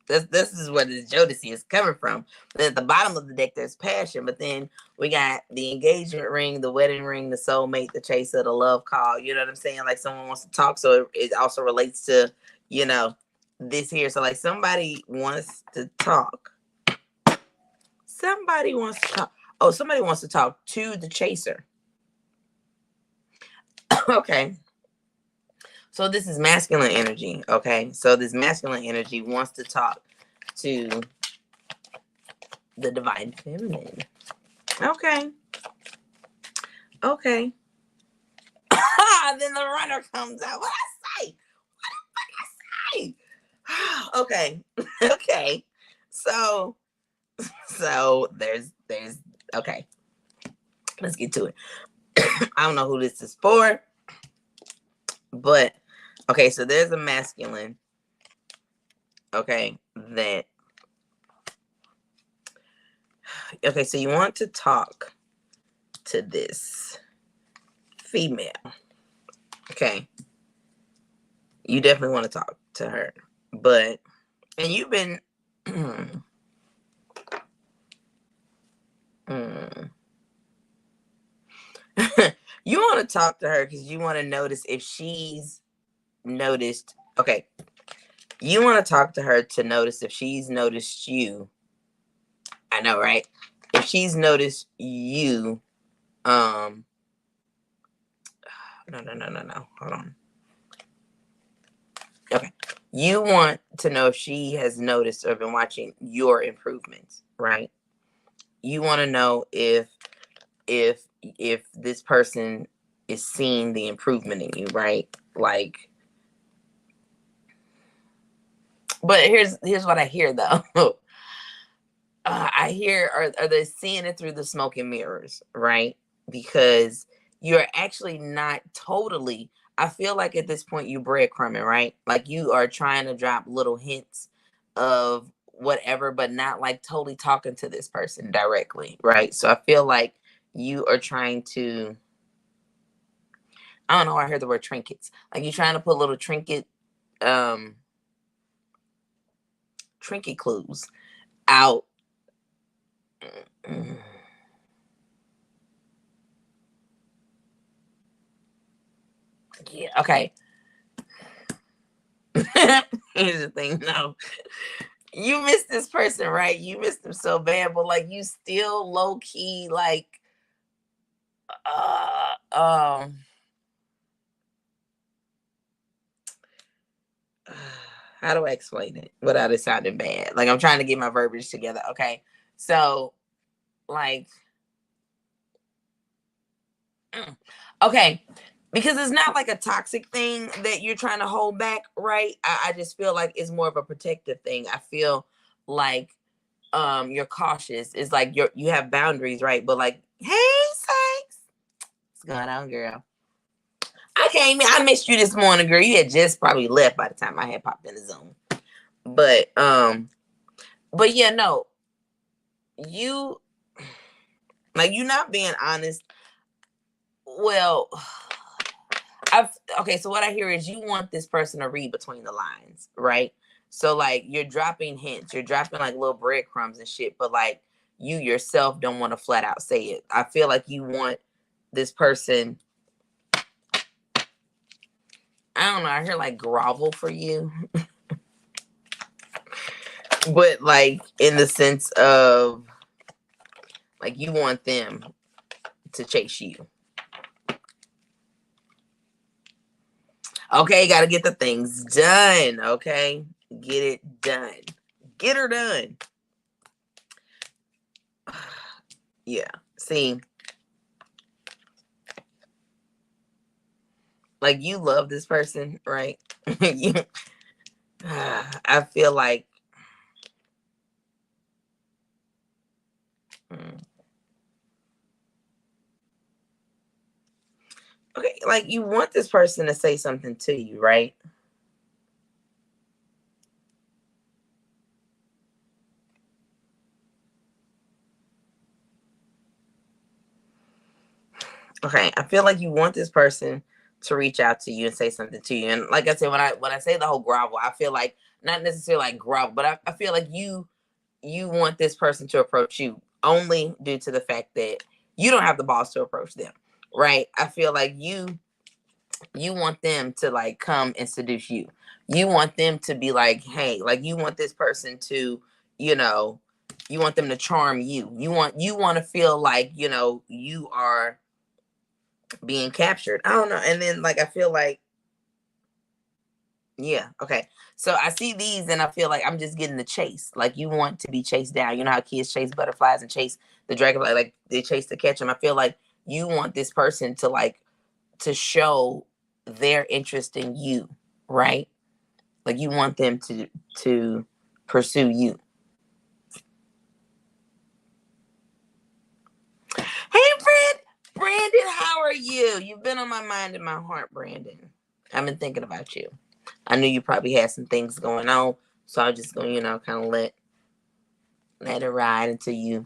this is where this Jodeci is coming from. But at the bottom of the deck, there's passion. But then we got the engagement ring, the wedding ring, the soulmate, the chaser, the love call. You know what I'm saying? Like someone wants to talk. So it also relates to, you know, this here. So like somebody wants to talk. Somebody wants to talk. Oh, somebody wants to talk to the chaser. Okay. So this is masculine energy, okay? So this masculine energy wants to talk to the divine feminine. Okay. Then the runner comes out. What I say? Okay. So there's okay. Let's get to it. I don't know who this is for, but okay, so there's a masculine, okay, so you want to talk to this female, okay? You definitely want to talk to her, and you've been, you want to talk to her because you want to notice if she's noticed, okay, you want to talk to her to notice if she's noticed you. I know, right? If she's noticed you, no. Hold on. Okay. You want to know if she has noticed or been watching your improvements, right? You want to know if this person is seeing the improvement in you, right? Like, but here's what I hear though. I hear are they seeing it through the smoke and mirrors, right? Because you're actually not totally. I feel like at this point you breadcrumbing, right? Like you are trying to drop little hints of whatever, but not like totally talking to this person directly, right? So I feel like you are trying to. I don't know. I heard the word trinkets. Like you're trying to put little um, trinket clues out. Yeah. Okay. Here's the thing. No, you miss this person, right? You miss them so bad, but like you still low key like uh um how do I explain it without it sounding bad? Like I'm trying to get my verbiage together. Okay. So like okay. Because it's not like a toxic thing that you're trying to hold back, right? I just feel like it's more of a protective thing. I feel like you're cautious. It's like you have boundaries, right? But like, hey, Sakes, what's going on, girl? I came in. I missed you this morning, girl. You had just probably left by the time I had popped in the Zoom. But yeah, no, you like you not being honest. Well, I've okay. So what I hear is you want this person to read between the lines, right? So like you're dropping hints, you're dropping like little breadcrumbs and shit, but like you yourself don't want to flat out say it. I feel like you want this person. I don't know. I hear like grovel for you, but like in the sense of like you want them to chase you. Okay, got to get the things done. Okay, get it done. Get her done. Yeah. See, like you love this person, right? you, I feel like. Hmm. Okay, like you want this person to say something to you, right? Okay, I feel like you want this person to reach out to you and say something to you. And like I said, when I say the whole grovel, I feel like not necessarily like grovel, but I feel like you want this person to approach you only due to the fact that you don't have the balls to approach them, right? I feel like you want them to like come and seduce you. You want them to be like, hey, like you want this person to, you know, you want them to charm you. You want to feel like, you are being captured. I don't know. And then like I feel like, yeah, okay. So I see these and I feel like I'm just getting the chase. Like you want to be chased down. You know how kids chase butterflies and chase the dragonfly, like they chase to catch them. I feel like you want this person to like to show their interest in you, right? Like you want them to pursue you. Hey, Brandon, how are you? You've been on my mind and my heart, Brandon. I've been thinking about you. I knew you probably had some things going on, so I'm just gonna, kind of let it ride until you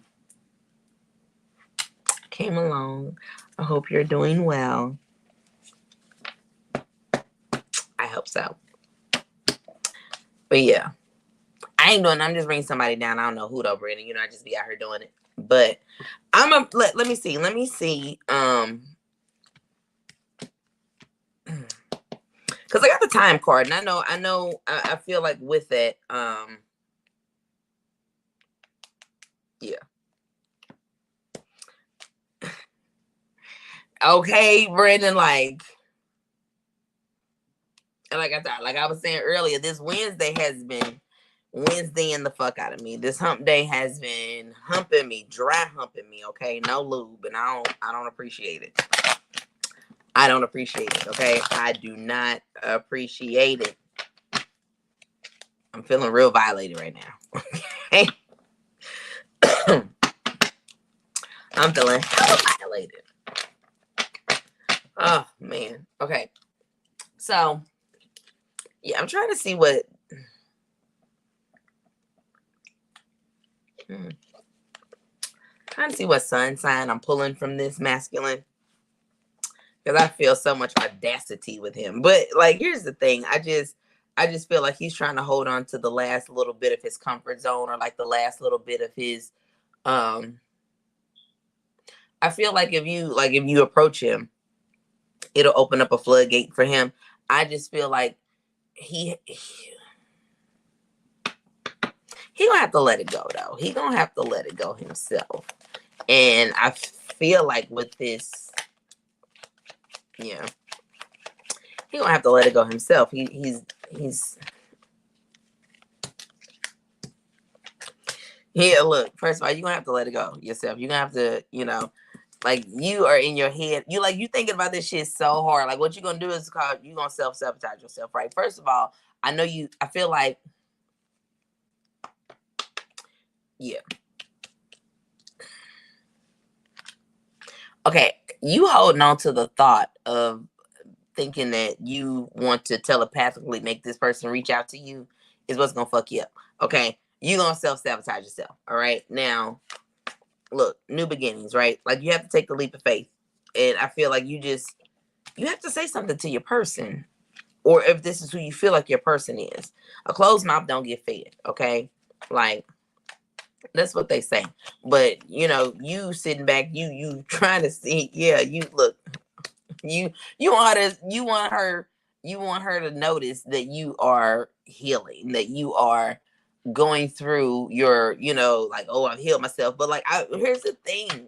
came along. I hope you're doing well. I hope so. But yeah, I ain't doing. I'm just bringing somebody down. I don't know who though, Brandon. I just be out here doing it. But I'm a let me see. Let me see. Because I got the time card, and I feel like with it, yeah. Okay, Brandon, like I thought, like I was saying earlier, this Wednesday has been Wednesdaying the fuck out of me. This hump day has been humping me, dry humping me. Okay, no lube, and I don't appreciate it. I don't appreciate it, okay? I do not appreciate it. I'm feeling real violated right now. Okay? I'm feeling hella violated. Oh, man. Okay. So, yeah, I'm trying to see what... Trying to see what sun sign I'm pulling from this masculine. Because I feel so much audacity with him. But, like, here's the thing. I just feel like he's trying to hold on to the last little bit of his comfort zone, or like the last little bit of his... I feel like if you approach him, it'll open up a floodgate for him. I just feel like he gonna have to let it go, though. He gonna have to let it go himself. And I feel like with this, yeah, he gonna have to let it go himself. He's yeah. Look, first of all, you're gonna have to let it go yourself. You're gonna have to, like, you are in your head. You thinking about this shit so hard. Like, what you're gonna do is you gonna self-sabotage yourself, right? First of all, I feel like, yeah. Okay, you holding on to the thought of thinking that you want to telepathically make this person reach out to you is what's gonna fuck you up. Okay, you gonna self-sabotage yourself. All right, now look, new beginnings, right? Like, you have to take the leap of faith, and I feel like you have to say something to your person, or if this is who you feel like your person is. A closed mouth don't get fed. Okay, like, that's what they say. But you sitting back, you trying to see, yeah, you look, you want her to notice that you are healing, that you are going through your, like, oh, I've healed myself. But like, here's the thing.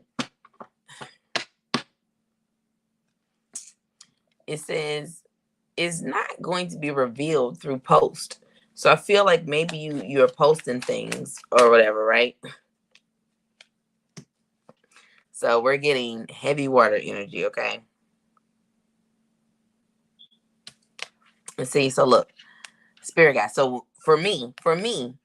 It says it's not going to be revealed through post. So I feel like maybe you're posting things or whatever, right? So we're getting heavy water energy, okay? Let's see. So look, spirit guide. So for me,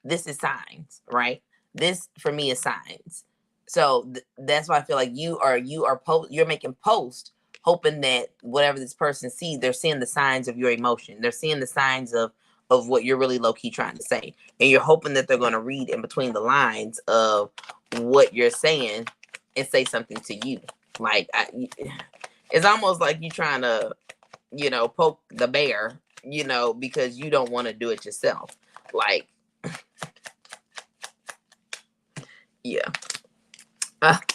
this is signs, right? This for me is signs. So that's why I feel like you're making post, hoping that whatever this person sees, they're seeing the signs of your emotion. They're seeing the signs of what you're really low key trying to say, and you're hoping that they're going to read in between the lines of what you're saying and say something to you. Like, it's almost like you trying to, poke the bear, because you don't want to do it yourself. Like, yeah.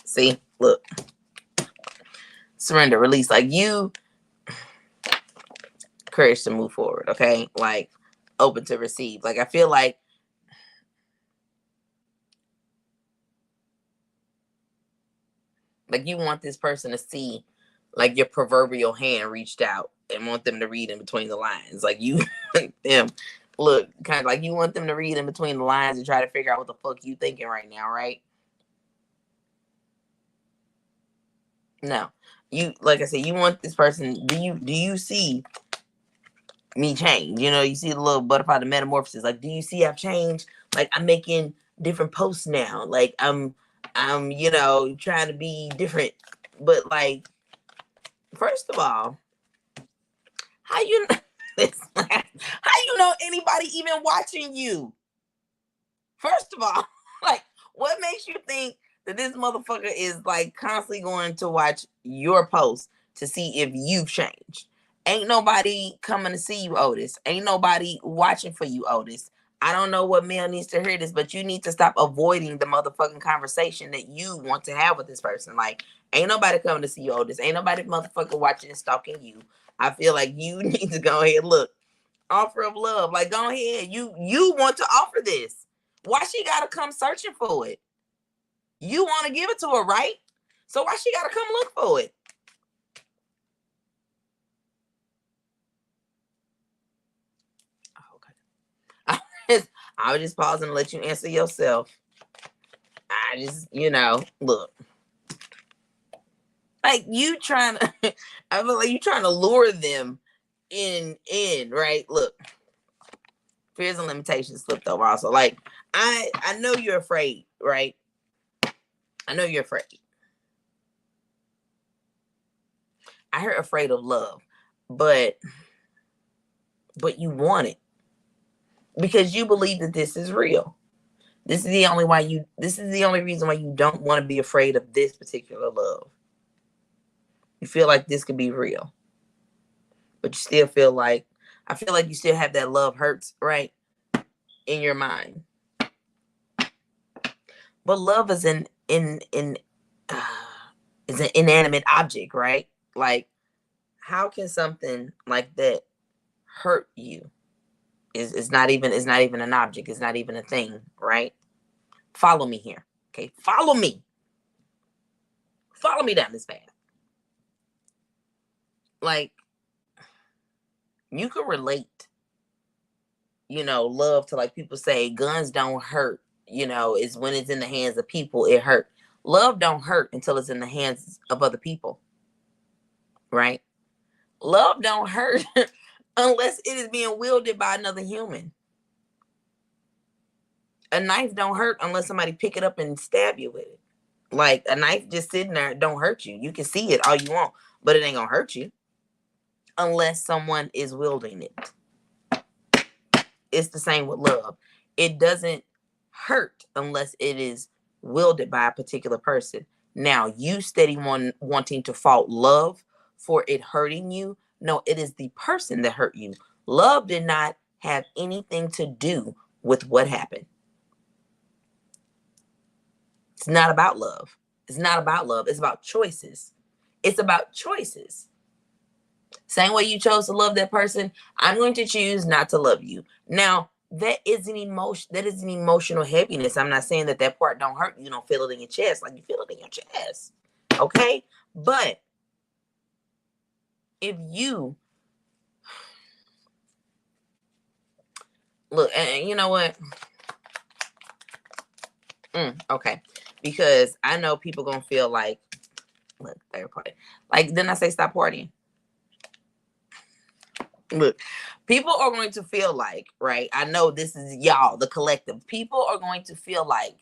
See, look, surrender, release, like, you courage to move forward. Okay, like, open to receive. Like, I feel like you want this person to see, like, your proverbial hand reached out, and want them to read in between the lines. Like, you them look, kind of like you want them to read in between the lines and try to figure out what the fuck you thinking right now, right? No, like I said, you want this person. Do you see me change? You see the little butterfly, the metamorphosis. Like, do you see I've changed? Like, I'm making different posts now. Like, I'm trying to be different. But, like, first of all, how you how you know anybody even watching you? First of all, like, what makes you think that this motherfucker is, like, constantly going to watch your posts to see if you've changed? Ain't nobody coming to see you, Otis. Ain't nobody watching for you, Otis. I don't know what male needs to hear this, but you need to stop avoiding the motherfucking conversation that you want to have with this person. Like, ain't nobody coming to see you, Otis. Ain't nobody motherfucking watching and stalking you. I feel like you need to go ahead, look, offer of love. Like, go ahead. You want to offer this. Why she gotta come searching for it? You want to give it to her, right? So why she gotta come look for it? Okay. I was just pausing to let you answer yourself. I just, look. like you trying to I feel like you trying to lure them in, right? Look, fears and limitations slipped over also. Like I know you're afraid, right? I know you're afraid. I heard afraid of love, but you want it because you believe that this is real. This is the only reason why you don't want to be afraid of this particular love. You feel like this could be real, but you still feel like, I feel like you still have that love hurts, right? In your mind. But love is uh, is an inanimate object, right? Like, how can something like that hurt you? It's not even an object. It's not even a thing, right? Follow me here. Okay, follow me. Follow me down this path. Like, you can relate, love to, like, people say guns don't hurt, is when it's in the hands of people, it hurt. Love don't hurt until it's in the hands of other people, right? Love don't hurt unless it is being wielded by another human. A knife don't hurt unless somebody pick it up and stab you with it. Like, a knife just sitting there don't hurt you. You can see it all you want, but it ain't gonna hurt you unless someone is wielding it. It's the same with love. It doesn't hurt unless it is wielded by a particular person. Now, you steady wanting to fault love for it hurting you. No, it is the person that hurt you. Love did not have anything to do with what happened. It's not about love. It's not about love. It's about choices. It's about choices. Same way you chose to love that person, I'm going to choose not to love you. Now, that is an emotion. That is an emotional heaviness. I'm not saying that part don't hurt. You don't feel it in your chest, like you feel it in your chest. Okay? But if you look, and you know what? Okay. Because I know people gonna feel like, look, third party. Like, didn't I say stop partying? Look, people are going to feel like, right? I know this is y'all, the collective. People are going to feel like,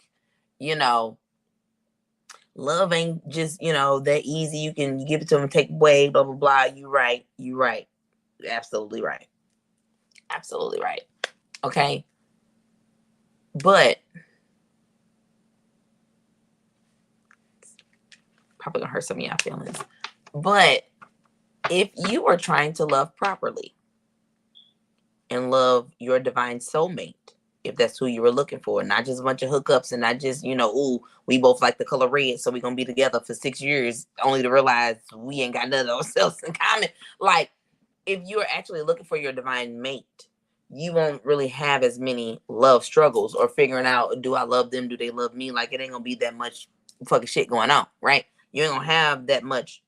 love ain't just, that easy. You can give it to them, take away, blah, blah, blah. You right. You right. Absolutely right. Absolutely right. Okay. But probably gonna hurt some of y'all feelings. But if you are trying to love properly and love your divine soulmate, if that's who you were looking for, not just a bunch of hookups and not just, ooh, we both like the color red, so we're gonna be together for 6 years only to realize we ain't got none of ourselves in common. Like, if you're actually looking for your divine mate, you won't really have as many love struggles or figuring out, do I love them? Do they love me? Like, it ain't gonna be that much fucking shit going on, right? You ain't gonna have that much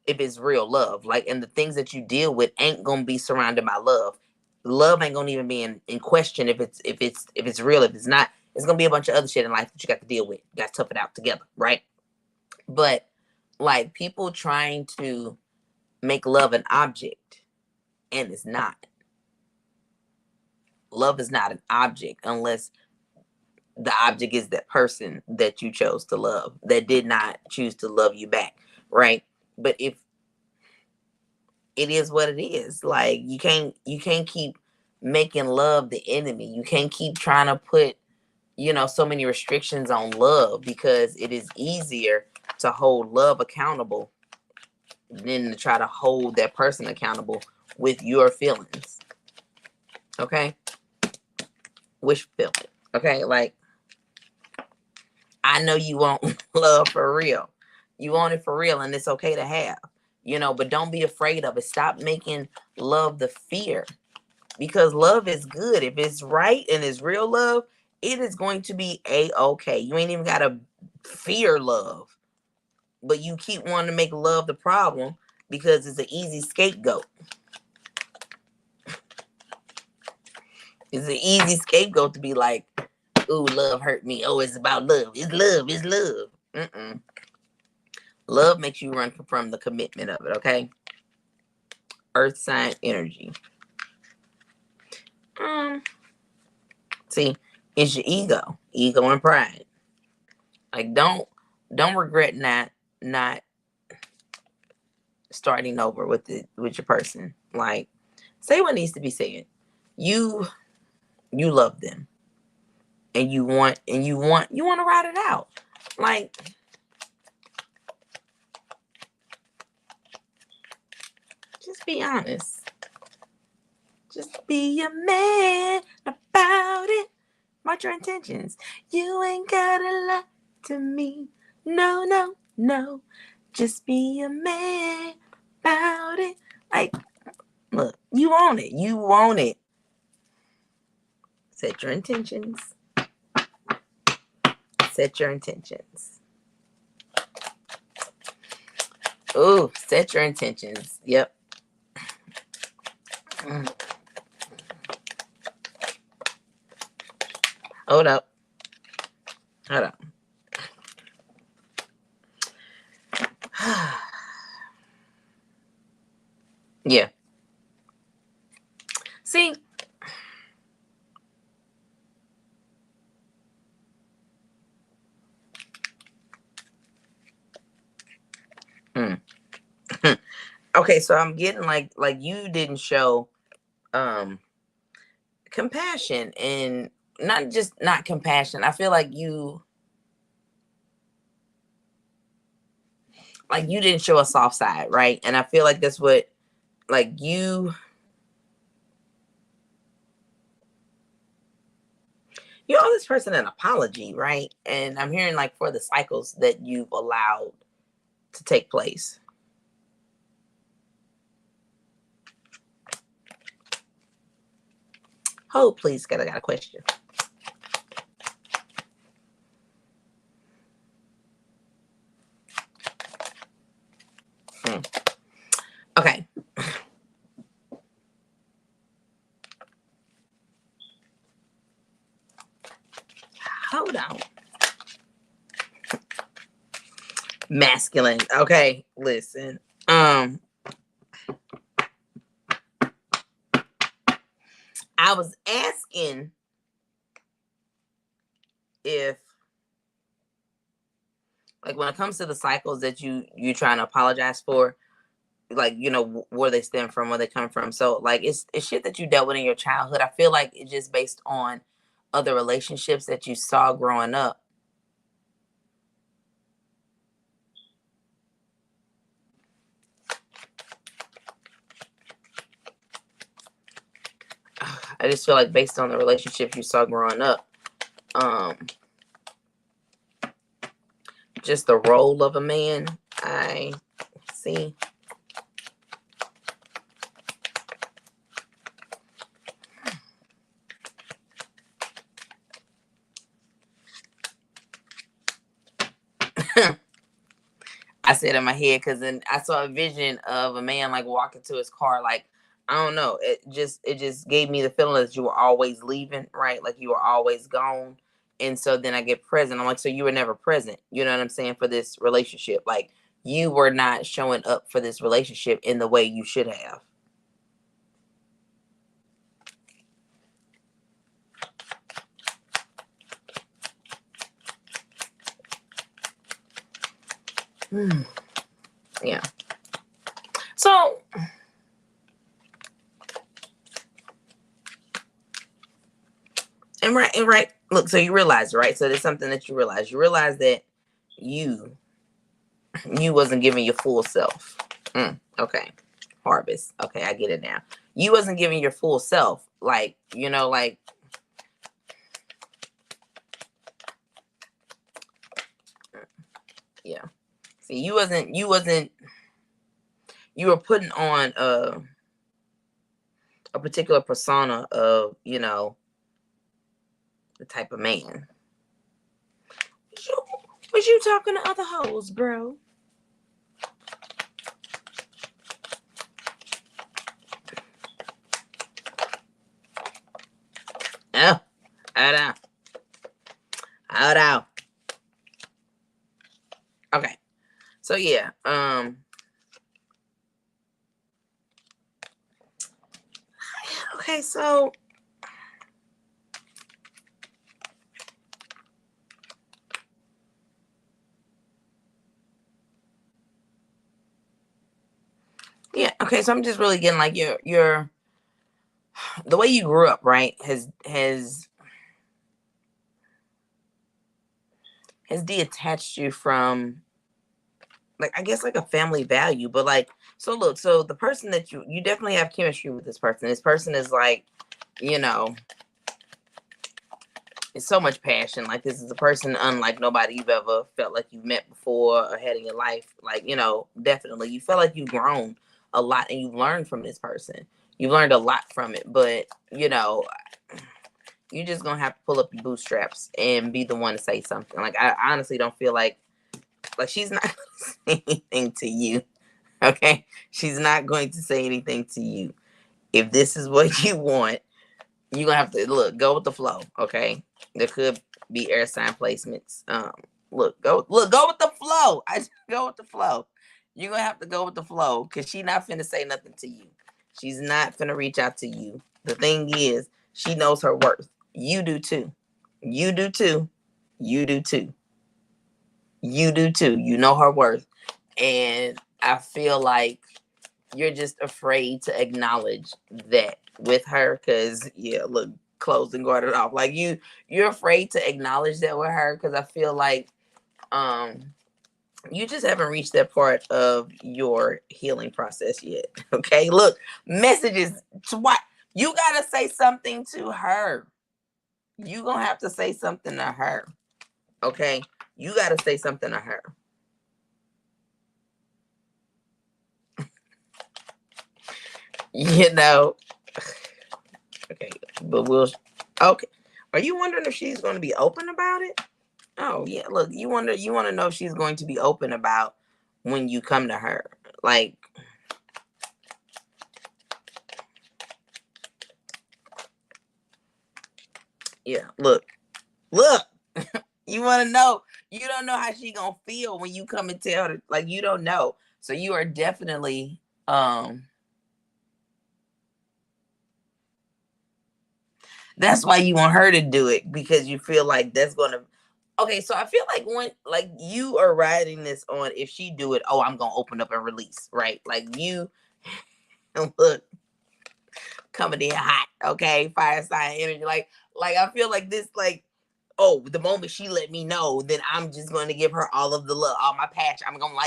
if it's real love. Like, and the things that you deal with ain't gonna be surrounded by love. Love ain't gonna even be in question if it's real. If it's not, it's gonna be a bunch of other shit in life that you got to deal with. You got to tough it out together, right? But like, people trying to make love an object, and it's not. Love is not an object unless the object is that person that you chose to love, that did not choose to love you back, right? But if it is what it is, like, you can't keep making love the enemy. You can't keep trying to put, so many restrictions on love, because it is easier to hold love accountable than to try to hold that person accountable with your feelings. Okay? Which feeling? Okay, like, I know you want love for real. You want it for real, and it's okay to have, but don't be afraid of it. Stop making love the fear, because love is good. If it's right and it's real love, it is going to be a-okay. You ain't even got to fear love, but you keep wanting to make love the problem because it's an easy scapegoat. It's an easy scapegoat to be like, ooh, love hurt me. Oh, it's about love. It's love. It's love. Love makes you run from the commitment of it, okay? Earth sign energy. See, it's your ego and pride. Like, don't regret not starting over with your person. Like, say what needs to be said. You love them, and you want to ride it out. Like, just be honest. Just be a man about it. Watch your intentions. You ain't gotta lie to me. No, no, no. Just be a man about it. Like, look, you want it. You want it. Set your intentions. Set your intentions. Ooh, set your intentions. Yep. Hold up. Hold up. Yeah. See, okay, so I'm getting like you didn't show compassion, and not compassion. I feel like you didn't show a soft side, right? And I feel like that's what, like, you owe this person an apology, right? And I'm hearing like for the cycles that you've allowed to take place. Hold, please, because I got a question. Okay. Hold on. Masculine. Okay, listen. I was asking if, like, when it comes to the cycles that you trying to apologize for, like, where they stem from, where they come from. So, like, it's shit that you dealt with in your childhood. I feel like it's just based on other relationships that you saw growing up. I just feel like based on the relationships you saw growing up, just the role of a man, I see. I said in my head because then I saw a vision of a man like walking to his car. Like, I don't know. It just gave me the feeling that you were always leaving, right? Like you were always gone. And so then I get present. I'm like, so you were never present. You know what I'm saying? For this relationship. Like, you were not showing up for this relationship in the way you should have. Yeah. So, and right. Look, so you realize, right? So there's something that you realize. You realize that you wasn't giving your full self. Okay. Harvest. Okay, I get it now. You wasn't giving your full self. Like, like, yeah. See, you were putting on a particular persona of, the type of man. Was you talking to other hoes, bro? Oh, hold on. Okay. So yeah, okay, so yeah, okay, so I'm just really getting like your the way you grew up, right, has detached you from, like, I guess like a family value. But like, so look, so the person that you definitely have chemistry with this person. This person is like, you know, it's so much passion. Like, this is a person unlike nobody you've ever felt like you've met before or had in your life. Like, you know, definitely you feel like you've grown a lot and you've learned from this person. You've learned a lot from it. But you know, you just gonna have to pull up your bootstraps and be the one to say something. Like, I honestly don't feel like she's not gonna say anything to you. Okay, she's not going to say anything to you. If this is what you want, you're gonna have to go with the flow. Okay, there could be air sign placements. Go with the flow. I just go with the flow. You're gonna have to go with the flow because she's not finna say nothing to you. She's not finna reach out to you. The thing is, she knows her worth. You do too. You do too. You do too. You do too. You know her worth. And I feel like you're just afraid to acknowledge that with her. Because yeah, look, closed and guarded off. Like, you're afraid to acknowledge that with her because I feel like you just haven't reached that part of your healing process yet. Okay, look, messages. What, you gotta say something to her. You gonna have to say something to her. Okay, you gotta say something to her. You know. Okay, but we'll. Okay, are you wondering if she's going to be open about it? Oh yeah, look, you want to know if she's going to be open about when you come to her. Like, yeah, look. You want to know? You don't know how she gonna feel when you come and tell her. Like, you don't know. So you are definitely that's why you want her to do it, because you feel like that's gonna. Okay, so I feel like when, like, you are riding this on, if she do it, oh, I'm gonna open up and release, right? Like, you look, coming in hot, okay, fire sign energy. Like I feel like this, like, oh, the moment she let me know, then I'm just going to give her all of the love, all my passion. I'm gonna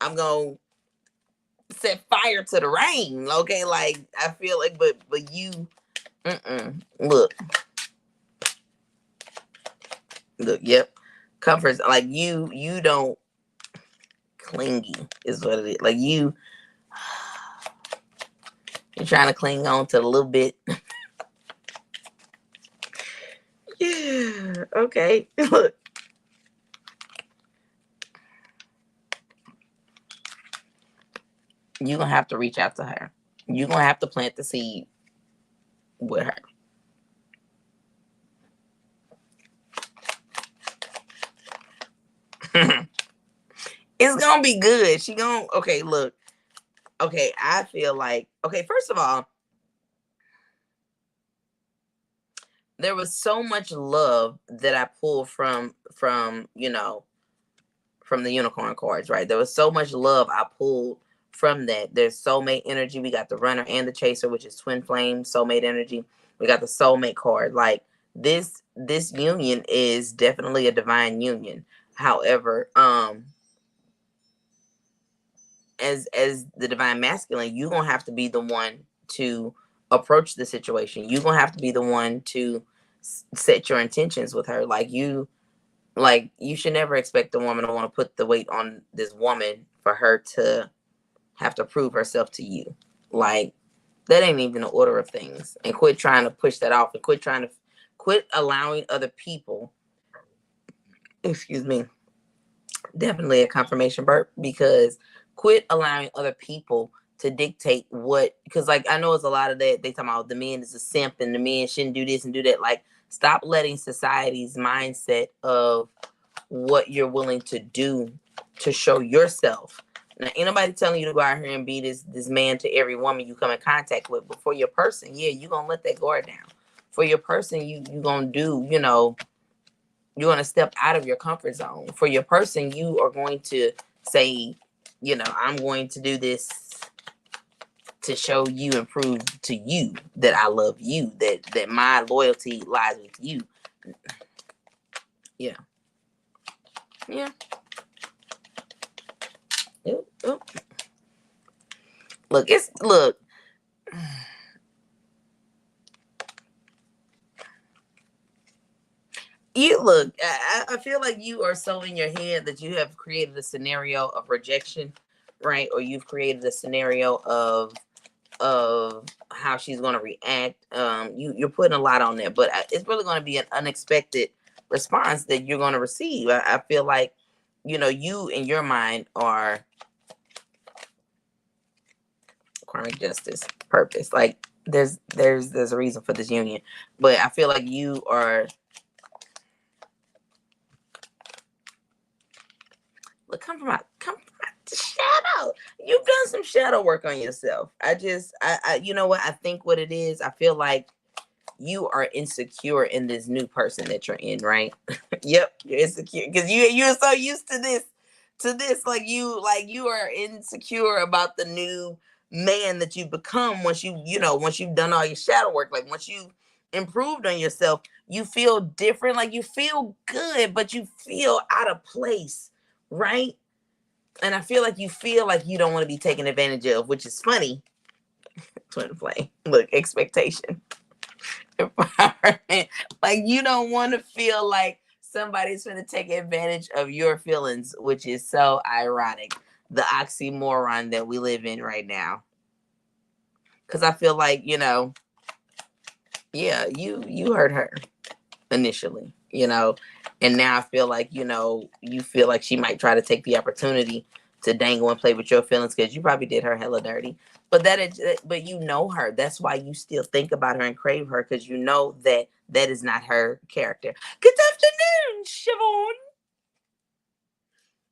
I'm gonna set fire to the rain. Okay, like, I feel like, but you, look, yep, comforts, like, you don't, clingy is what it is. Like, you're trying to cling on to a little bit. Yeah. Okay. Look. You're gonna have to reach out to her. You're gonna have to plant the seed with her. It's gonna be good. She gonna, okay, look. Okay, I feel like, okay, first of all, there was so much love that I pulled from from the unicorn cards, right? There was so much love I pulled from that. There's soulmate energy. We got the runner and the chaser, which is twin flame soulmate energy. We got the soulmate card. Like, this union is definitely a divine union. However, as the divine masculine, you're gonna have to be the one to approach the situation. You're gonna have to be the one to set your intentions with her. Like, you should never expect the woman to want to put the weight on this woman for her to have to prove herself to you. Like, that ain't even the order of things. And quit trying to push that off, and quit allowing other people, excuse me, definitely a confirmation burp, because quit allowing other people to dictate what, because like, I know it's a lot of that they talk about the man is a simp and the man shouldn't do this and do that. Like, stop letting society's mindset of what you're willing to do to show yourself. Now, ain't nobody telling you to go out here and be this man to every woman you come in contact with. But for your person, yeah, you gonna let that guard down. For your person, you gonna do, you know, you're gonna step out of your comfort zone. For your person, you are going to say, you know, I'm going to do this to show you and prove to you that I love you, that my loyalty lies with you. Yeah. Yeah. Oop, oop. Look, you look, I feel like you are so in your head that you have created a scenario of rejection, right? Or you've created a scenario of how she's going to react. You're putting a lot on there, but it's really going to be an unexpected response that you're going to receive. I feel like, you know, you in your mind are karmic justice, purpose. Like there's a reason for this union, but I feel like you are. Look, come from out the shadow. You've done some shadow work on yourself. I you know what? I think what it is, I feel like you are insecure in this new person that you're in, right? Yep, you're insecure because you're so used to this. Like you are insecure about the new man that you've become once once you've done all your shadow work. Like once you improved on yourself, you feel different. Like you feel good, but you feel out of place, right? And I feel like you don't want to be taken advantage of, which is funny. Twin flame. Look, expectation. Empowerment. Like you don't want to feel like somebody's going to take advantage of your feelings, which is so ironic. The oxymoron that we live in right now. Because I feel like, yeah, you hurt her initially, and now I feel like, you feel like she might try to take the opportunity to dangle and play with your feelings because you probably did her hella dirty. But you know her. That's why you still think about her and crave her, because you know that is not her character. Good afternoon, Siobhan.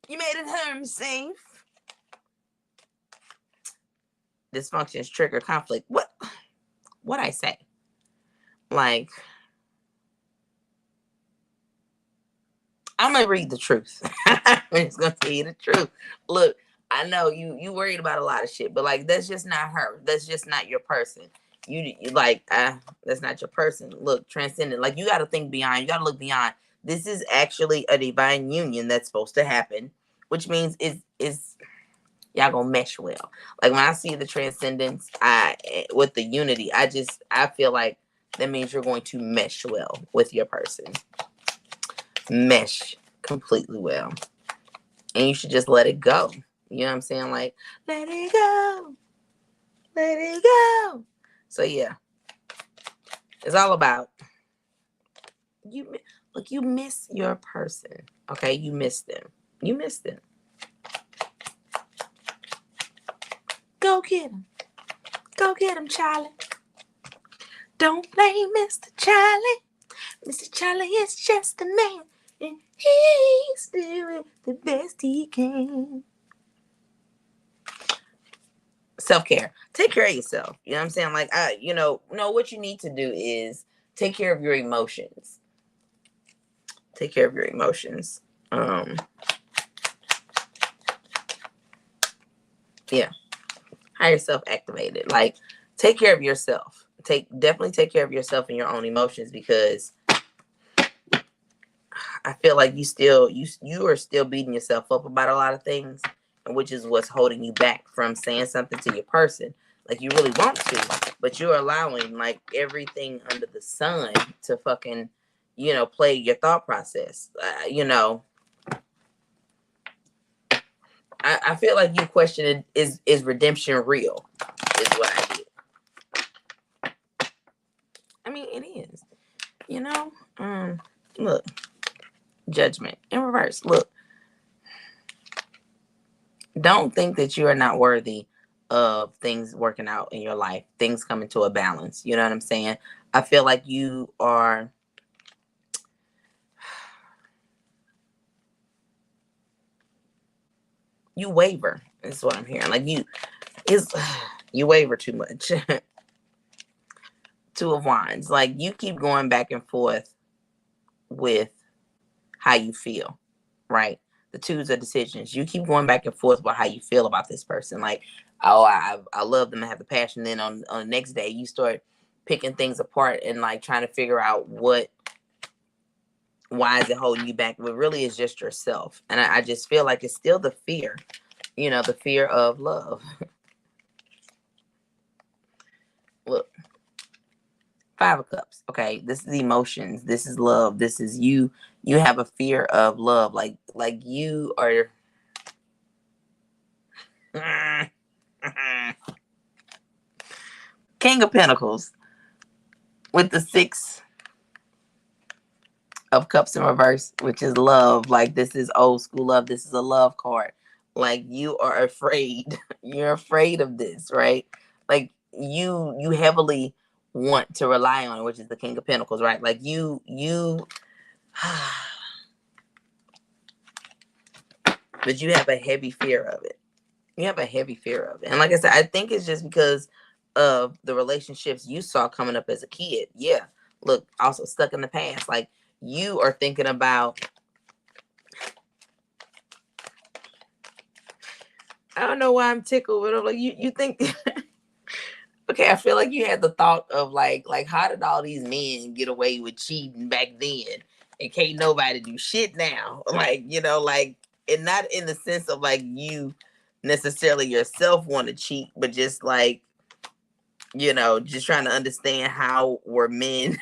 You made it home safe. Dysfunctions trigger conflict. What I say? Like, I'm gonna read the truth. I'm just gonna tell you the truth. Look, I know you worried about a lot of shit, but like that's just not her. That's just not your person. You like that's not your person. Look, transcendent. Like you got to think beyond. You got to look beyond. This is actually a divine union that's supposed to happen, which means is y'all gonna mesh well. Like when I see the transcendence, with the unity, I feel like that means you're going to mesh well with your person. Mesh completely well. And you should just let it go. You know what I'm saying? Like, let it go. Let it go. So yeah. It's all about you miss your person. Okay, you miss them. You miss them. Go get him. Go get him, Charlie. Don't blame Mr. Charlie. Mr. Charlie is just a man, and he's doing the best he can. Self-care. Take care of yourself. You know what I'm saying? Like, what you need to do is take care of your emotions. Take care of your emotions. Yeah. Higher self activated. Like, take care of yourself. Definitely take care of yourself and your own emotions, because I feel like you are still beating yourself up about a lot of things, and which is what's holding you back from saying something to your person. Like you really want to, but you're allowing like everything under the sun to fucking, play your thought process. I feel like you question is redemption real? Is what I get. I mean, it is. Look, judgment in reverse. Look, don't think that you are not worthy of things working out in your life, things coming to a balance. You know what I'm saying? I feel like you are. you waver. Is what I'm hearing. Like is you waver too much. Two of Wands. Like you keep going back and forth with how you feel, right? The twos are decisions. You keep going back and forth about how you feel about this person. Like, oh, I love them and have the passion. Then on the next day, you start picking things apart and like trying to figure out why is it holding you back? But really, it's just yourself. And I just feel like it's still the fear, the fear of love. Look, Five of Cups. Okay, this is emotions. This is love. This is you. You have a fear of love. Like you are. King of Pentacles with the Six of Cups in reverse, which is love. Like this is old school love. This is a love card. Like you are afraid. You're afraid of this, right? Like you heavily want to rely on it, which is the King of Pentacles, right? Like you but you have a heavy fear of it. You have a heavy fear of it. And like I said, I think it's just because of the relationships you saw coming up as a kid. Yeah. Look, also stuck in the past. Like you are thinking about, I don't know why I'm tickled, but I'm like, you think, okay, I feel like you had the thought of like how did all these men get away with cheating back then? And can't nobody do shit now. Like, like, and not in the sense of like you necessarily yourself want to cheat, but just like, just trying to understand how were men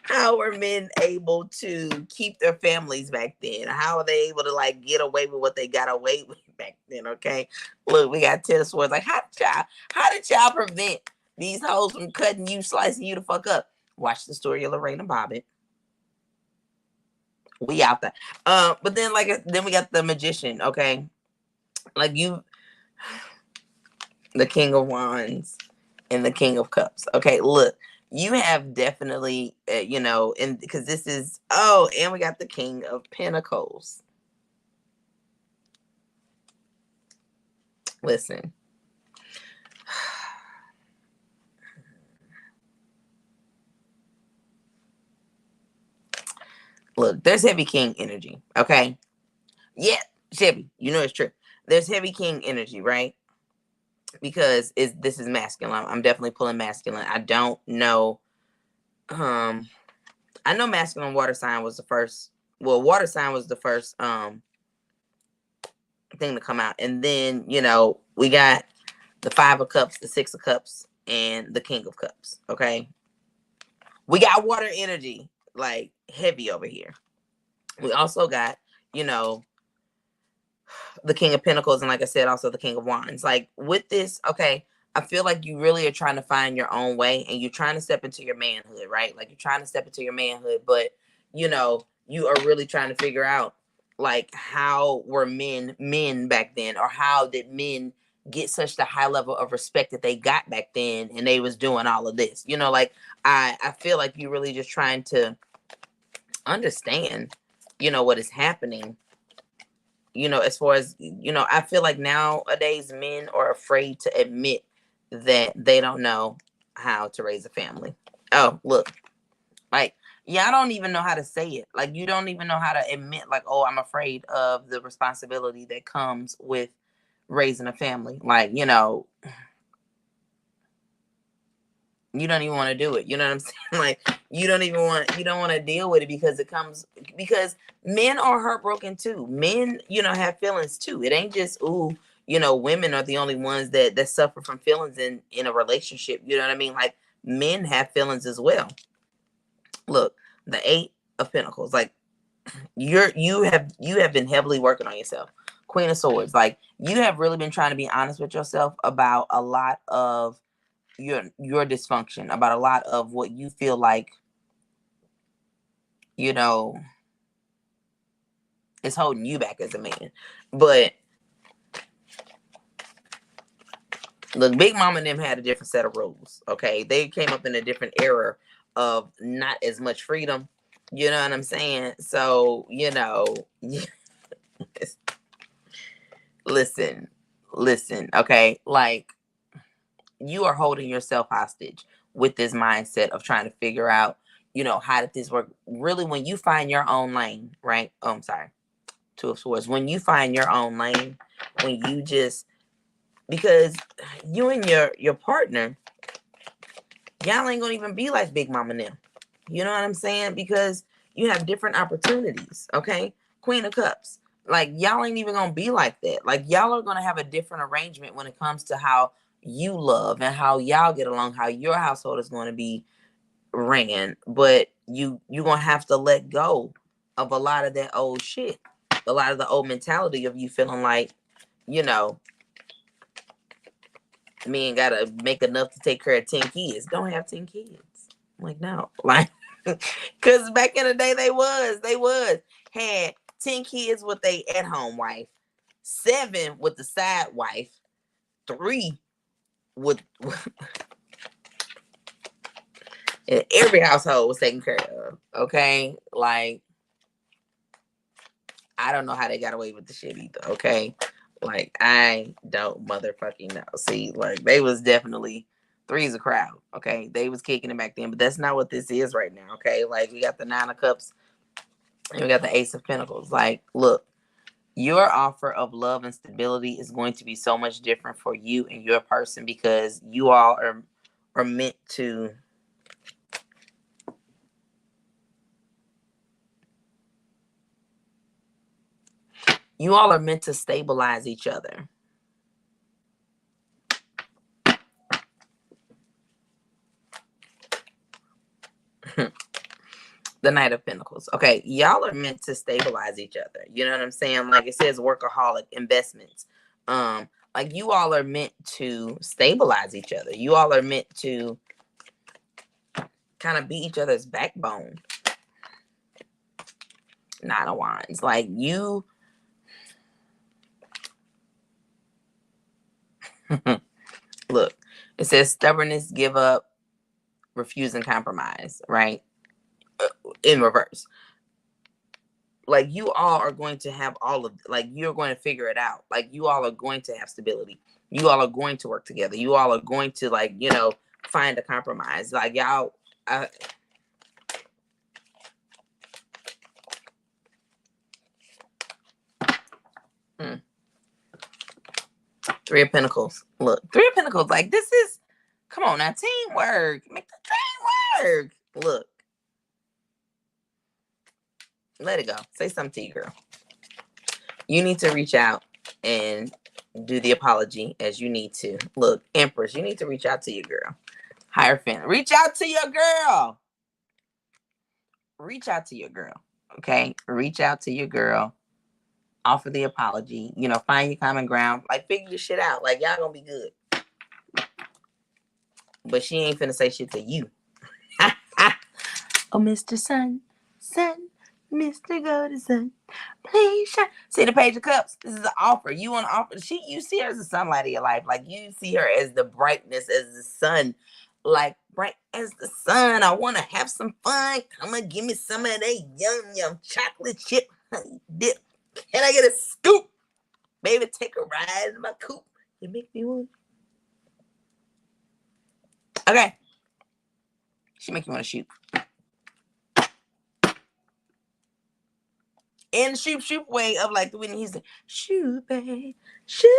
how were men able to keep their families back then? How are they able to like get away with what they got away with back then? Okay. Look, we got 10 swords. Like how did y'all prevent these hoes from cutting you, slicing you the fuck up? Watch the story of Lorraine and Bobbitt. We out there. But then then we got the magician, okay? Like the King of Wands and the King of Cups. Okay, look, you have definitely, and because this is, and we got the King of Pentacles. Listen. Look, there's heavy king energy, okay? Yeah, Chevy, it's true. There's heavy king energy, right? Because this is masculine. I'm definitely pulling masculine. I don't know. I know masculine water sign was the first. Well, water sign was the first thing to come out, and then we got the Five of Cups, the Six of Cups, and the King of Cups. Okay, we got water energy like heavy over here. We also got the King of Pentacles, and like I said, also the King of Wands. Like with this, okay, I feel like you really are trying to find your own way, and you're trying to step into your manhood, right? Like you're trying to step into your manhood, but you are really trying to figure out like how were men back then, or how did men get such the high level of respect that they got back then, and they was doing all of this. Like I feel like you're really just trying to understand, what is happening. As far as, I feel like nowadays men are afraid to admit that they don't know how to raise a family. Oh, look, like, yeah, I don't even know how to say it. Like, you don't even know how to admit, like, oh, I'm afraid of the responsibility that comes with raising a family. Like, you don't even want to do it. You know what I'm saying? Like you don't want to deal with it because men are heartbroken too. Men, have feelings too. It ain't just, women are the only ones that suffer from feelings in a relationship. You know what I mean? Like men have feelings as well. Look, the Eight of Pentacles, like you have been heavily working on yourself. Queen of Swords, like you have really been trying to be honest with yourself about a lot of your dysfunction, about a lot of what you feel like is holding you back as a man. But look, Big Mama and them had a different set of rules. Okay, they came up in a different era of not as much freedom. You know what I'm saying? So listen, okay? Like, you are holding yourself hostage with this mindset of trying to figure out, how did this work? Really, when you find your own lane, right? Oh, I'm sorry. Two of Swords. When you find your own lane, when you just, because you and your partner, y'all ain't gonna even be like Big Mama now. You know what I'm saying? Because you have different opportunities, okay? Queen of Cups. Like, y'all ain't even gonna be like that. Like, y'all are gonna have a different arrangement when it comes to how you love and how y'all get along, how your household is going to be ran. But you gonna have to let go of a lot of that old shit, a lot of the old mentality of you feeling like, you know, me ain't gotta make enough to take care of 10 kids. Don't have 10 kids. I'm like, no. Like, because back in the day, they had 10 kids with a at-home wife, 7 with the side wife, 3 with and every household was taken care of. Okay, like, I don't know how they got away with the shit either. Okay, like, I don't motherfucking know. See, like, they was definitely three's a crowd. Okay, they was kicking it back then, but that's not what this is right now. Okay, like, we got the 9 of Cups and we got the Ace of Pentacles. Like, look, your offer of love and stability is going to be so much different for you and your person, because you all are meant to. You all are meant to stabilize each other. The Knight of Pentacles. Okay, y'all are meant to stabilize each other. You know what I'm saying? Like, it says workaholic investments. Like, you all are meant to stabilize each other. You all are meant to kind of be each other's backbone. Nine of Wands. Like, you. Look, it says stubbornness, give up, refuse, and compromise, right? In reverse. Like, you all are going to have all of, like, you're going to figure it out. Like, you all are going to have stability. You all are going to work together. You all are going to, like, find a compromise. Like, y'all, Three of Pentacles. Look, Three of Pentacles. Like, this is, come on now, teamwork. Make the dream work. Look, let it go. Say something to you, girl. You need to reach out and do the apology as you need to. Look, Empress, you need to reach out to your girl. Hierophant, reach out to your girl. Reach out to your girl. Okay? Reach out to your girl. Offer the apology. Find your common ground. Like, figure your shit out. Like, y'all gonna be good. But she ain't finna say shit to you. Oh, Mr. Sun, Mr. Golden Sun, please shine. See the Page of Cups? This is an offer. You want to offer? You see her as the sunlight of your life. Like, you see her as the brightness, as the sun. Like, bright as the sun. I want to have some fun. Come on, give me some of that yum chocolate chip honey dip. Can I get a scoop? Baby, take a ride in my coupe. You make me want. Okay. She make you want to shoot. In the shoot way of, like, the Whitney Houston. Shoot, babe. Shoot.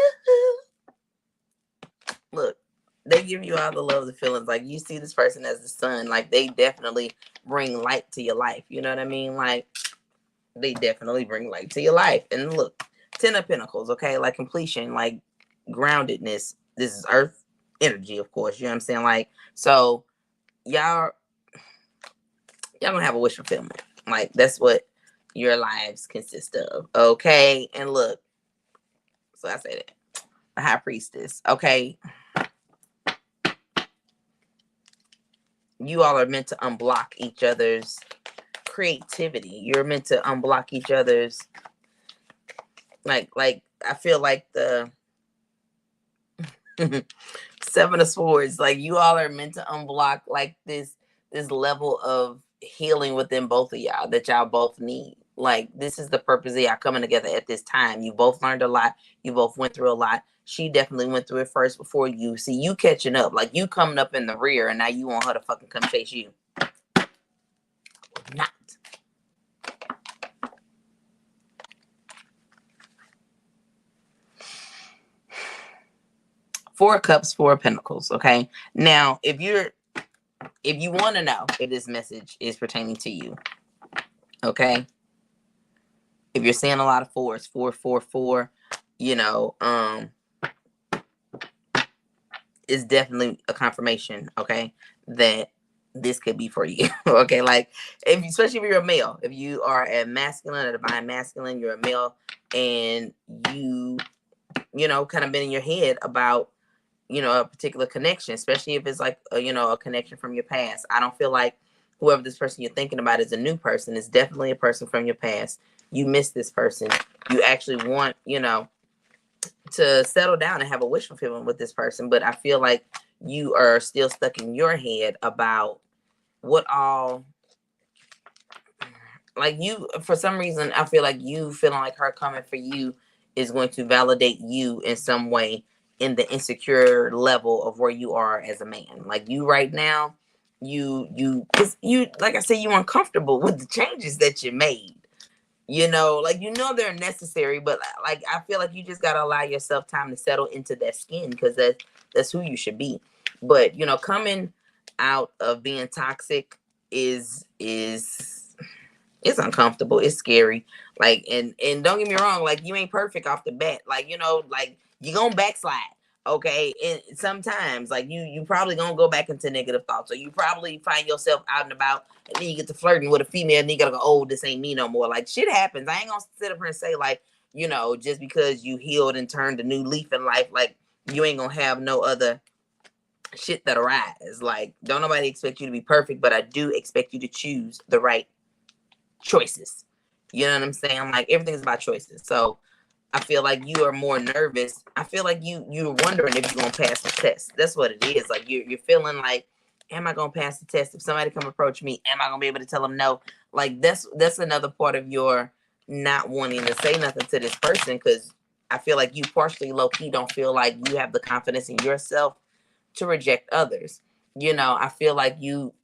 Look, they give you all the love, the feelings. Like, you see this person as the sun. Like, they definitely bring light to your life. You know what I mean? Like, they definitely bring light to your life. And look, 10 of Pentacles, okay? Like, completion, like, groundedness. This is earth energy, of course. You know what I'm saying? Like, so y'all gonna have a wish fulfillment. Like, that's what your lives consist of. Okay? And look, so I say that. The High Priestess, okay? You all are meant to unblock each other's creativity. You're meant to unblock each other's, like I feel like the Seven of Swords, like, you all are meant to unblock, like, this level of healing within both of y'all that y'all both need. Like, this is the purpose of y'all coming together at this time. You both learned a lot. You both went through a lot. She definitely went through it first before you. See, you catching up. Like, you coming up in the rear, and now you want her to fucking come chase you. Not. Four of Cups, Four of Pentacles. Okay. Now, if you want to know if this message is pertaining to you, okay, if you're seeing a lot of fours, 444, you know, it's definitely a confirmation, okay, that this could be for you. Okay, like, especially if you're a male, if you are a masculine, a divine masculine, you're a male, and you know, kind of been in your head about, you know, a particular connection, especially if it's like a connection from your past. I don't feel like whoever this person you're thinking about is a new person. It's definitely a person from your past. You miss this person. You actually want, to settle down and have a wish fulfillment with this person, but I feel like you are still stuck in your head about what all, like, you, for some reason, I feel like you feeling like her coming for you is going to validate you in some way in the insecure level of where you are as a man. Like, you right now, cause you, like I said, you uncomfortable with the changes that you made. Like, they're necessary, but like, I feel like you just gotta allow yourself time to settle into that skin, because that's who you should be. But coming out of being toxic is it's uncomfortable. It's scary. Like, and don't get me wrong, like, you ain't perfect off the bat. Like, like, you gonna backslide. Okay. And sometimes, like, you probably gonna go back into negative thoughts, or you probably find yourself out and about, and then you get to flirting with a female, and you gotta go, oh, this ain't me no more. Like, shit happens. I ain't gonna sit up here and say, like, just because you healed and turned a new leaf in life, like, you ain't gonna have no other shit that arise. Like, don't nobody expect you to be perfect, but I do expect you to choose the right choices. You know what I'm saying? Like, everything's about choices. So I feel like you are more nervous. I feel like you're wondering if you're gonna pass the test. That's what it is. Like, you're feeling like, am I gonna pass the test? If somebody come approach me, am I gonna be able to tell them no? Like, that's another part of your not wanting to say nothing to this person, because I feel like you partially low key don't feel like you have the confidence in yourself to reject others. I feel like you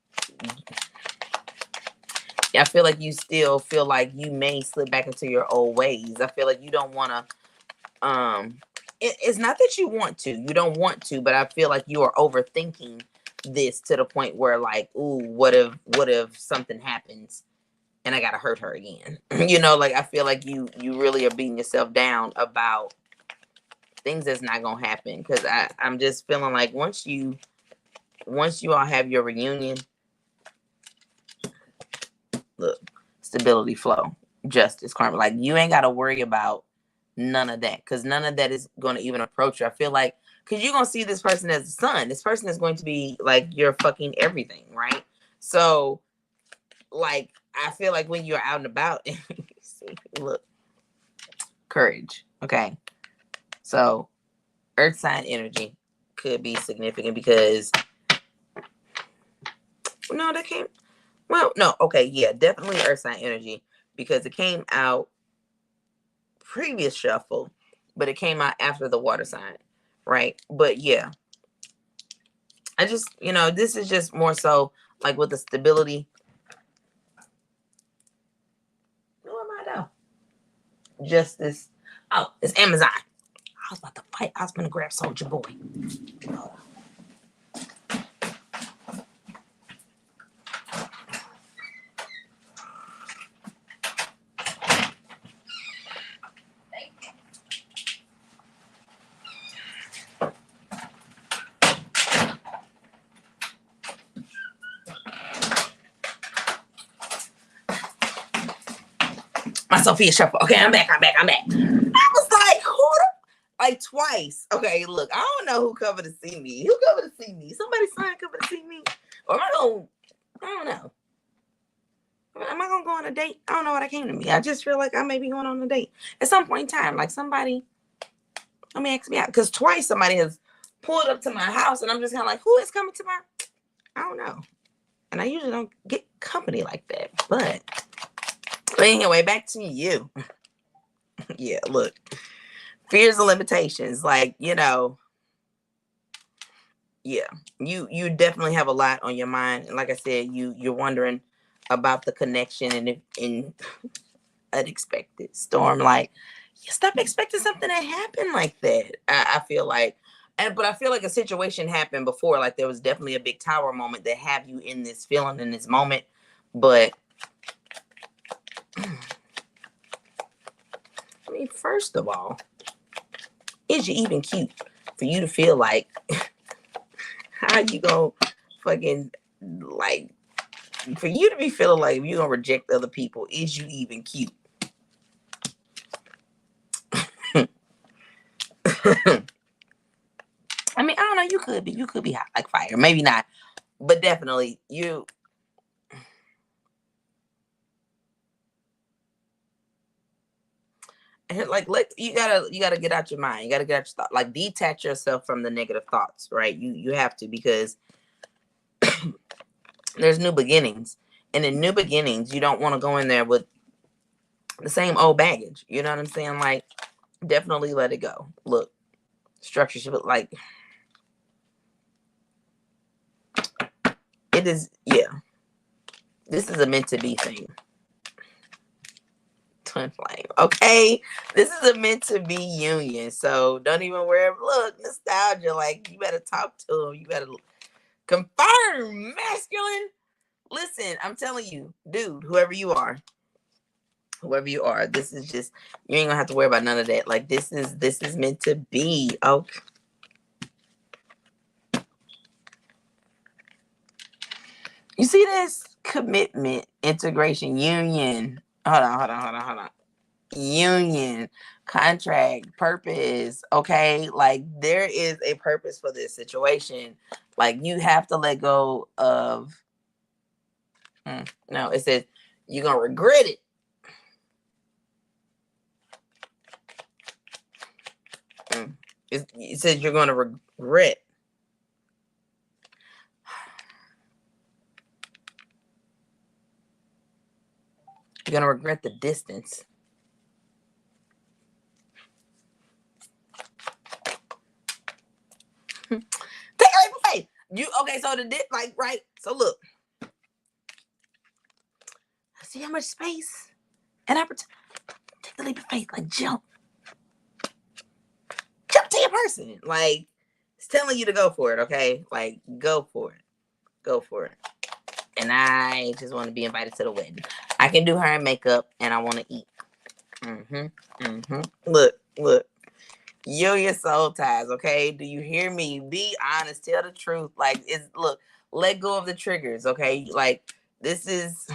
still feel like you may slip back into your old ways. I feel like you don't want to, it's not that you want to, you don't want to, but I feel like you are overthinking this to the point where, like, ooh, what if something happens and I gotta hurt her again? Like, I feel like you really are beating yourself down about things that's not gonna happen. Because I'm just feeling like once you all have your reunion, look, stability, flow, justice, karma. Like, you ain't got to worry about none of that, because none of that is going to even approach you. I feel like, because you're going to see this person as a son. This person is going to be like your fucking everything, right? So, like, I feel like when you're out and about, see, look, courage. Okay. So, earth sign energy could be significant, because, no, that came, well, no, okay, yeah, definitely earth sign energy, because it came out previous shuffle, but it came out after the water sign, right? But yeah, I just, this is just more so like with the stability. Who am I though? Justice. Oh, it's Amazon. I was about to fight. I was gonna grab Soldier Boy. Oh. My Sophia Shuffle. Okay, I'm back. I was like, who the, like, twice. Okay, look, I don't know who covered to see me. Who covered to see me? Somebody signed covered to see me? Or am I gonna, I don't know. Am I gonna go on a date? I don't know what I came to me. I just feel like I may be going on a date at some point in time. Like, somebody, let me ask me out. Because twice somebody has pulled up to my house, and I'm just kind of like, who is coming to my, I don't know. And I usually don't get company like that. But But anyway, back to you. Yeah, look, fears and limitations. Like, yeah, you definitely have a lot on your mind. And like I said, you're wondering about the connection and if in unexpected storm. Like, you stop expecting something to happen like that. I feel like, but I feel like a situation happened before. Like there was definitely a big tower moment that have you in this feeling in this moment. But I mean, first of all, is you even cute for you to feel like how you gonna fucking like for you to be feeling like you're gonna reject other people? Is you even cute? I mean, I don't know. You could be hot like fire. Maybe not, but definitely you. Like, you gotta get out your mind. You gotta get out your thought. Like, detach yourself from the negative thoughts. Right? You have to, because there's new beginnings, and in new beginnings, you don't want to go in there with the same old baggage. You know what I'm saying? Like, definitely let it go. Look, structure should look like it is. Yeah, this is a meant to be thing. Twin flame. Okay, this is a meant to be union. So don't even worry. Look, nostalgia. Like, you better talk to him. You better confirm masculine. Listen, I'm telling you, dude, whoever you are, this is just, you ain't gonna have to worry about none of that. Like, this is meant to be. Okay. You see this? Commitment, integration, union. Hold on. Union, contract, purpose. Okay. Like, there is a purpose for this situation. Like, you have to let go of, no, it says you're gonna regret it. It says you're gonna regret. You're gonna regret the distance. Take a leap of faith. Okay? So like, right? So look, see how much space and opportunity. Take the leap of faith. Like, jump to your person. Like, it's telling you to go for it. Okay, like, go for it. And I just want to be invited to the wedding. I can do her in makeup, and I want to eat. Look. Your soul ties, okay? Do you hear me? Be honest. Tell the truth. Like, look, let go of the triggers, okay? Like, this is...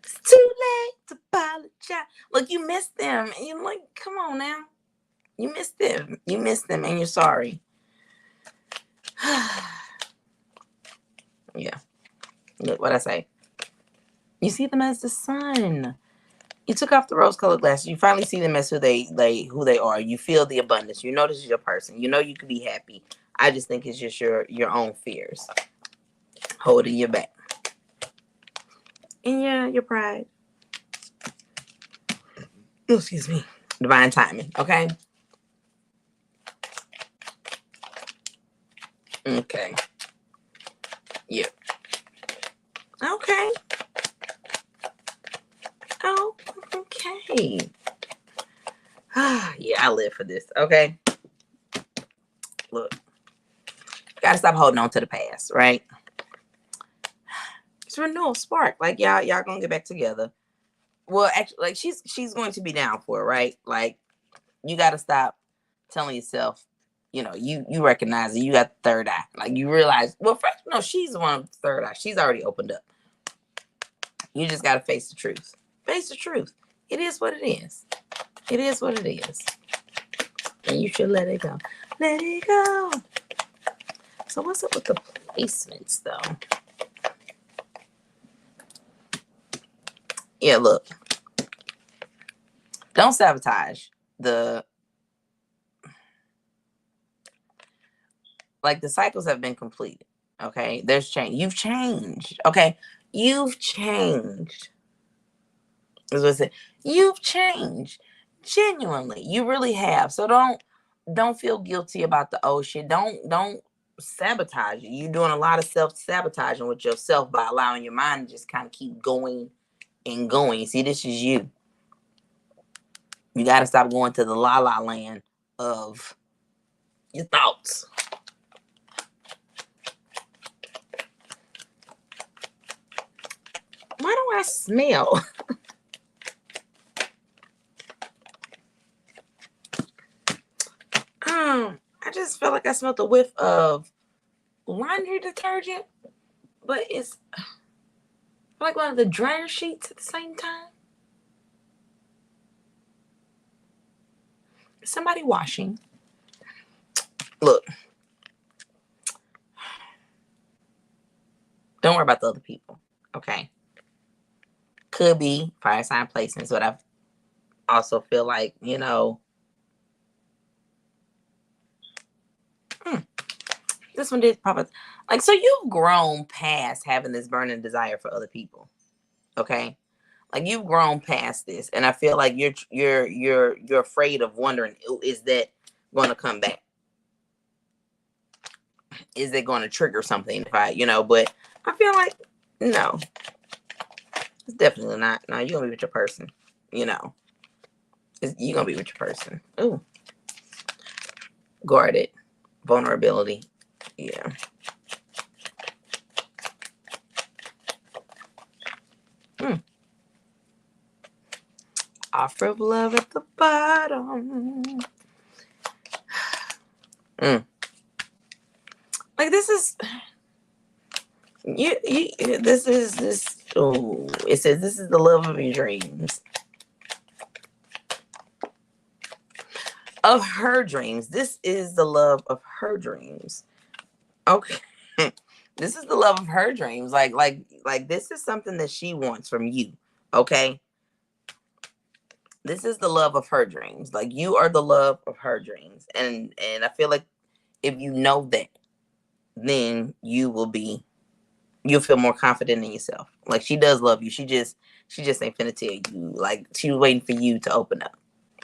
It's too late to apologize. Look, you missed them. And you're like, come on now. You missed them. And you're sorry. Yeah. Look what I say. You see them as the sun. You took off the rose-colored glasses. You finally see them as who they are. You feel the abundance. You know this is your person. You know you could be happy. I just think it's just your own fears holding you back. And yeah, your pride. Oh, excuse me. Divine timing. Okay. Okay. Yeah. Okay. Oh, okay. Yeah, I live for this. Okay. Look, gotta stop holding on to the past, right? It's renewal spark. Like, y'all gonna get back together. Well, actually, like, she's going to be down for it, right? Like, you gotta stop telling yourself, you recognize that you got the third eye. Like, you realize, well, first, no, she's the one with the third eye. She's already opened up. You just gotta face the truth. Face the truth. It is what it is. It is what it is. And you should let it go. Let it go. So what's up with the placements, though? Yeah, look. Don't sabotage the cycles have been completed. Okay, there's change. You've changed. Okay, you've changed. Is what I said. You've changed. Genuinely, you really have. So don't feel guilty about the old shit. Don't sabotage you. You're doing a lot of self-sabotaging with yourself by allowing your mind to just kind of keep going and going. See, this is you. You got to stop going to the la la land of your thoughts. Why do I smell? I just felt like I smelled a whiff of laundry detergent, but it's like one of the dryer sheets at the same time. Somebody washing. Look, don't worry about the other people, okay? Could be fire sign placements, but I also feel like, this one did pop up. Like, so you've grown past having this burning desire for other people, okay? Like, you've grown past this, and I feel like you're afraid of wondering, is that going to come back? Is it going to trigger something if but I feel like no, it's definitely not. No, you're gonna be with your person, you're gonna be with your person. Ooh, guarded vulnerability. Yeah. Offer of love at the bottom. Like, this is this. Oh, it says this is the love of your dreams. Of her dreams. This is the love of her dreams. Okay. This is the love of her dreams. Like this is something that she wants from you. Okay. This is the love of her dreams. Like, you are the love of her dreams. And I feel like if you know that, then you'll feel more confident in yourself. Like, she does love you. She just ain't finna tell you. Like, she was waiting for you to open up.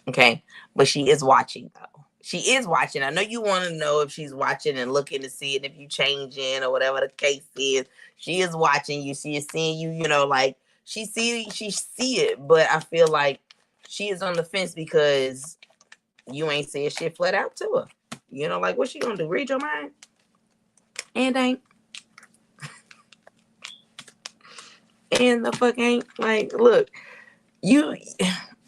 Okay. But she is watching though. She is watching. I know you want to know if she's watching and looking to see it, if you changing or whatever the case is. She is watching you. She is seeing you, like she see it. But I feel like she is on the fence because you ain't said shit flat out to her. Like, what's she gonna do? Read your mind? And ain't. And the fuck ain't. Like, look, you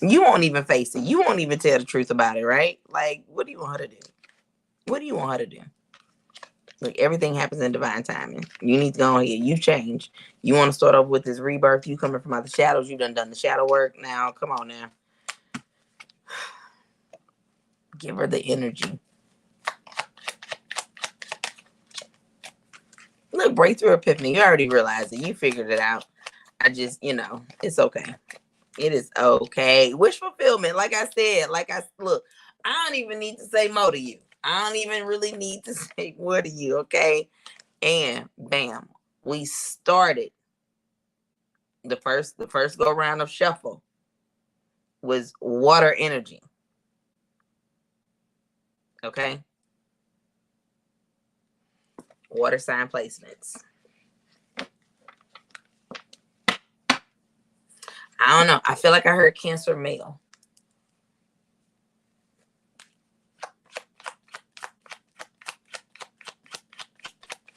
won't even face it. You won't even tell the truth about it, right? Like, what do you want her to do? What do you want her to do? Look, everything happens in divine timing. You need to go on here. You've changed. You want to start off with this rebirth. You coming from out the shadows. You done the shadow work. Now, come on now. Give her the energy. Look, breakthrough epiphany. You already realized it. You figured it out. I just, it's okay. It is okay. Wish fulfillment. Like I said, look, I don't even need to say more to you. I don't even really need to say more to you, okay? And bam, we started. The first go round of shuffle was water energy. Okay? Water sign placements. I don't know. I feel like I heard Cancer male.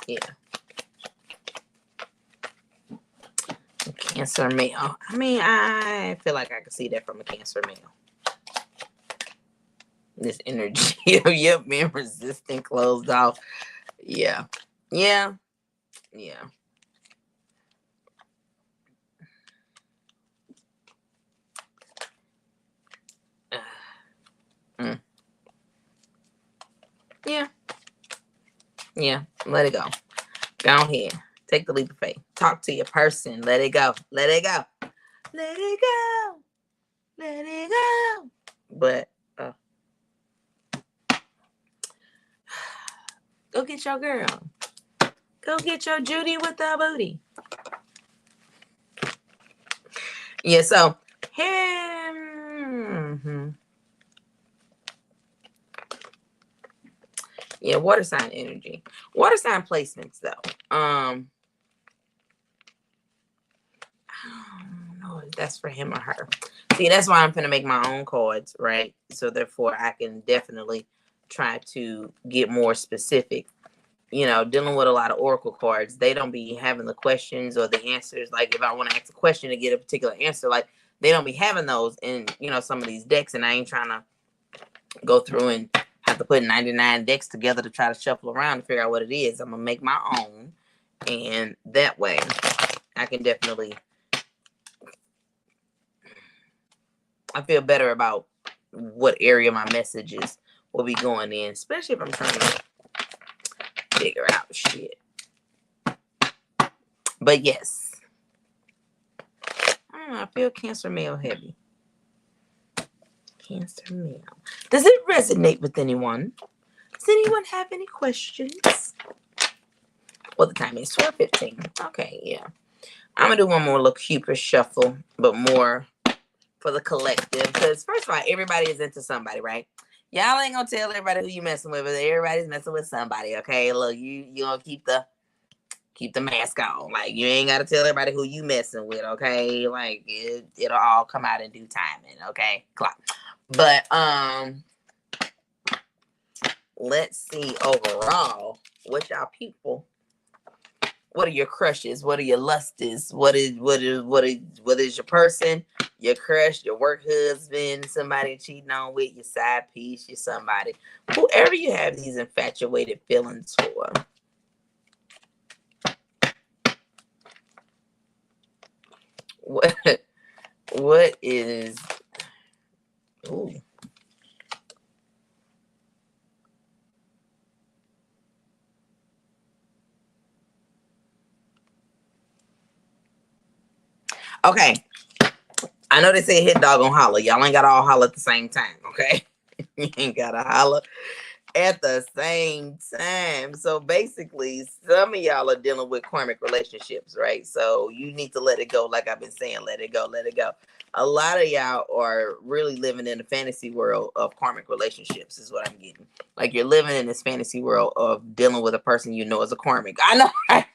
Yeah. Cancer male. I mean, I feel like I can see that from a Cancer male. This energy of you being resistant, closed off. Yeah. Yeah. Yeah. Yeah. Yeah. Let it go. Go ahead. Take the leap of faith. Talk to your person. Let it go. Let it go. Let it go. Let it go. But go get your girl. Go get your Judy with the booty. Yeah, so him. Yeah, water sign energy. Water sign placements though. I don't know if that's for him or her. See, that's why I'm gonna make my own cards, right? So therefore I can definitely try to get more specific. You know, dealing with a lot of oracle cards, they don't be having the questions or the answers. Like if I want to ask a question to get a particular answer, like they don't be having those in, you know, some of these decks, and I ain't trying to go through and have to put 99 decks together to try to shuffle around to figure out what it is. I'm gonna make my own, and that way I can definitely, I feel better about what area my messages will be going in, especially if I'm trying to figure out shit. But yes, I don't know, I feel Cancer male heavy. Cancer male. Does it resonate with anyone? Does anyone have any questions? Well, the time is 12:15. Okay, yeah. I'm gonna do one more little Cupid shuffle, but more for the collective. Because first of all, everybody is into somebody, right? Y'all ain't gonna tell everybody who you messing with, but everybody's messing with somebody. Okay, look, you gonna keep the mask on. Like you ain't gotta tell everybody who you messing with. Okay, like it'll all come out in due timing. Okay, clock. But let's see overall what y'all people. What are your crushes? What are your lusters? What is your person, your crush, your work husband, somebody cheating on with, your side piece, your somebody, whoever you have these infatuated feelings for. What is? Ooh. Okay. I know they say hit dog on holler. Y'all ain't gotta all holler at the same time, okay? You ain't gotta holler at the same time. So basically, some of y'all are dealing with karmic relationships, right? So you need to let it go. Like I've been saying, let it go, let it go. A lot of y'all are really living in the fantasy world of karmic relationships, is what I'm getting. Like you're living in this fantasy world of dealing with a person you know is a karmic. I know, right?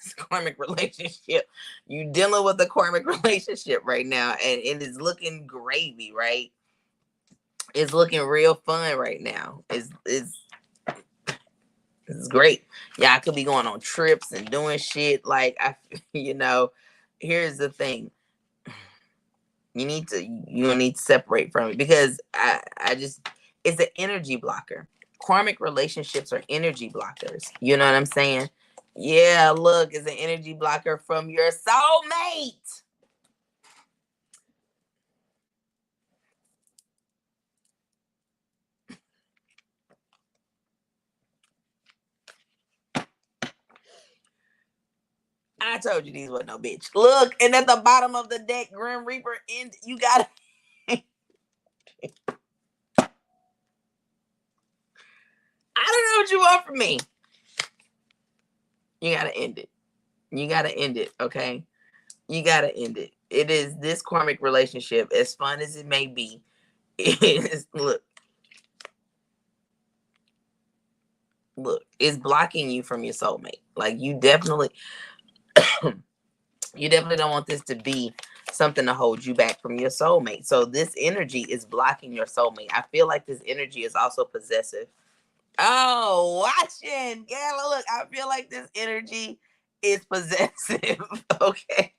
It's a karmic relationship. You dealing with a karmic relationship right now, and it is looking gravy, right? It's looking real fun right now. It's great. Yeah, I could be going on trips and doing shit. Like here's the thing. You need to separate from it because I just it's an energy blocker. Karmic relationships are energy blockers. You know what I'm saying? Yeah, look, it's an energy blocker from your soulmate. I told you these wasn't no bitch. Look, and at the bottom of the deck, Grim Reaper, and you got I don't know what you want from me. You gotta end it. You gotta end it, okay? You gotta end it. It is this karmic relationship, as fun as it may be, is look, it's blocking you from your soulmate. Like you definitely don't want this to be something to hold you back from your soulmate. So this energy is blocking your soulmate. I feel like this energy is also possessive. Oh, watching. Girl, look, I feel like this energy is possessive. Okay.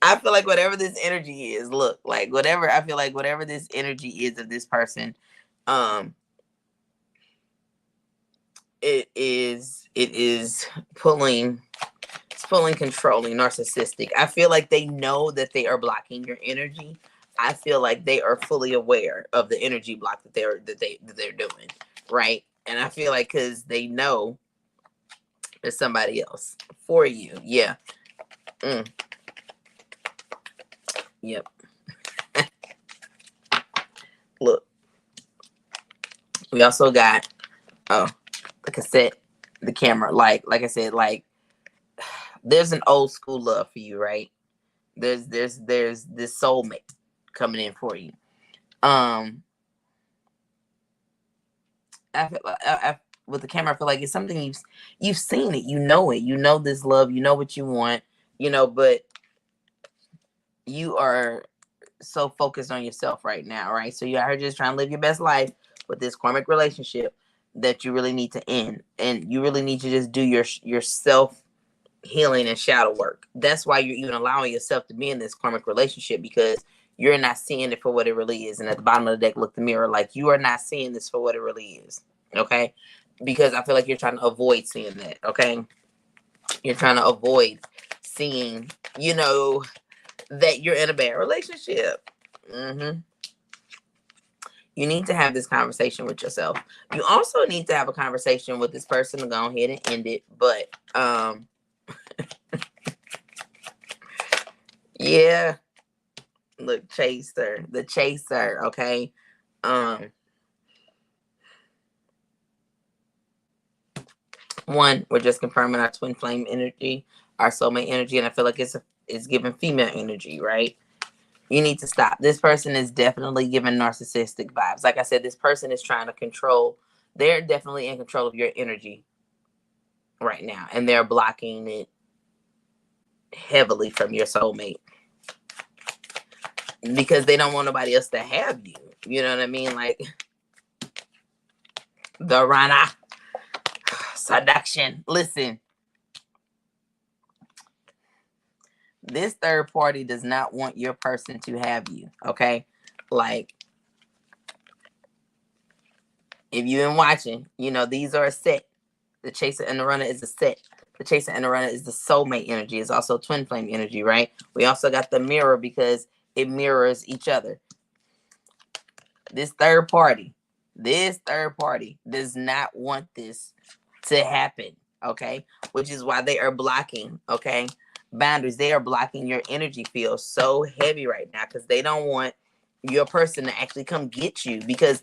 I feel like whatever this energy is, look, like whatever, I feel like whatever this energy is of this person, it is pulling, it's pulling, controlling, narcissistic. I feel like they know that they are blocking your energy. I feel like they are fully aware of the energy block that they're doing, right? And I feel like because they know there's somebody else for you. Yeah. Yep. Look, we also got the cassette the camera. Like I said, like there's an old school love for you, right? There's this soulmate coming in for you. I feel like with the camera, I feel like it's something you've seen it, you know this love, you know what you want, but you are so focused on yourself right now, right? So you are just trying to live your best life with this karmic relationship that you really need to end, and you really need to just do your self healing and shadow work. That's why you're even allowing yourself to be in this karmic relationship, because you're not seeing it for what it really is. And at the bottom of the deck, look the mirror, like you are not seeing this for what it really is. Okay. Because I feel like you're trying to avoid seeing that. Okay. You're trying to avoid seeing, that you're in a bad relationship. You need to have this conversation with yourself. You also need to have a conversation with this person to go ahead and end it. But, yeah. Look, the chaser, okay? One, we're just confirming our twin flame energy, our soulmate energy, and I feel like it's giving female energy, right? You need to stop. This person is definitely giving narcissistic vibes. Like I said, this person is trying to control. They're definitely in control of your energy right now, and they're blocking it heavily from your soulmate because they don't want nobody else to have you. You know what I mean? Like the Rana seduction. Listen, this third party does not want your person to have you. Okay, like if you've been watching, these are a set. The chaser and the runner is a set. The chaser and the runner is the soulmate energy. It's also twin flame energy, right? We also got the mirror because it mirrors each other. This third party does not want this to happen, okay? Which is why they are blocking, okay? Boundaries. They are blocking your energy field so heavy right now because they don't want your person to actually come get you, because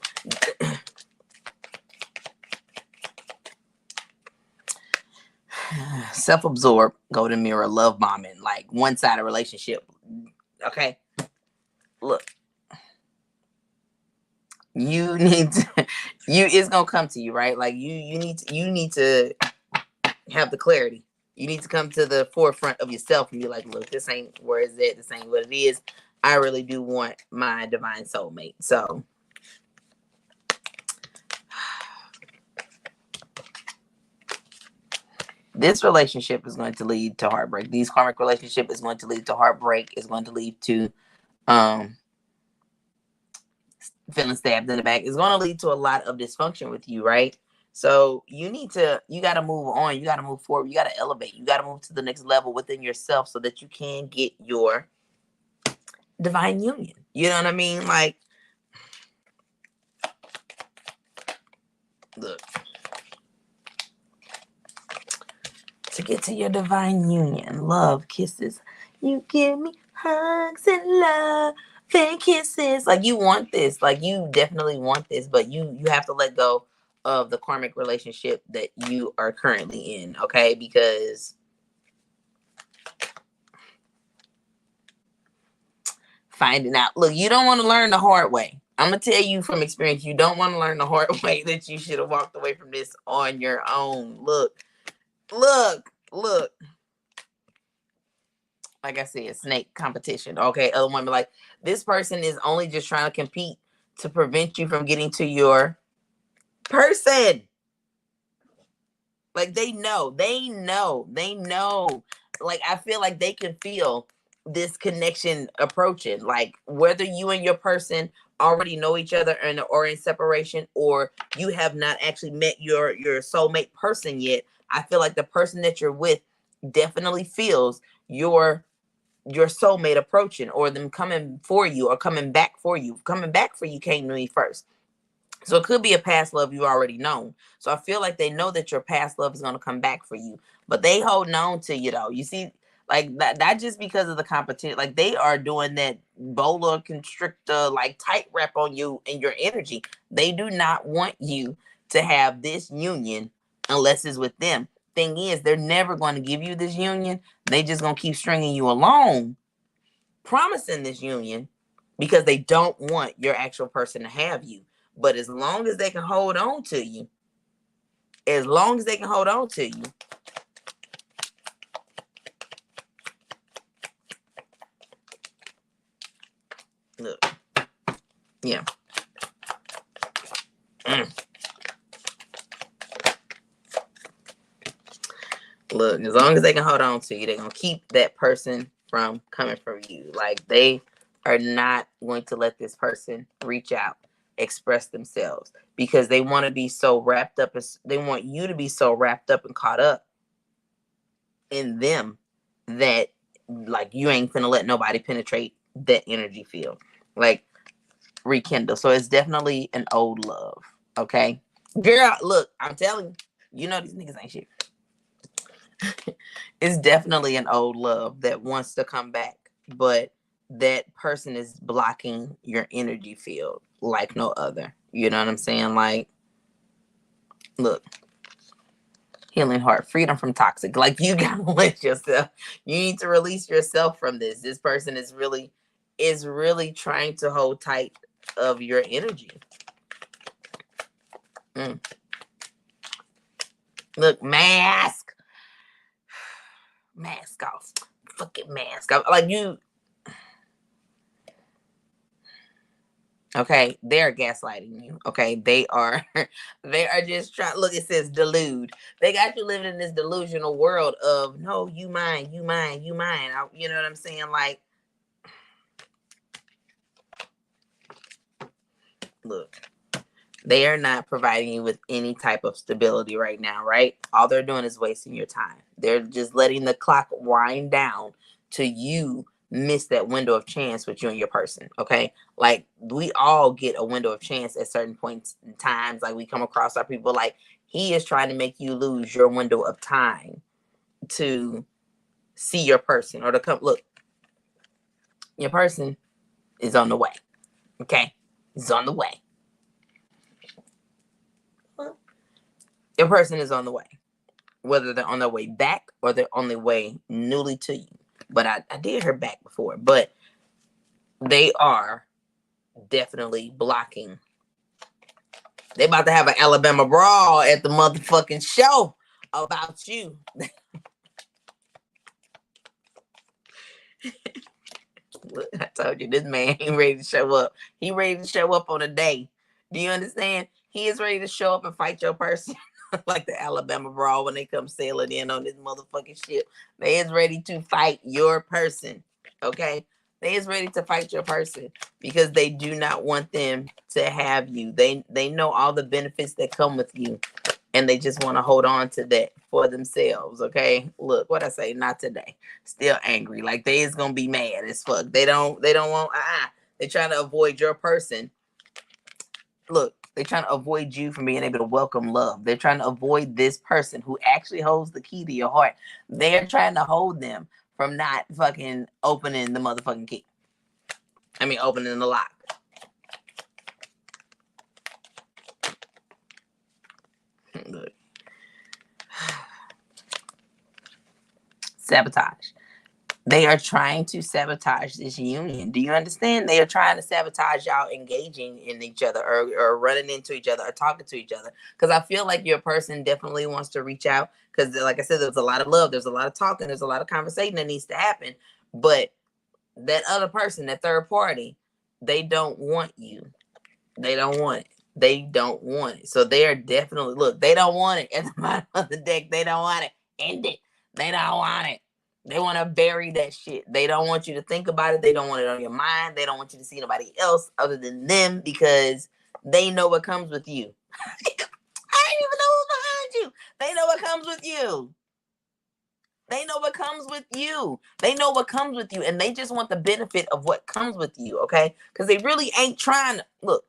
self-absorbed, golden mirror, love bombing, like one-sided relationship. Okay, look, you need to, it's gonna come to you, right? Like you need to have the clarity. You need to come to the forefront of yourself and be like, look, this ain't where it's at. This ain't what it is. I really do want my divine soulmate. So this relationship is going to lead to heartbreak. These karmic relationship is going to lead to heartbreak. Is going to lead to feeling stabbed in the back. It's going to lead to a lot of dysfunction with you, right? So you got to move on. You got to move forward. You got to elevate. You got to move to the next level within yourself so that you can get your divine union. You know what I mean? Like, look, to get to your divine union, love, kisses. You give me hugs and love and kisses. Like, you want this. Like, you definitely want this, but you have to let go of the karmic relationship that you are currently in, okay? Because finding out, look, you don't want to learn the hard way. I'm gonna tell you from experience, you don't want to learn the hard way that you should have walked away from this on your own. Look. Like I said, snake competition. Okay, other women, like, this person is only just trying to compete to prevent you from getting to your person. Like, they know. Like, I feel like they can feel this connection approaching. Like, whether you and your person already know each other or in separation, or you have not actually met your soulmate person yet, I feel like the person that you're with definitely feels your soulmate approaching, or them coming for you, or coming back for you. Coming back for you came to me first. So it could be a past love you already known. So I feel like they know that your past love is going to come back for you, but they holding on to you though. You see, like that just because of the competition. Like, they are doing that boa constrictor, like, tight wrap on you and your energy. They do not want you to have this union unless it's with them. Thing is, they're never going to give you this union. They just going to keep stringing you along, promising this union because they don't want your actual person to have you. But as long as they can hold on to you, as long as they can hold on to you, look, yeah. Look, as long as they can hold on to you, they're going to keep that person from coming from you. Like, they are not going to let this person reach out, express themselves, because they want to be so wrapped up. They want you to be so wrapped up and caught up in them that, like, you ain't finna let nobody penetrate that energy field. Like, rekindle. So it's definitely an old love. Okay? Girl, look, I'm telling you, you know these niggas ain't shit. It's definitely an old love that wants to come back, but that person is blocking your energy field like no other. You know what I'm saying? Like, look, healing heart, freedom from toxic. Like, you gotta let yourself, you need to release yourself from this. This person is really trying to hold tight of your energy. Look, mask off, fucking mask off. Like, you, okay, they're gaslighting you. Okay, they are just trying. Look, it says delude. They got you living in this delusional world of, no, you mine, you mine, you mine. You know what I'm saying? Like, look, they are not providing you with any type of stability right now, right? All they're doing is wasting your time. They're just letting the clock wind down to you miss that window of chance with you and your person. Okay, like, we all get a window of chance at certain points in times. Like, we come across our people. Like, he is trying to make you lose your window of time to see your person, or to come. Look, your person is on the way. Okay, he's on the way. Your person is on the way, whether they're on their way back or they're on their way newly to you. But I did her back before, but they are definitely blocking. They about to have an Alabama brawl at the motherfucking show about you. I told you, this man ain't ready to show up. He ready to show up on a day. Do you understand? He is ready to show up and fight your person. Like the Alabama brawl when they come sailing in on this motherfucking ship. They is ready to fight your person. Okay? They is ready to fight your person because they do not want them to have you. They know all the benefits that come with you, and they just want to hold on to that for themselves. Okay? Look, what I say, not today. Still angry. Like, they is gonna be mad as fuck. They don't want they're trying to avoid your person. Look, they're trying to avoid you from being able to welcome love. They're trying to avoid this person who actually holds the key to your heart. They're trying to hold them from not fucking opening the motherfucking key. I mean, opening the lock. Look. Sabotage. They are trying to sabotage this union. Do you understand? They are trying to sabotage y'all engaging in each other, or running into each other, or talking to each other. Because I feel like your person definitely wants to reach out. Because, like I said, there's a lot of love. There's a lot of talking. There's a lot of conversation that needs to happen. But that other person, that third party, they don't want you. They don't want it. They don't want it. So they are definitely, look, they don't want it. At the bottom of the deck, they don't want it. End it. They don't want it. They want to bury that shit. They don't want you to think about it. They don't want it on your mind. They don't want you to see nobody else other than them, because they know what comes with you. I didn't even know who's behind you. They know what comes with you. They know what comes with you. They know what comes with you. And they just want the benefit of what comes with you, okay? Because they really ain't trying to, look,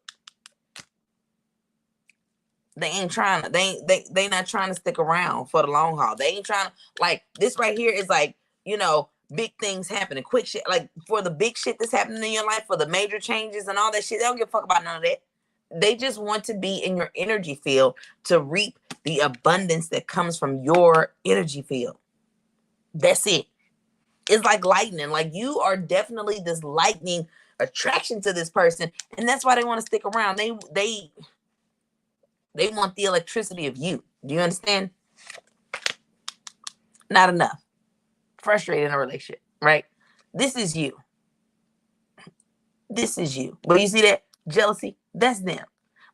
they ain't trying to, they not trying to stick around for the long haul. They ain't trying to, like, this right here is like, you know, big things happening, quick shit. Like, for the big shit that's happening in your life, for the major changes and all that shit, they don't give a fuck about none of that. They just want to be in your energy field to reap the abundance that comes from your energy field. That's it. It's like lightning. Like, you are definitely this lightning attraction to this person, and that's why they want to stick around. They want the electricity of you. Do you understand? Not enough. Frustrated in a relationship, right? This is you. This is you. But you see that jealousy? That's them.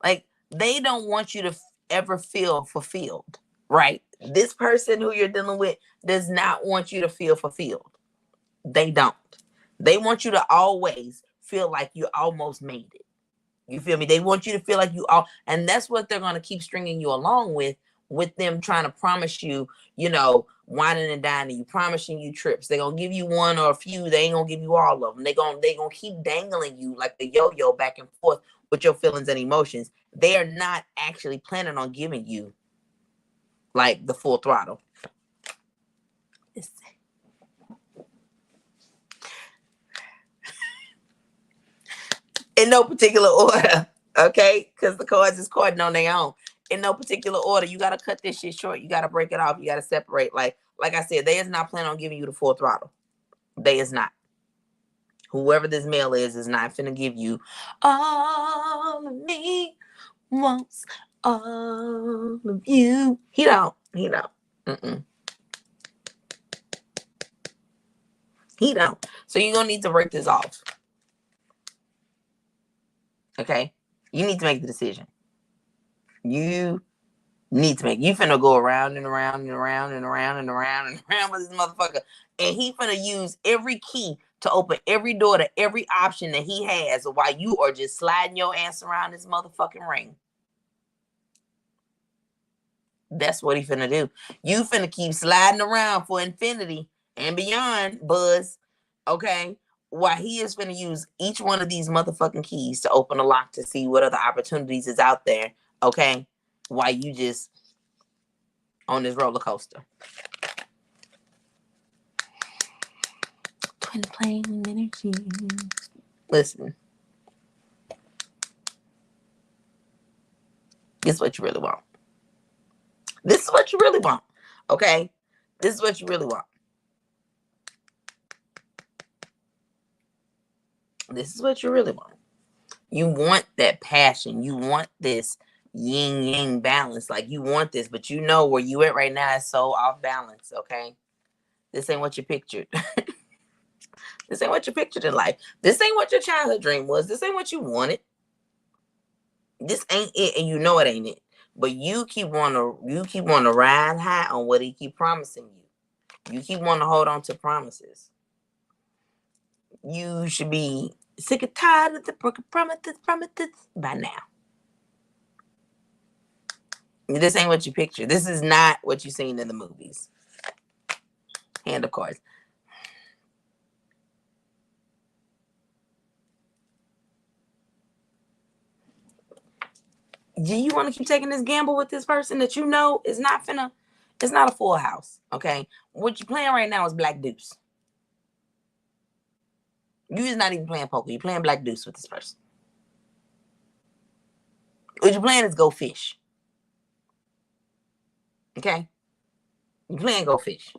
Like, they don't want you to ever feel fulfilled, right? This person who you're dealing with does not want you to feel fulfilled. They don't. They want you to always feel like you almost made it. You feel me? They want you to feel like you all, and that's what they're going to keep stringing you along with them trying to promise you, whining and dining you, promising you trips. They're going to give you one or a few. They ain't going to give you all of them. They're going to keep dangling you like the yo-yo back and forth with your feelings and emotions. They are not actually planning on giving you like the full throttle. In no particular order, okay? Because the cards is cording on their own. In no particular order, you gotta cut this shit short. You gotta break it off. You gotta separate. Like I said, they is not planning on giving you the full throttle. They is not. Whoever this male is not finna give you all of me, wants all of you. He don't. Mm-mm. He don't. So you're gonna need to break this off. Okay? You need to make the decision. You finna go around and around and around and around and around and around with this motherfucker. And he finna use every key to open every door to every option that he has while you are just sliding your ass around this motherfucking ring. That's what he finna do. You finna keep sliding around for infinity and beyond, Buzz. Okay? While he is finna use each one of these motherfucking keys to open a lock to see what other opportunities is out there. Okay? While you just on this roller coaster. Twin flame energy. Listen. This is what you really want. This is what you really want. Okay? This is what you really want. This is what you really want. You want that passion. You want this yin yang balance. Like, you want this, but you know where you at right now is so off balance. Okay? This ain't what you pictured. This ain't what you pictured in life. This ain't what your childhood dream was. This ain't what you wanted. This ain't it, and you know it ain't it. But you keep wanting to ride high on what he keep promising you. You keep wanting to hold on to promises. You should be sick and tired of the broken promises by now. This ain't what you picture. This is not what you seen in the movies. Hand of cards. Do you want to keep taking this gamble with this person that you know is not finna? It's not a full house, okay? What you're playing right now is Black Deuce. You is not even playing poker. You're playing Black Deuce with this person. What you're playing is Go Fish. Okay? You're playing Go Fish.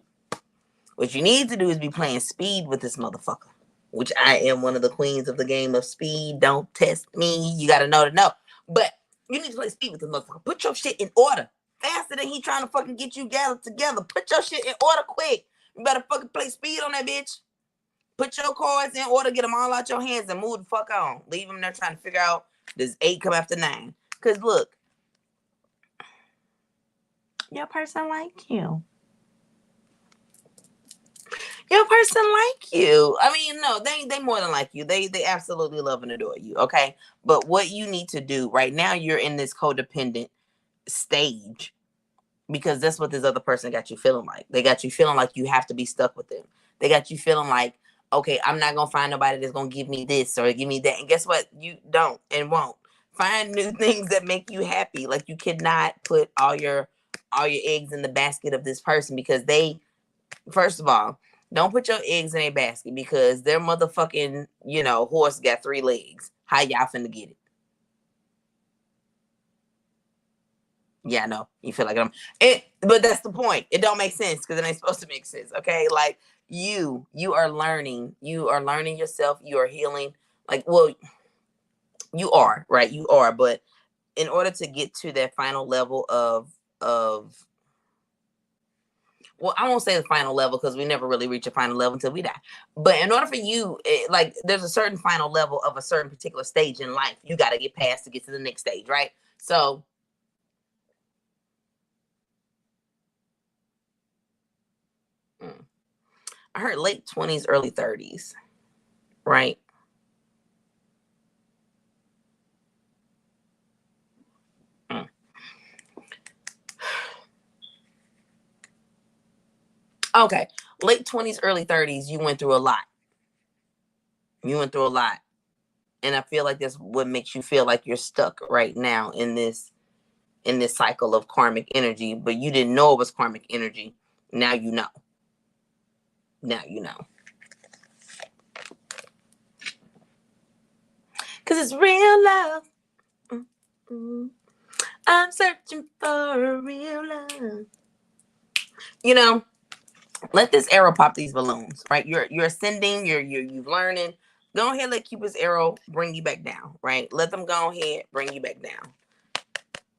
What you need to do is be playing speed with this motherfucker, which I am one of the queens of the game of speed. Don't test me. You got to know to know. But you need to play speed with this motherfucker. Put your shit in order. Faster than he trying to fucking get you gathered together. Put your shit in order quick. You better fucking play speed on that bitch. Put your cards in order. Get them all out your hands and move the fuck on. Leave them there trying to figure out does 8 come after 9. Because look, your person like you. Your person like you. I mean, no, they more than like you. They absolutely love and adore you, okay? But what you need to do right now, you're in this codependent stage because that's what this other person got you feeling like. They got you feeling like you have to be stuck with them. They got you feeling like, okay, I'm not going to find nobody that's going to give me this or give me that. And guess what? You don't and won't. Find new things that make you happy. Like, you cannot put all your eggs in the basket of this person because they, first of all, don't put your eggs in a basket because their motherfucking, horse got 3 legs. How y'all finna get it? Yeah, no, you feel like I'm it, but that's the point. It don't make sense because it ain't supposed to make sense. Okay, like you are learning. You are learning yourself. You are healing. Like, well, you are right. You are, but in order to get to that final level of well, I won't say the final level because we never really reach a final level until we die. But in order for you, like, there's a certain final level of a certain particular stage in life you got to get past to get to the next stage, right? So, I heard late 20s, early 30s, right? Mm. Okay, late 20s, early 30s, you went through a lot. You went through a lot. And I feel like that's what makes you feel like you're stuck right now in this cycle of karmic energy, but you didn't know it was karmic energy. Now you know. Now you know. Cause it's real love. Mm-hmm. I'm searching for a real love. You know, let this arrow pop these balloons, right? You're ascending, you're learning. Go ahead, let Cupid's arrow bring you back down, right? Let them go ahead, bring you back down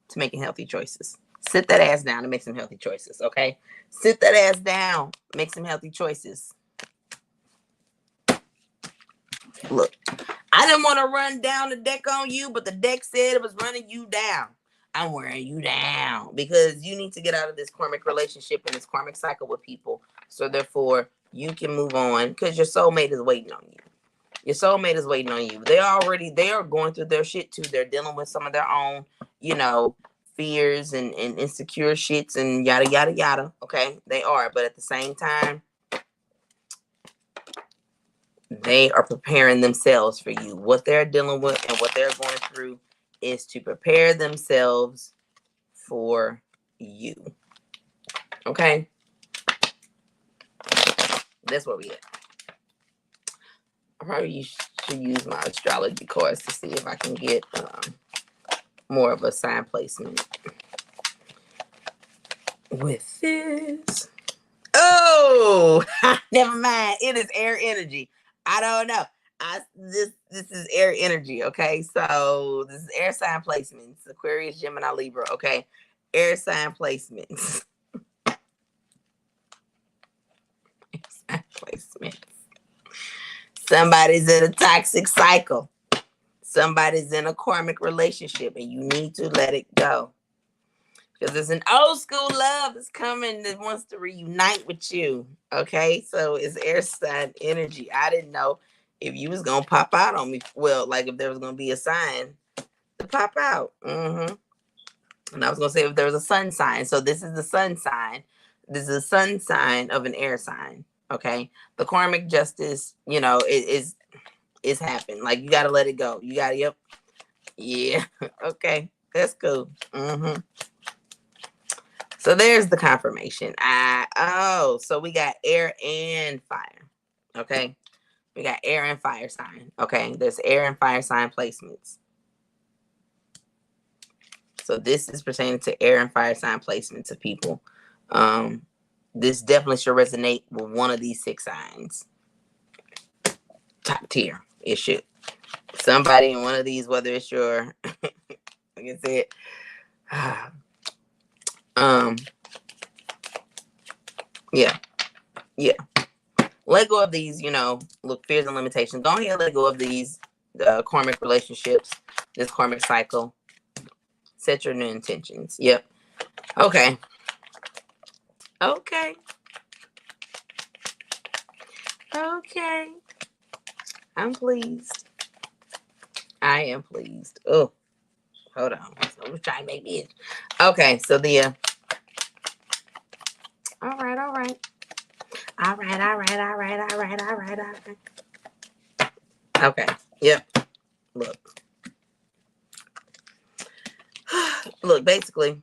to making healthy choices. Sit that ass down and make some healthy choices, okay? Sit that ass down, make some healthy choices. Look, I didn't want to run down the deck on you, but the deck said it was running you down. I'm wearing you down because you need to get out of this karmic relationship and this karmic cycle with people. So therefore, you can move on because your soulmate is waiting on you. Your soulmate is waiting on you. They are going through their shit too. They're dealing with some of their own, you know, fears and insecure shits and yada yada yada. Okay, they are, but at the same time, they are preparing themselves for you. What they're dealing with and what they're going through is to prepare themselves for you. Okay, that's what we at. I probably should use my astrology course to see if I can get more of a sign placement with this. Oh, never mind. It is air energy. I don't know. This is air energy. Okay, so this is air sign placements: Aquarius, Gemini, Libra. Okay, air sign placements. Air sign placements. Somebody's in a toxic cycle. Somebody's in a karmic relationship, and you need to let it go. Because there's an old school love that's coming that wants to reunite with you. Okay, so it's air sign energy. I didn't know if you was gonna pop out on me. Well, like if there was gonna be a sign to pop out. And I was gonna say if there was a sun sign. So this is the sun sign. This is a sun sign of an air sign. Okay, the karmic justice, you know, is happening. Like you gotta let it go. You gotta, yep, yeah. Okay, that's cool. So there's the confirmation. So we got air and fire. Okay. We got air and fire sign. Okay. There's air and fire sign placements. So this is pertaining to air and fire sign placements of people. This definitely should resonate with one of these 6 signs. Top tier. It should. Somebody in one of these, whether it's your like I said, yeah. Yeah. Let go of these, you know, look, fears and limitations. Go ahead and let go of these karmic relationships, this karmic cycle. Set your new intentions. Yep. Okay. Okay. Okay. I'm pleased. I am pleased. Oh, hold on. I'm trying to make it. Okay. So the all right. All right. All right. All right. All right. All right. All right. All right. Okay. Yep. Look. Look, basically,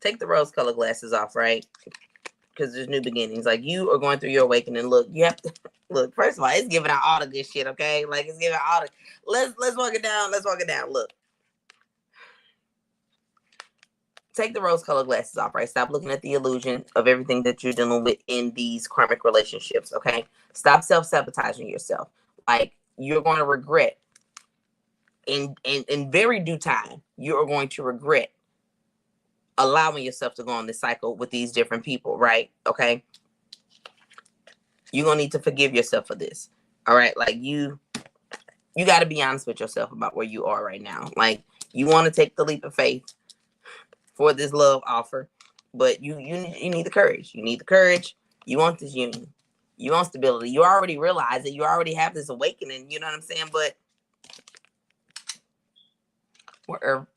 take the rose colored glasses off, right? Because there's new beginnings. Like you are going through your awakening. Look, you have to look. First of all, it's giving out all the good shit. Okay, like it's giving all the. Let's walk it down. Let's walk it down. Look, take the rose-colored glasses off, right? Stop looking at the illusion of everything that you're dealing with in these karmic relationships, okay? Stop self-sabotaging yourself. Like, you're going to regret in very due time, you're going to regret allowing yourself to go on this cycle with these different people, right? Okay. You're gonna need to forgive yourself for this. All right. Like you got to be honest with yourself about where you are right now. Like, you want to take the leap of faith for this love offer, but you need the courage. You need the courage. You want this union. You want stability. You already realize that you already have this awakening. You know what I'm saying? But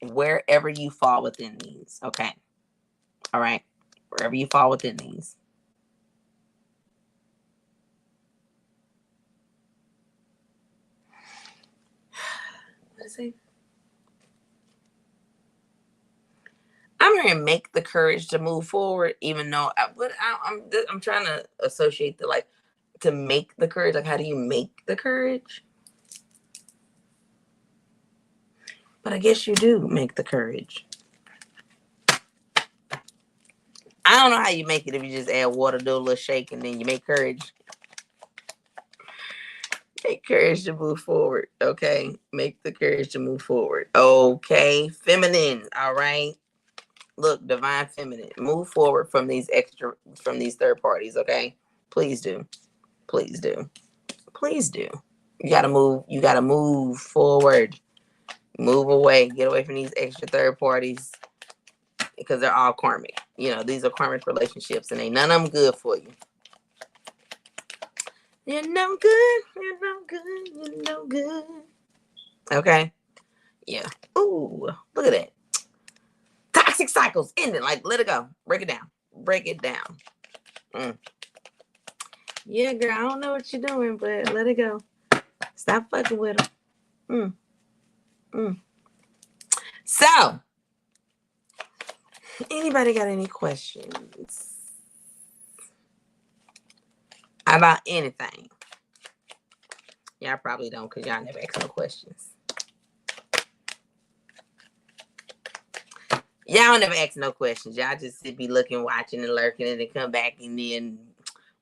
wherever you fall within these, okay? All right? Wherever you fall within these. What is it? I'm here to make the courage to move forward, even though I'm trying to associate the, like, to make the courage. Like, how do you make the courage? But I guess you do make the courage. I don't know how you make it if you just add water, do a little shake, and then you make courage. Make courage to move forward, okay? Make the courage to move forward, okay? Feminine, all right? Look, divine feminine, move forward from these third parties, okay? Please do. Please do. Please do. You gotta move forward. Move away. Get away from these extra third parties, because they're all karmic. You know, these are karmic relationships, and ain't none of them good for you. You're no good. You're no good. You're no good. Okay? Yeah. Ooh, look at that. Toxic cycles ending. Like, let it go. Break it down. Break it down. Yeah, girl, I don't know what you're doing, but let it go. Stop fucking with them. So, anybody got any questions about anything? Y'all probably don't, because y'all never ask no questions. Y'all never ask no questions. Y'all just sit, be looking, watching, and lurking, and then come back, and then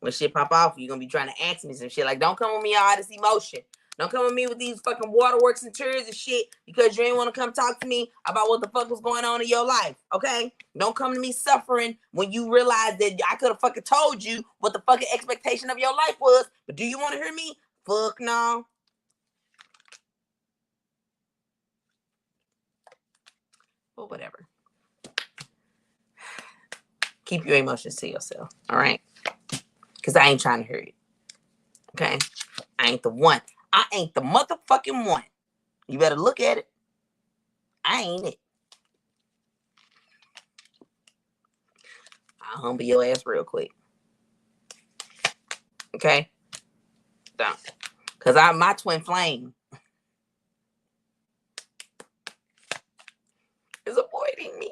when shit pop off, you're going to be trying to ask me some shit. Like, don't come with me all this emotion. Don't come with me with these fucking waterworks and tears and shit, because you ain't want to come talk to me about what the fuck was going on in your life, okay? Don't come to me suffering when you realize that I could have fucking told you what the fucking expectation of your life was, but do you want to hear me? Fuck no. But whatever. Keep your emotions to yourself, all right? Because I ain't trying to hear it, okay? I ain't the one. I ain't the motherfucking one. You better look at it. I ain't it. I'll humble your ass real quick. Okay? Don't. Because my twin flame is avoiding me.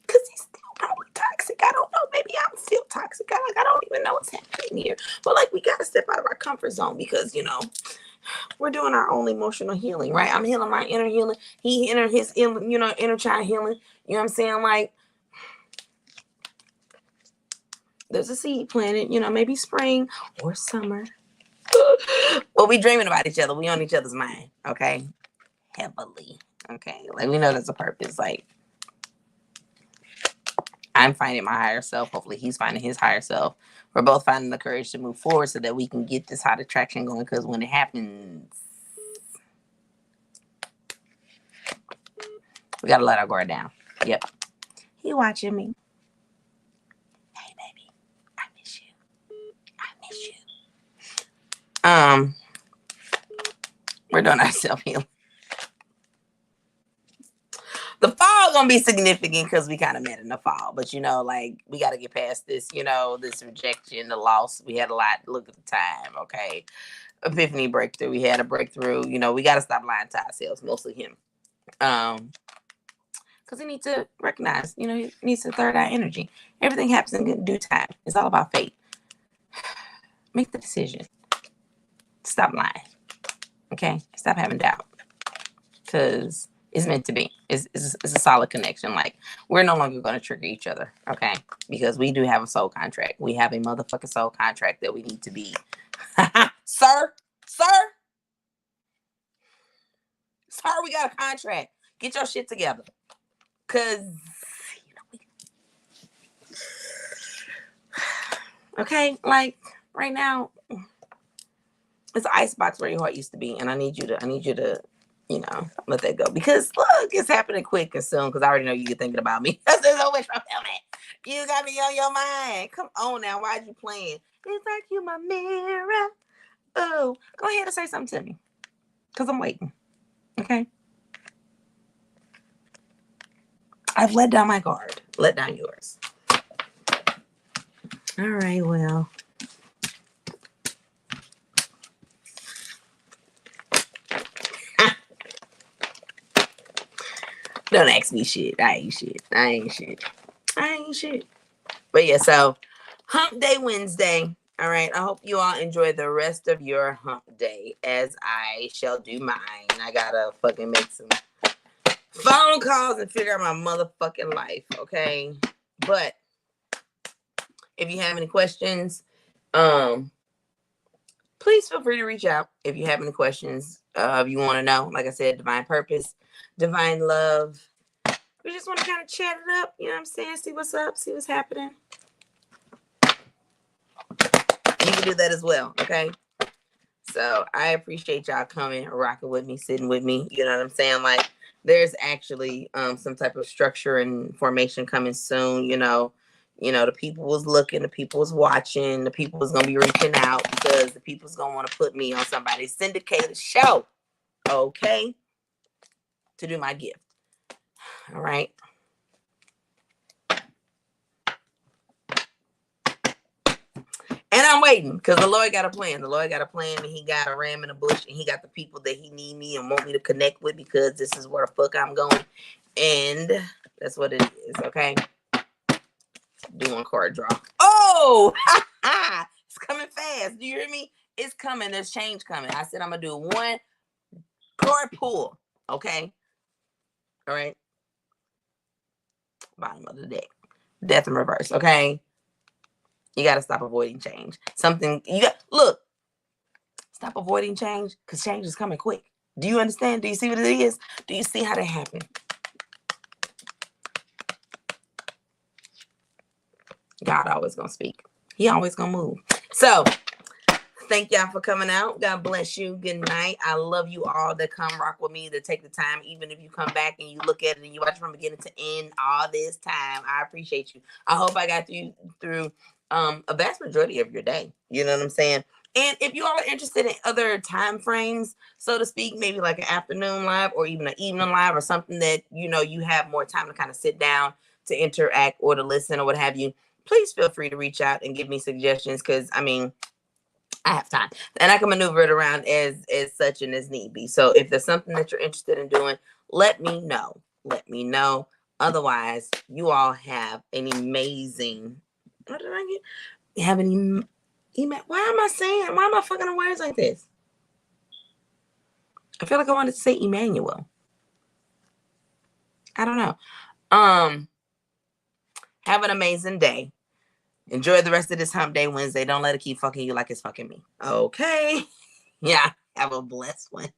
Because he's still probably toxic. I don't know. Maybe I'm still toxic. I don't even know what's happening here. But, like, we got to step out of our comfort zone, because, you know, we're doing our own emotional healing, right? I'm healing my inner healing. He entered his, you know, inner child healing. You know what I'm saying? Like, there's a seed planted, you know, maybe spring or summer. Well, we dreaming about each other. We on each other's mind, okay? Heavily, okay? Like, we know there's a purpose. Like, I'm finding my higher self. Hopefully, he's finding his higher self. We're both finding the courage to move forward so that we can get this hot attraction going, because when it happens, we got to let our guard down. Yep. He watching me. Hey, baby. I miss you. I miss you. We're doing our self-healing. The fall gonna be significant because we kind of met in the fall, but, you know, like, we got to get past this, you know, this rejection, the loss. We had a lot. Look at the time, okay? Epiphany breakthrough. We had a breakthrough. You know, we got to stop lying to ourselves, mostly him. Because he needs to recognize, you know, he needs to third eye energy. Everything happens in due time. It's all about fate. Make the decision. Stop lying. Okay? Stop having doubt. Because It's meant to be. It's a solid connection. Like, we're no longer going to trigger each other, okay? Because we do have a soul contract. We have a motherfucking soul contract that we need to be. Sir, we got a contract. Get your shit together. Because, okay, like, right now, it's an icebox where your heart used to be, and I need you to, let that go. Because look, it's happening quick and soon. Because I already know you're thinking about me. There's no way from it. You got me on your mind. Come on now, why'd you playing? It's like you my mirror. Oh, go ahead and say something to me. Because I'm waiting. Okay. I've let down my guard. Let down yours. All right. Well. Don't ask me shit. I ain't shit. But yeah, so Hump Day Wednesday. All right. I hope you all enjoy the rest of your hump day as I shall do mine. I gotta fucking make some phone calls and figure out my motherfucking life. Okay. But if you have any questions, please feel free to reach out if you have any questions. If you want to know, like I said, divine purpose, divine love. We just want to kind of chat it up. You know what I'm saying? See what's up. See what's happening. You can do that as well. Okay. So I appreciate y'all coming, rocking with me, sitting with me. You know what I'm saying? Like, there's actually some type of structure and formation coming soon. The people was looking, the people was watching, the people was gonna be reaching out because the people's gonna want to put me on somebody's syndicated show. Okay. To do my gift. All right. And I'm waiting because the Lord got a plan. The Lord got a plan, and he got a ram in the bush, and he got the people that he need me and want me to connect with because this is where the fuck I'm going. And that's what it is, okay? Do one card draw. Oh! It's coming fast. Do you hear me? It's coming. There's change coming. I said I'm going to do one card pull, okay? All right? Bottom of the deck. Death in reverse, okay? You got to stop avoiding change. Look, stop avoiding change because change is coming quick. Do you understand? Do you see what it is? Do you see how that happened? God always going to speak. He always going to move. So, thank y'all for coming out. God bless you. Good night. I love you all that come rock with me, that take the time, even if you come back and you look at it and you watch from beginning to end all this time. I appreciate you. I hope I got you through a vast majority of your day. You know what I'm saying? And if you all are interested in other time frames, so to speak, maybe like an afternoon live or even an evening live or something that, you have more time to kind of sit down to interact or to listen or what have you, please feel free to reach out and give me suggestions because, I have time and I can maneuver it around as such and as need be. So if there's something that you're interested in doing, let me know. Otherwise, you all have an amazing, what did I get? You have an email. Why am I fucking on words like this? I feel like I wanted to say Emmanuel. I don't know. Have an amazing day. Enjoy the rest of this Hump Day Wednesday. Don't let it keep fucking you like it's fucking me. Okay. Yeah. Have a blessed one.